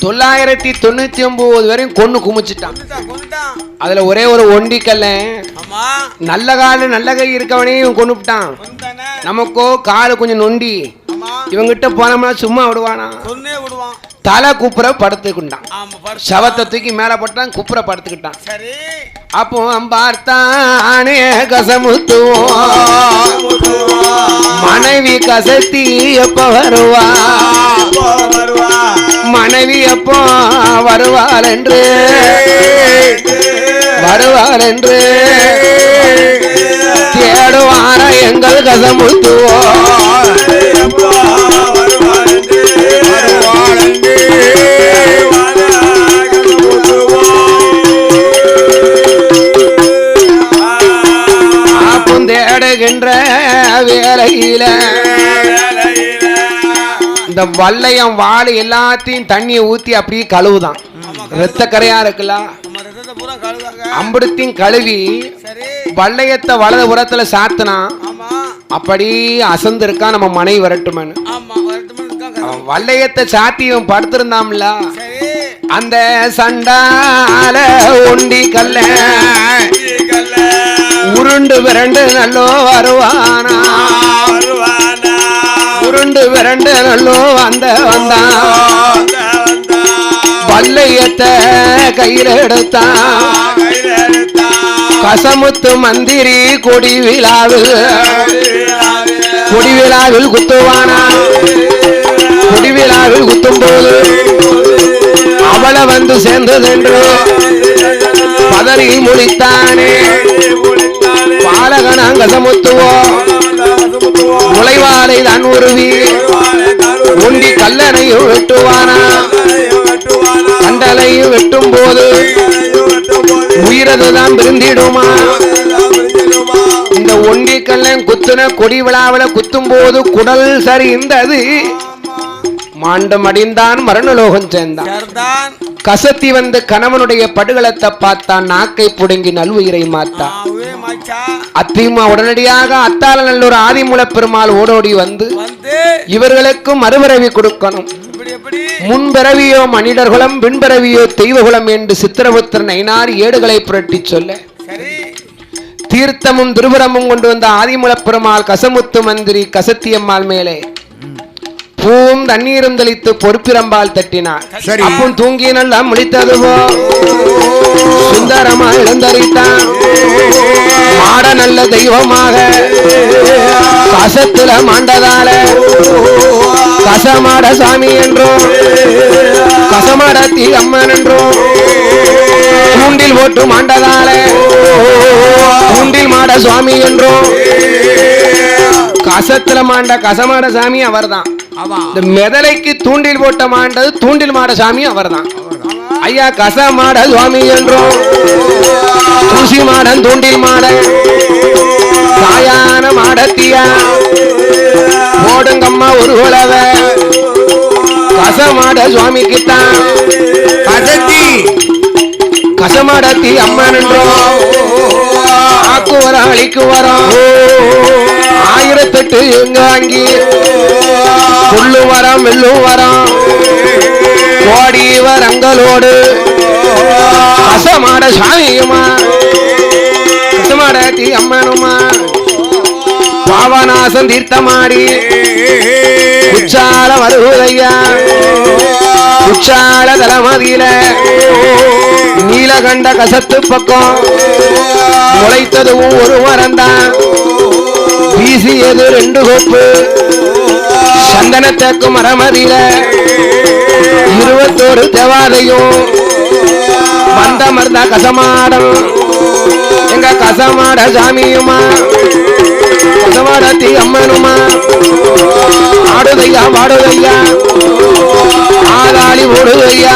999 வரையும் கொன்னு குமிச்சிட்டான். அதுல ஒரே ஒரு ஒண்டிக்கல்ல நல்ல காலு நல்ல கை இருக்கவனையும் கொண்டுட்டான். நமக்கோ காலு கொஞ்சம் நொண்டி. இவங்கிட்ட போனோம்னா சும்மா விடுவானா? தலை குப்புற படுத்துக்கிட்டான். சவத்தை தூக்கி மேல போட்டான், குப்புற படுத்துக்கிட்டான். அப்போ பார்த்தானே கசமுத்துவோம் மனைவி கசத்தி எப்ப வருவா, மனைவி எப்போ வருவாள் என்று தேடுவார எங்கள் கசமுத்துவோம். தேடுகின்ற வேலையில இந்த வல்லையம் வாழை எல்லாத்தையும் தண்ணியை ஊத்தி அப்படியே கழுவுதான். ரத்த கரையா இருக்குல்ல, அம்புடத்தையும் கழுவி வல்லையத்தை வலது புறத்துல சாத்தினா அப்படி அசந்து இருக்கா நம்ம மனை வரட்டுமன்னு. வல்லையத்தை சாத்தி படுத்திருந்தாம்ல, அந்த சண்டால ஒண்டி கல்ல உருண்டு விரண்டு நல்லோ வருவானா, உருண்டு விரண்டு நல்லோ வந்தான். வல்லையத்தை கையில எடுத்தான், கசமுத்து மந்திரி கொடி விழாவில் குத்துவானா. கொடி விழாவில் குத்தும் போது அவளை வந்து சேர்ந்ததென்று பதறி முடித்தானே. பாலகனாங் கசமுத்துவோ முளைவாலை தான் உருவி உண்டி கல்லணையும் வெட்டுவானா. கண்டலையும் வெட்டும் போது உயிரதுதான் பிரிந்திடுமா. இந்த ஒண்டி கல்லன் குத்துன கொடி விழாவில குத்தும் போது குடல் சரிந்தது, மாண்டம் அடிந்தான், மரணலோகம் சேர்ந்தான். கசத்தி வந்து கணவனுடைய படுகளத்தை பார்த்தான், நாக்கை புடுங்கி நல்வுயிரை மாத்தான். அத்திமா உடனடியாக அத்தால நல்லூர் ஆதிமூல பெருமாள் ஓடோடி வந்து இவர்களுக்கு மறுபிறவி கொடுக்கணும். முன்பிறவியோ மனிதர்குலம், பின்பிறவியோ தெய்வகுலம் என்று சித்திரபுத்திரன் ஐனார் ஏடுகளை புரட்டி சொல்ல தீர்த்தமும் திருபுரமும் கொண்டு வந்த ஆதிமூல பெருமாள் கசமுத்து மந்திரி கசத்தியம்மாள் மேலே பூவும் தண்ணீரும் தெளித்து பொறுப்பிரம்பால் தட்டினார். அப்பும் தூங்கி நல்லா முழித்ததுவோ சுந்தரமா இழந்தரித்தான். மாட நல்ல தெய்வமாக கசத்துல மாண்டதால கசமாட சாமி என்றும் கசமாடத்தி அம்மன் என்றும் தூண்டில் போட்டு மாண்டதால தூண்டில் மாட சுவாமி என்றும் கசத்துல மாண்ட கசமாட சாமி அவர்தான். இந்த மெதலைக்கு தூண்டில் போட்ட மாண்டது தூண்டில் மாட சாமி அவர்தான். ஐயா கசமாட சுவாமி என்றும் தூசி மாடன் தூண்டில் மாட தாயான மாடத்தியா போடுங்கம்மா ஒரு குலவ கசமாட சுவாமிக்குத்தான் கசத்தி கசமாடத்தி அம்மன் என்றும் ஆக்கு வரம் அழிக்கு வரம் 1008 எங்க வாங்கி புல்லு வரம் வெள்ளும் வரம் கோடி வரங்களோடு கசமாட சாமியுமா கசமாடத்தி அம்மனுமா பாவநாசம் தீர்த்தமாடி உச்சால வருவதையா உச்சால தலமதியில நீலகண்ட கசத்து பக்கம் முளைத்ததுவும் ஒரு மரந்தான், வீசியது 2 கோப்பு சந்தனத்தேக்கு மரமதியில 21 தேவாதையும் வந்த மருந்தா கசமாடம் எங்க கசமாட சாமியுமா கசமாடத்தி அம்மனுமா ஆடுதையா வாடுதையா ஆதாளி ஓடுதையா